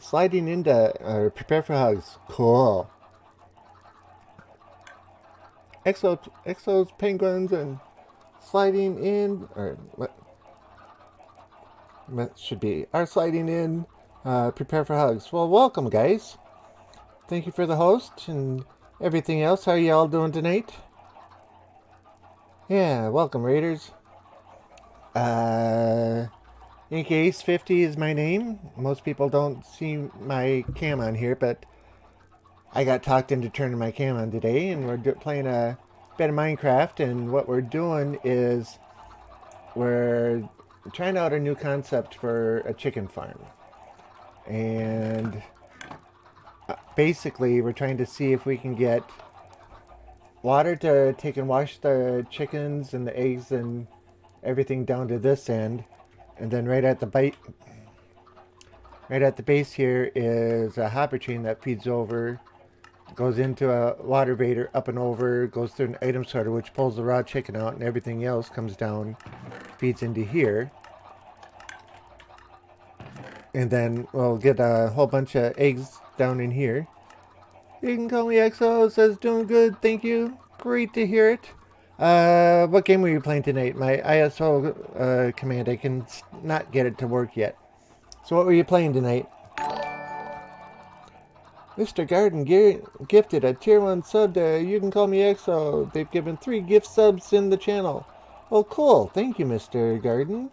sliding into prepare for hugs. Cool. EXO's penguins and sliding in, or what should be, are sliding in, prepare for hugs. Well, welcome, guys. Thank you for the host and everything else. How are y'all doing tonight? Yeah, welcome, Raiders. InkAce50 is my name. Most people don't see my cam on here, but I got talked into turning my cam on today, and we're playing a bit of Minecraft, and what we're doing is we're trying out a new concept for a chicken farm. And basically, we're trying to see if we can get water to take and wash the chickens and the eggs and everything down to this end. And then right at the base here is a hopper chain that feeds over, goes into a water vader, up and over, goes through an item sorter, which pulls the raw chicken out, and everything else comes down, feeds into here. And then we'll get a whole bunch of eggs down in here. You can call me XO, says doing good, thank you. Great to hear it. What game were you playing tonight? My ISO command, I can not get it to work yet. So what were you playing tonight? Mr. Garden gifted a tier 1 sub to You Can Call Me XO. They've given 3 gift subs in the channel. Oh, cool. Thank you, Mr. Garden.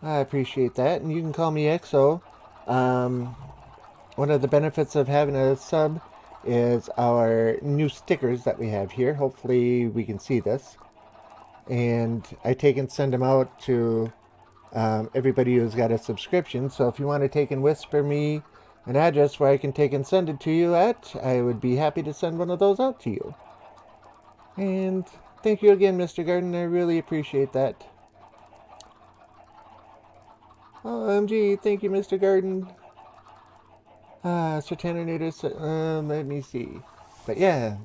I appreciate that. And You Can Call Me XO. One of the benefits of having a sub is our new stickers that we have here. Hopefully we can see this. And I take and send them out to everybody who's got a subscription. So if you want to take and whisper me an address where I can take and send it to you at, I would be happy to send one of those out to you. And thank you again, Mr. Garden. I really appreciate that. OMG, thank you, Mr. Garden. Sertaninator, let me see. But yeah,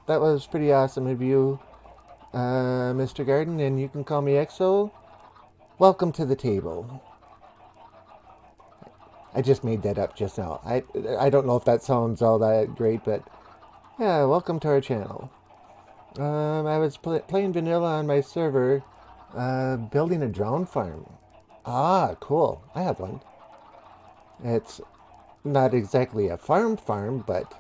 that was pretty awesome of you, Mr. Garden, and You Can Call Me XO. Welcome to the table. I just made that up just now. I don't know if that sounds all that great, but yeah, welcome to our channel. I was playing vanilla on my server, building a drone farm. Ah, cool. I have one. It's not exactly a farm, but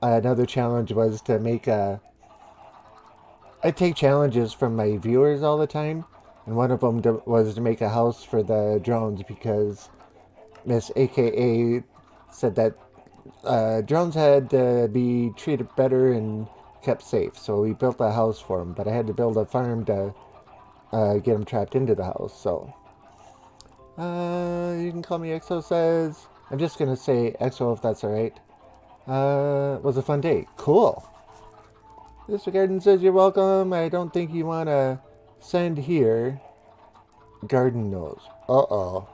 another challenge was to make a... I take challenges from my viewers all the time, and one of them was to make a house for the drones because Miss AKA said that drones had to be treated better and kept safe. So we built a house for them, but I had to build a farm to get them trapped into the house. So You Can Call Me XO says, I'm just going to say XO if that's alright. It was a fun day. Cool. Mr. Garden says you're welcome. I don't think you want to send here. Garden knows. Uh-oh.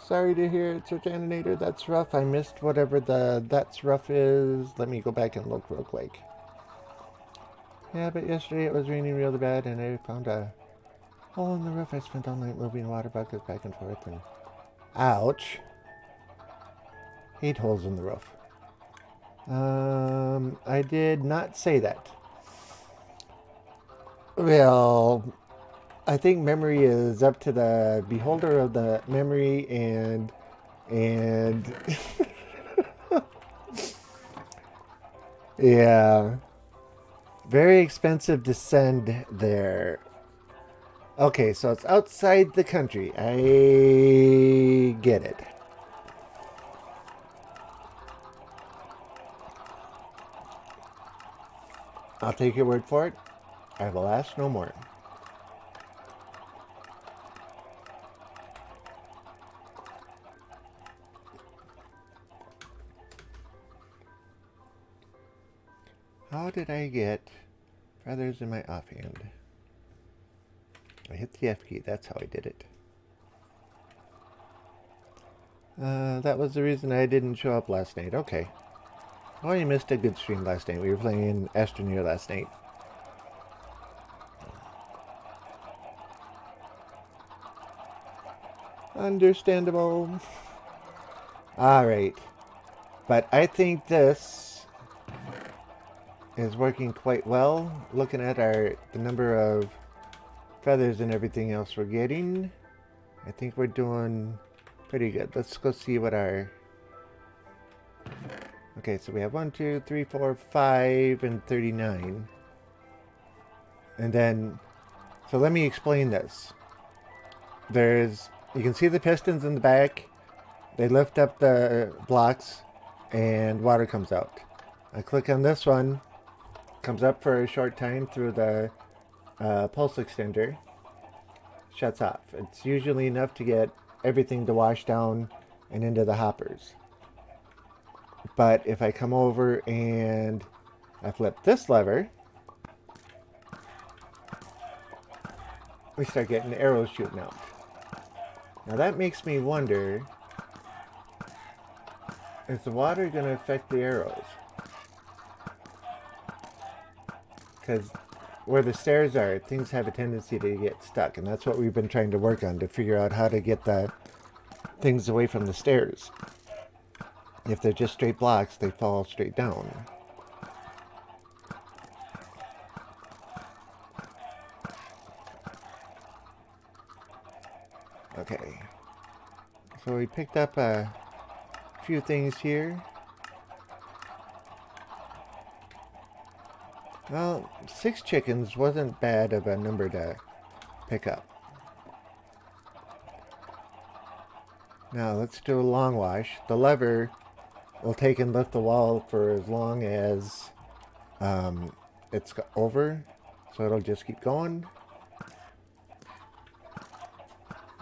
Sorry to hear it, Sertaninator. That's rough. I missed whatever the that's rough is. Let me go back and look real quick. Yeah, but yesterday it was raining really bad and I found a hole in the roof. I spent all night moving water buckets back and forth and... Ouch. Hate holes in the roof. I did not say that. Well, I think memory is up to the beholder of the memory and yeah, very expensive to send there. Okay, so it's outside the country. I get it. I'll take your word for it. I will ask no more. How did I get feathers in my offhand? I hit the F key. That's how I did it. That was the reason I didn't show up last night. Okay. Oh, you missed a good stream last night. We were playing Astroneer last night. Understandable. Alright. But I think this is working quite well. Looking at the number of feathers and everything else we're getting, I think we're doing pretty good. Let's go see what our... Okay, so we have 1, 2, 3, 4, 5, and 39. And then, so let me explain this. You can see the pistons in the back. They lift up the blocks and water comes out. I click on this one, comes up for a short time through the pulse extender, shuts off. It's usually enough to get everything to wash down and into the hoppers. But if I come over and I flip this lever, we start getting arrows shooting out. Now that makes me wonder, is the water going to affect the arrows? Because where the stairs are, things have a tendency to get stuck, and that's what we've been trying to work on, to figure out how to get the things away from the stairs. If they're just straight blocks, they fall straight down. Okay, so we picked up a few things here. Well, 6 chickens wasn't bad of a number to pick up. Now let's do a long wash. The lever will take and lift the wall for as long as it's over, so it'll just keep going.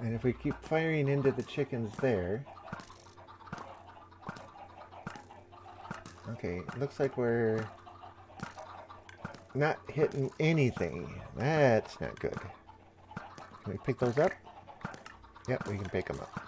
And if we keep firing into the chickens there, okay, it looks like we're not hitting anything. That's not good. Can we pick those up? Yep, we can pick them up.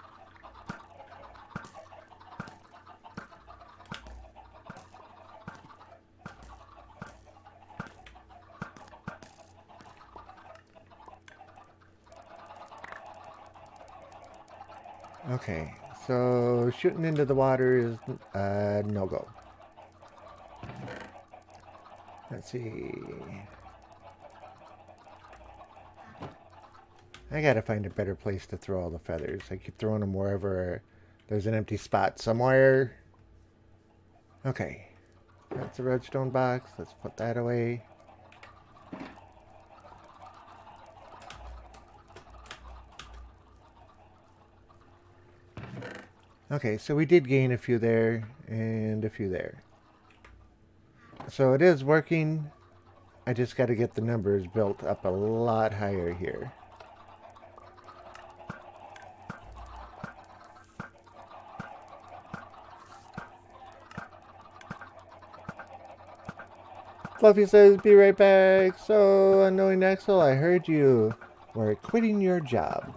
Okay, so shooting into the water is no-go. Let's see. I gotta find a better place to throw all the feathers. I keep throwing them wherever there's an empty spot somewhere. Okay, that's a redstone box. Let's put that away. Okay, so we did gain a few there and a few there. So it is working. I just got to get the numbers built up a lot higher here. Fluffy says, be right back. So, Unknowing Axel, I heard you were quitting your job.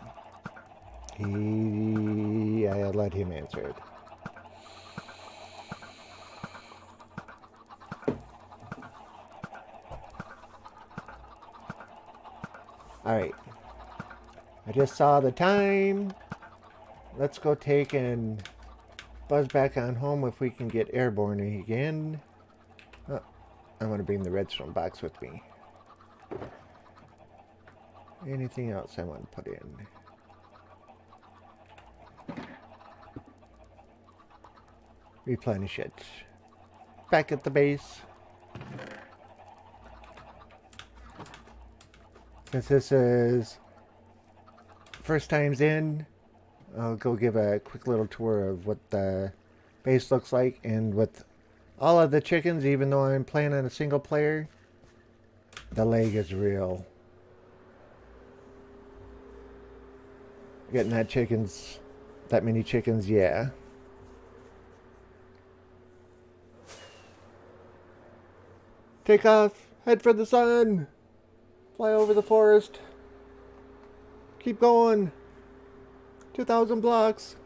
I let him answer it. Alright. I just saw the time. Let's go take and buzz back on home if we can get airborne again. Oh, I'm going to bring the redstone box with me. Anything else I want to put in? Replenish it. Back at the base. Since this is first times in, I'll go give a quick little tour of what the base looks like. And with all of the chickens, even though I'm playing on a single player, the lag is real. Getting that many chickens, yeah. Take off, head for the sun, fly over the forest, keep going, 2,000 blocks.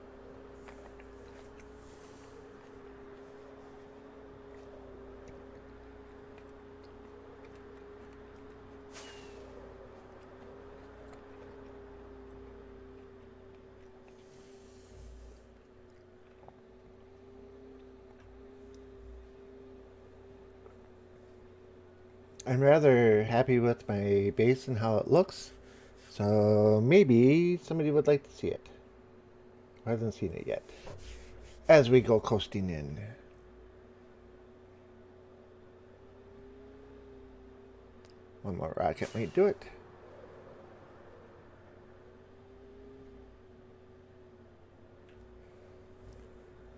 I'm rather happy with my base and how it looks, so maybe somebody would like to see it. I haven't seen it yet. As we go coasting in. One more rocket might do it.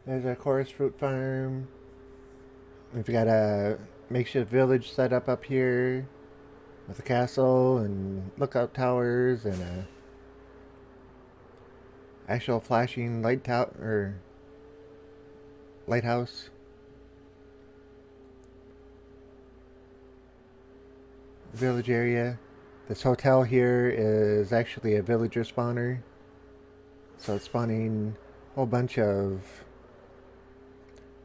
There's our chorus fruit farm. We've got a makeshift village set up here with a castle and lookout towers and a actual flashing lighthouse. Village area. This hotel here is actually a villager spawner. So it's spawning a whole bunch of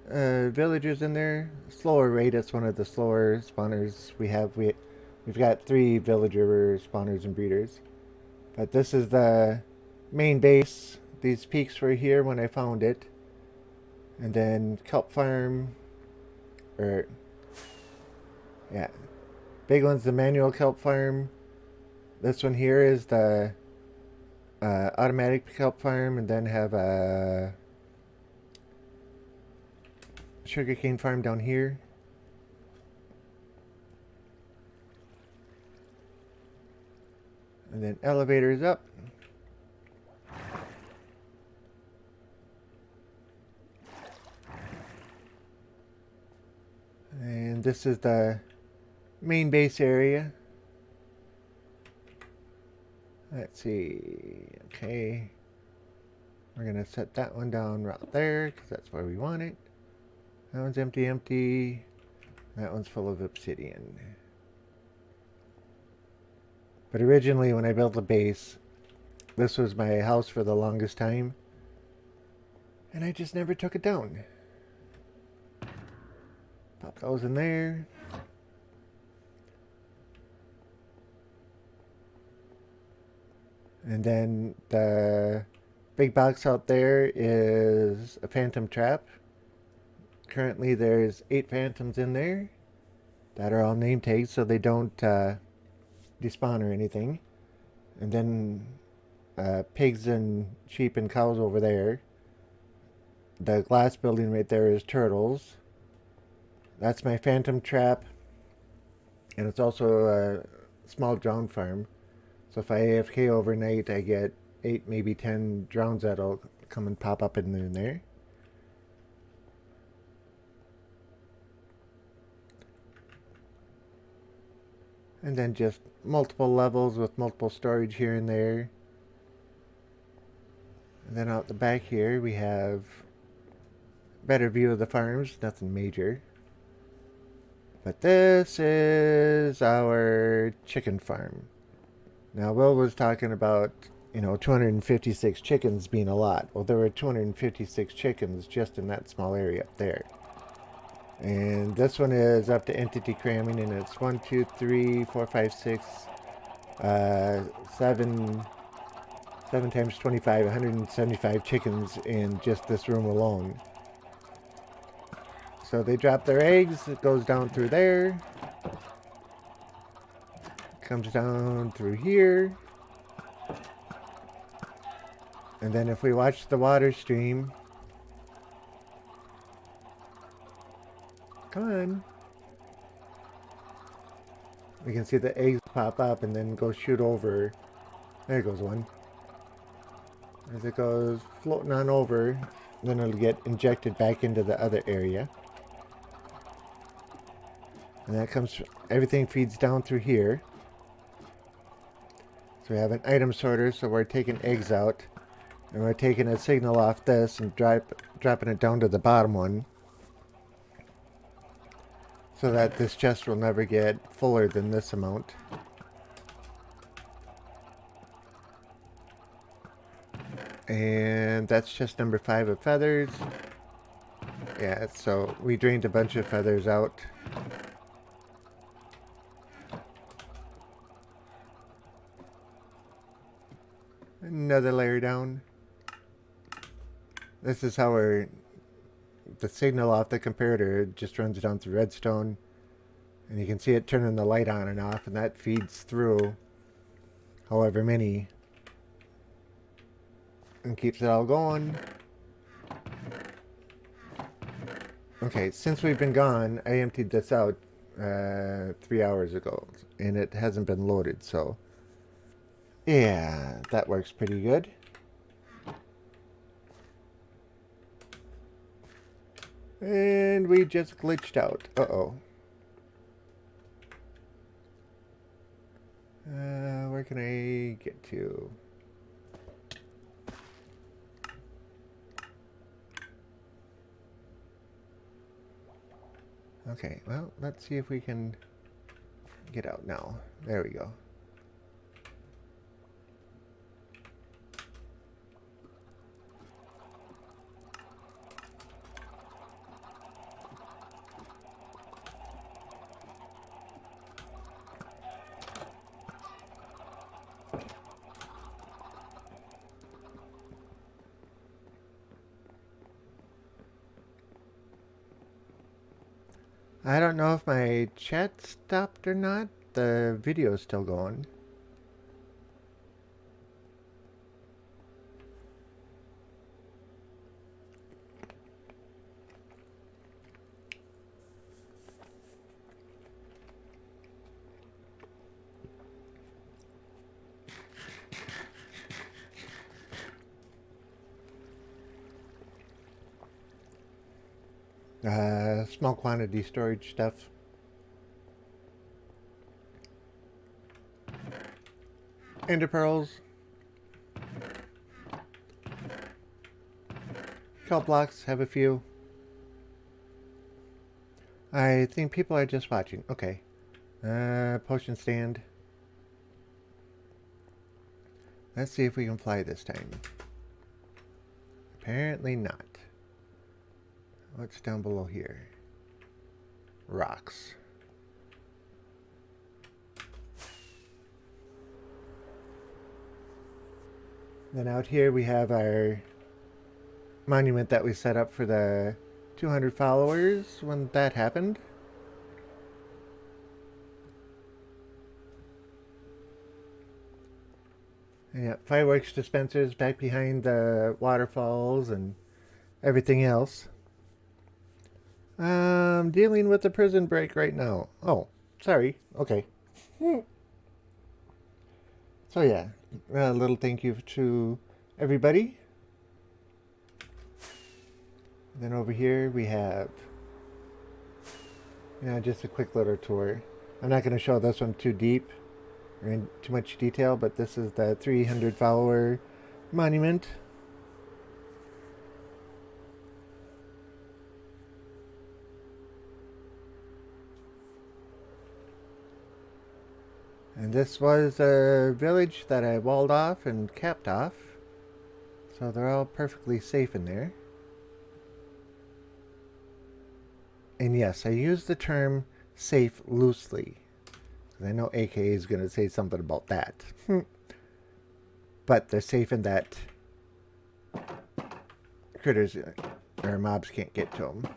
villagers in there. Slower rate, it's one of the slower spawners we have. We've got 3 villager spawners and breeders. But this is the main base. These peaks were here when I found it. And then kelp farm, or yeah, big one's the manual kelp farm. This one here is the automatic kelp farm, and then have a sugarcane farm down here. And then elevators up. And this is the main base area. Let's see. Okay. We're going to set that one down right there because that's where we want it. That one's empty. That one's full of obsidian. But originally when I built the base, this was my house for the longest time. And I just never took it down. Pop those in there. And then the big box out there is a phantom trap. Currently there's 8 phantoms in there that are all name tags so they don't despawn or anything. And then pigs and sheep and cows over there. The glass building right there is turtles. That's my phantom trap. And it's also a small drown farm. So if I AFK overnight, I get 8, maybe 10 drowns that'll come and pop up in there. And then just multiple levels with multiple storage here and there. And then out the back here we have a better view of the farms, nothing major. But this is our chicken farm. Now Will was talking about, 256 chickens being a lot. Well, there were 256 chickens just in that small area up there. And this one is up to entity cramming, and it's 1, 2, 3, 4, 5, 6, 7 times 25, 175 chickens in just this room alone. So they drop their eggs, it goes down through there, comes down through here, and then if we watch the water stream, come on, we can see the eggs pop up and then go shoot over. There goes one. As it goes floating on over, then it'll get injected back into the other area. And that comes, everything feeds down through here. So we have an item sorter, so we're taking eggs out. And we're taking a signal off this and dropping it down to the bottom one. So that this chest will never get fuller than this amount. And that's chest number 5 of feathers. Yeah, so we drained a bunch of feathers out. Another layer down. This is how the signal off the comparator just runs down through redstone. And you can see it turning the light on and off, and that feeds through however many and keeps it all going. Okay, since we've been gone, I emptied this out 3 hours ago, and it hasn't been loaded, so yeah, that works pretty good. And we just glitched out. Uh-oh. Where can I get to? Okay, well, let's see if we can get out now. There we go. I don't know if my chat stopped or not. The video is still going. Small quantity storage stuff. Ender pearls. Kelp blocks, have a few. I think people are just watching. Okay. Potion stand. Let's see if we can fly this time. Apparently not. What's down below here? Rocks. Then out here we have our monument that we set up for the 200 followers when that happened. And yeah, fireworks dispensers back behind the waterfalls and everything else. Dealing with the prison break right now. Oh, sorry. Okay. So yeah, a little thank you to everybody. Then over here we have, just a quick little tour. I'm not going to show this one too deep or in too much detail, but this is the 300 follower monument. And this was a village that I walled off and capped off. So they're all perfectly safe in there. And yes, I use the term safe loosely. I know AK is going to say something about that. But they're safe in that critters or mobs can't get to them.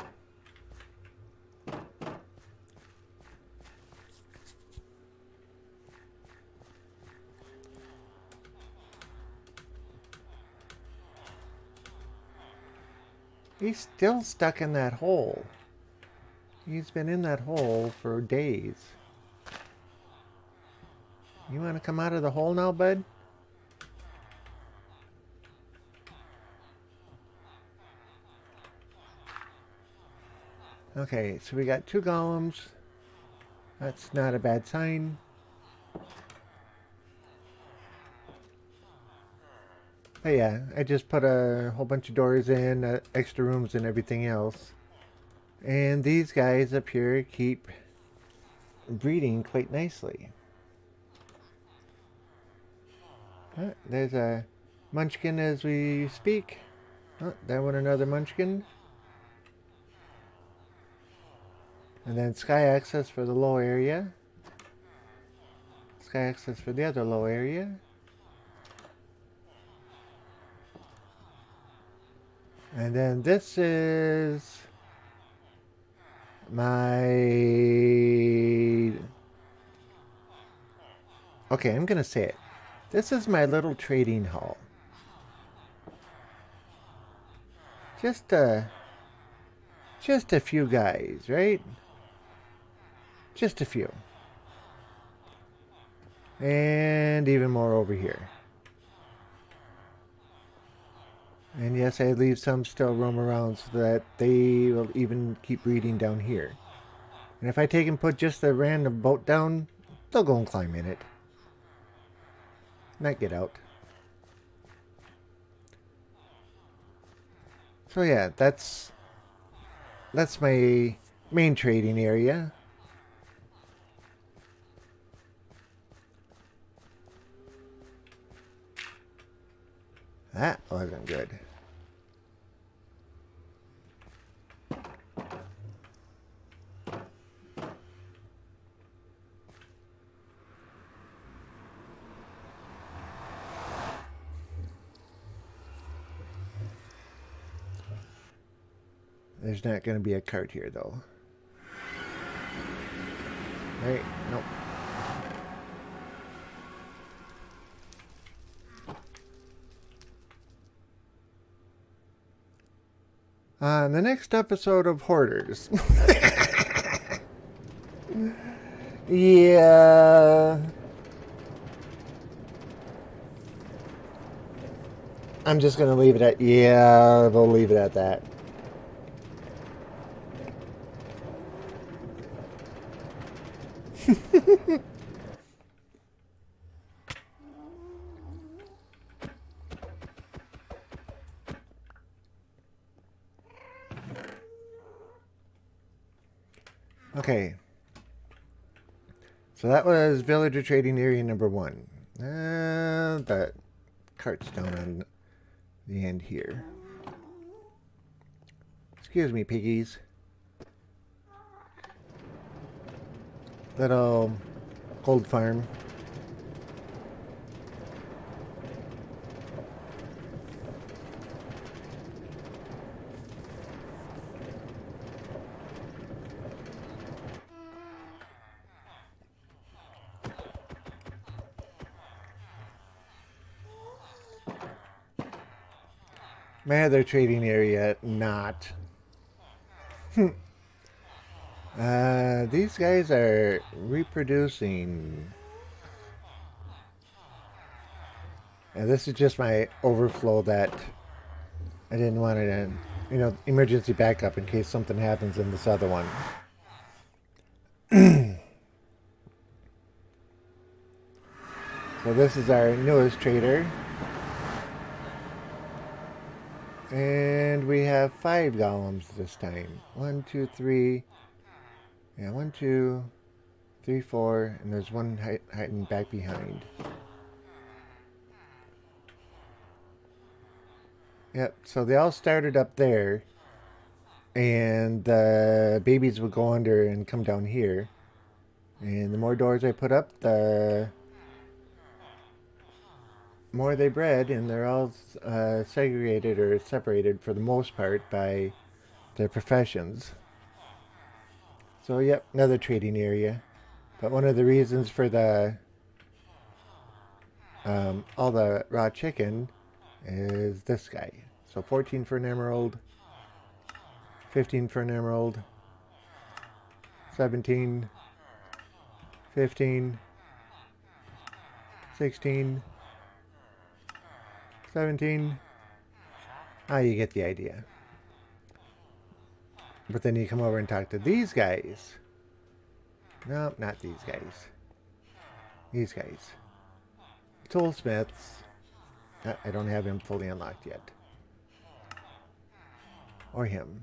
He's still stuck in that hole. He's been in that hole for days. You want to come out of the hole now, bud? Okay, so we got 2 golems. That's not a bad sign. But yeah, I just put a whole bunch of doors in, extra rooms and everything else. And these guys up here keep breeding quite nicely. There's a munchkin as we speak. Oh, that one another munchkin. And then sky access for the low area. Sky access for the other low area. And then this is my... Okay, I'm gonna say it. This is my little trading hall. Just a few guys, right? Just a few. And even more over here. And yes, I leave some still roam around so that they will even keep breeding down here. And if I take and put just a random boat down, they'll go and climb in it. Not get out. So yeah, that's my main trading area. That wasn't good. There's not going to be a cart here, though. Right? Nope. On the next episode of Hoarders. Yeah. I'm just going to leave it at, yeah, we'll leave it at that. Okay. So that was Villager Trading Area number 1. The cart's down on the end here. Excuse me, piggies. Little gold farm. My other trading area, not. These guys are reproducing. And this is just my overflow that I didn't want to, emergency backup in case something happens in this other one. So this is our newest trader. And we have 5 golems this time. 1, 2, 3. Yeah, 1, 2, 3, 4. And there's one hiding back behind. Yep, so they all started up there. And the babies would go under and come down here. And the more doors I put up, the more they bred, and they're all segregated or separated for the most part by their professions. So yep, another trading area. But one of the reasons for the all the raw chicken is this guy. So 14 for an emerald, 15 for an emerald, 17, 15, 16, 17. You get the idea. But then you come over and talk to these guys. Nope, not these guys. These guys. Toolsmiths. I don't have him fully unlocked yet. Or him.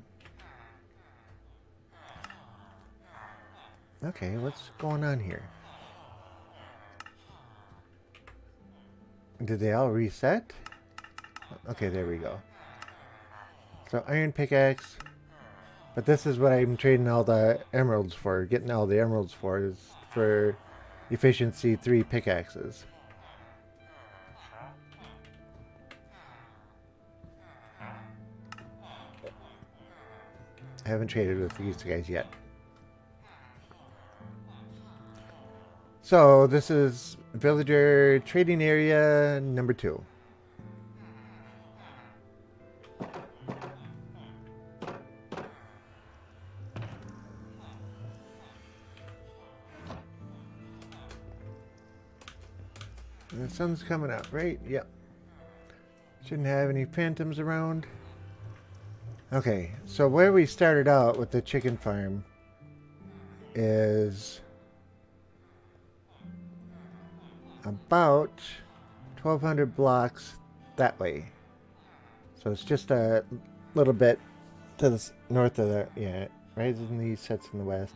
Okay, what's going on here? Did they all reset? Okay, there we go. So iron pickaxe. But this is what I'm trading all the emeralds for. Getting all the emeralds for is for efficiency 3 pickaxes. I haven't traded with these guys yet. So this is Villager Trading Area number 2. The sun's coming up, right? Yep. Shouldn't have any phantoms around. Okay, so where we started out with the chicken farm is about 1,200 blocks that way. So it's just a little bit to the north of the, yeah, rises in the east, sets in the west.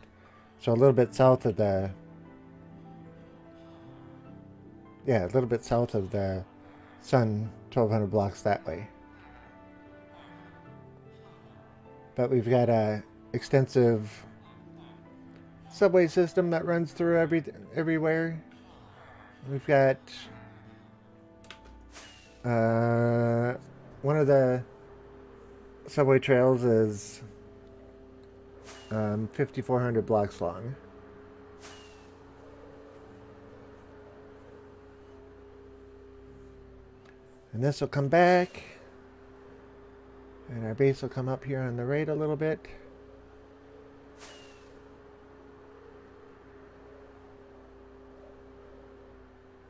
So a little bit south of the, yeah, a little bit south of the sun, 1,200 blocks that way. But we've got a extensive subway system that runs through everywhere. We've got one of the subway trails is 5,400 blocks long. And this will come back. And our base will come up here on the right a little bit.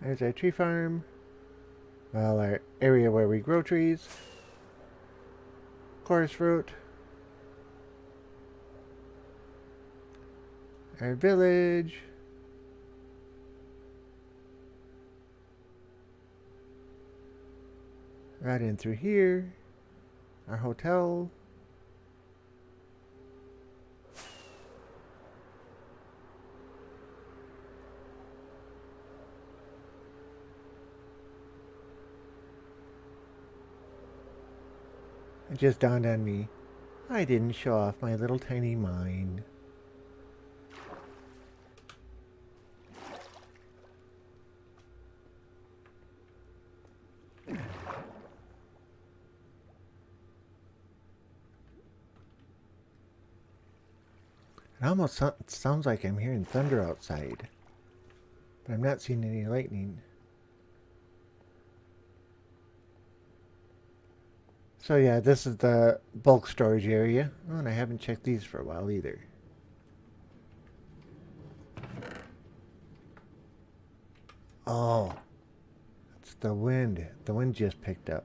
There's our tree farm. Well, our area where we grow trees. Chorus fruit. Our village. Right in through here. Our hotel. It just dawned on me, I didn't show off my little tiny mine. It almost sounds like I'm hearing thunder outside, but I'm not seeing any lightning. So yeah, this is the bulk storage area. Oh, and I haven't checked these for a while either. Oh, it's the wind. The wind just picked up.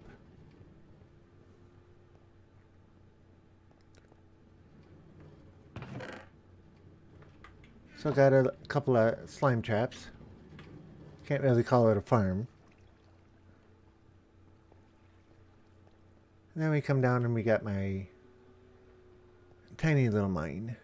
So got a couple of slime traps. Can't really call it a farm. And then we come down and we got my tiny little mine.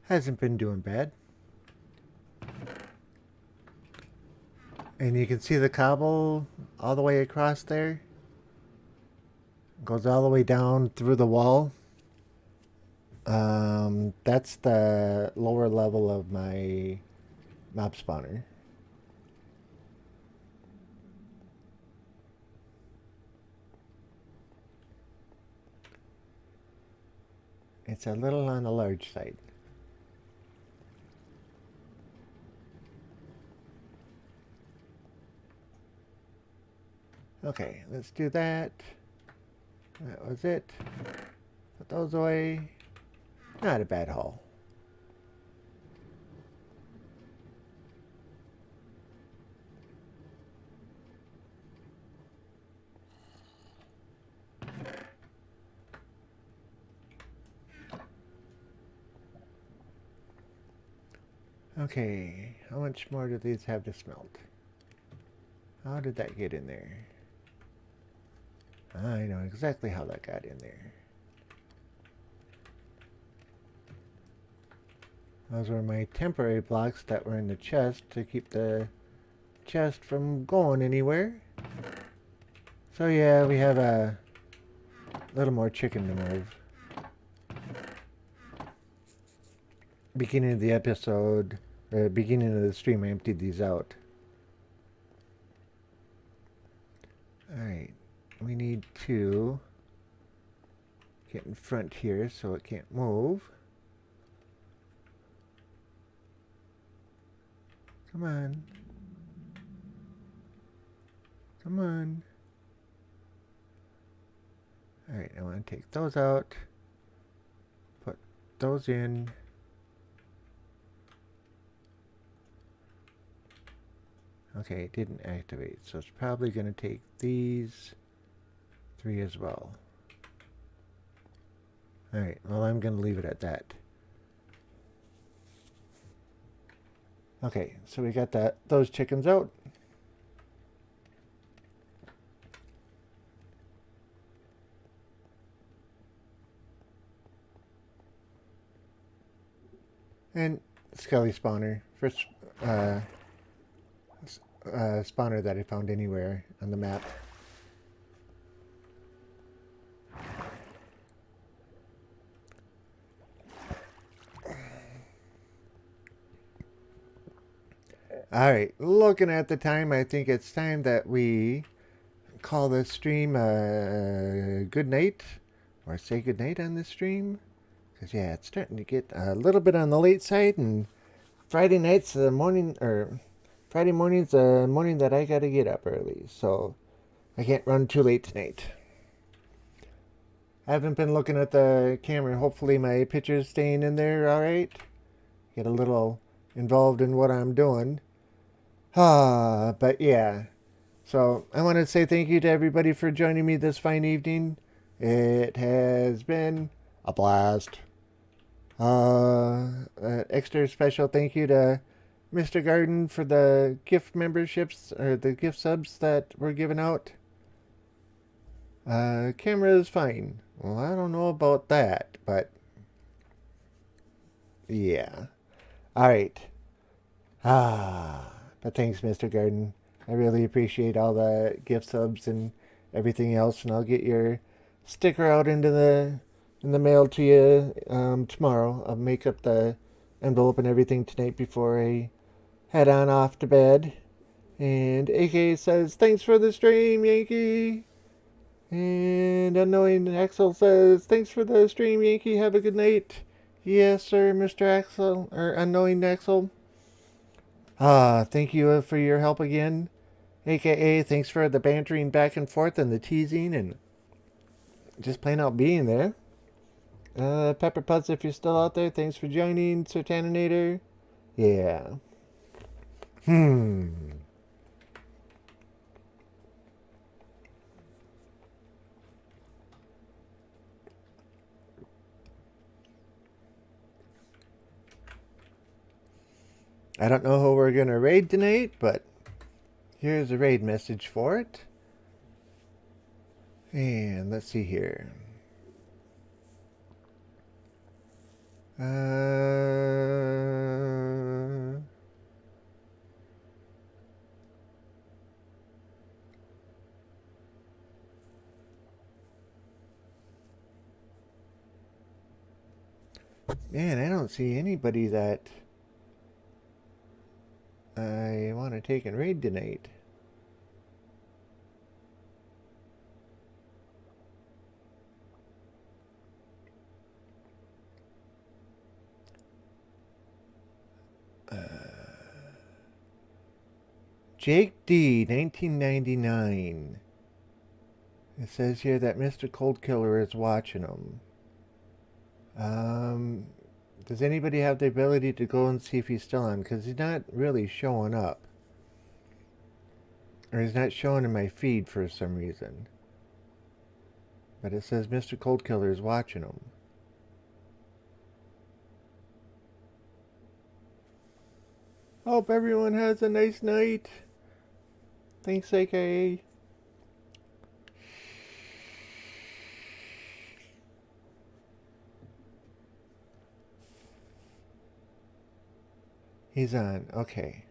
Hasn't been doing bad. And you can see the cobble all the way across there. Goes all the way down through the wall. That's the lower level of my mob spawner. It's a little on the large side. Okay, let's do that. That was it. Put those away. Not a bad haul. Okay, how much more do these have to smelt? How did that get in there? I know exactly how that got in there. Those were my temporary blocks that were in the chest to keep the chest from going anywhere. So yeah, we have a little more chicken to move. Beginning of the episode, beginning of the stream, I emptied these out. Alright, we need to get in front here so it can't move. Come on. Come on. Alright, I want to take those out. Put those in. Okay, it didn't activate, so it's probably going to take these 3 as well. Alright, well I'm going to leave it at that. Okay, so we got those chickens out. And Skelly spawner. First spawner that I found anywhere on the map. Alright, looking at the time, I think it's time that we call this stream a good night. Or say good night on this stream. Because, yeah, it's starting to get a little bit on the late side. And Friday night's the morning, or Friday morning's the morning that I gotta get up early. So, I can't run too late tonight. I haven't been looking at the camera. Hopefully my picture's staying in there alright. Get a little involved in what I'm doing. But yeah. So I want to say thank you to everybody for joining me this fine evening. It has been a blast. Extra special thank you to Mr. Garden for the gift memberships, or the gift subs that were given out. Camera is fine. Well, I don't know about that, but yeah. Alright. But thanks, Mr. Garden. I really appreciate all the gift subs and everything else, and I'll get your sticker out in the mail to you tomorrow. I'll make up the envelope and everything tonight before I head on off to bed. And AK says, thanks for the stream, Yankee. And Unknowing Axel says, thanks for the stream, Yankee. Have a good night. Yes, sir, Mr. Axel, or Unknowing Axel. Thank you for your help again. AKA, thanks for the bantering back and forth and the teasing and just plain out being there. Pepper Putz, if you're still out there, thanks for joining. Sertaninator. Yeah. I don't know who we're going to raid tonight, but here's a raid message for it. And let's see here. Man, I don't see anybody that I want to take and raid tonight. Jake D, 1999. It says here that Mr. Cold Killer is watching him. Does anybody have the ability to go and see if he's still on? Because he's not really showing up. Or he's not showing in my feed for some reason. But it says Mr. Cold Killer is watching him. Hope everyone has a nice night. Thanks, AKA. He's on. Okay.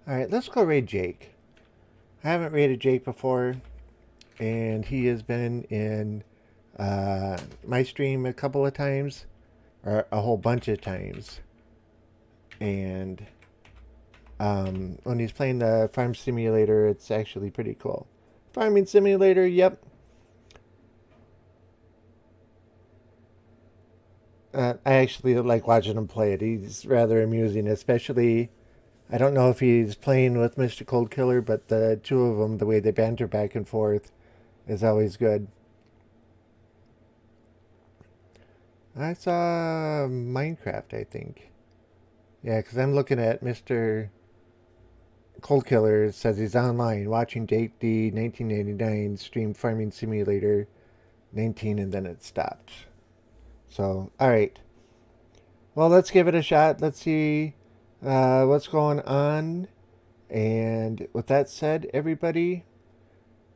Alright, let's go raid Jake. I haven't raided Jake before. And he has been in my stream a couple of times. Or a whole bunch of times. And when he's playing the farm simulator, it's actually pretty cool. Farming simulator, yep. I actually like watching him play it. He's rather amusing, especially, I don't know if he's playing with Mr. Cold Killer, but the two of them, the way they banter back and forth is always good. I saw Minecraft, I think. Yeah, because I'm looking at Mr. Cold Killer. It says he's online watching Jake D 1989 stream Farming Simulator 19, and then it stopped. So, alright. Well, let's give it a shot. Let's see what's going on. And with that said, everybody,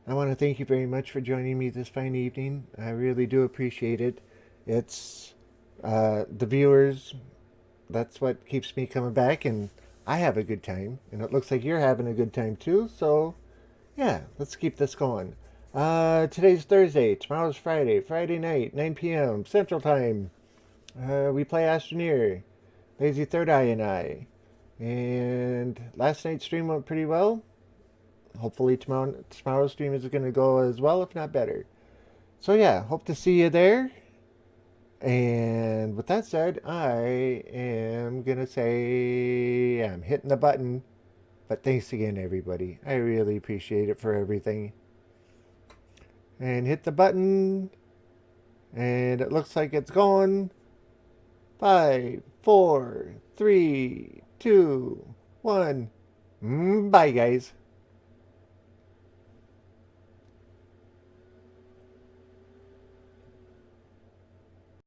I want to thank you very much for joining me this fine evening. I really do appreciate it. It's the viewers, that's what keeps me coming back, and I have a good time. And it looks like you're having a good time too. So, yeah, let's keep this going. Today's Thursday, tomorrow's Friday, Friday night, 9 p.m. Central Time. We play Astroneer, Lazy Third Eye and I. And last night's stream went pretty well. Hopefully tomorrow's stream is going to go as well, if not better. So yeah, hope to see you there. And with that said, I am going to say I'm hitting the button. But thanks again, everybody. I really appreciate it for everything. And hit the button. And it looks like it's gone. 5, 4, 3, 2, 1. Bye, guys.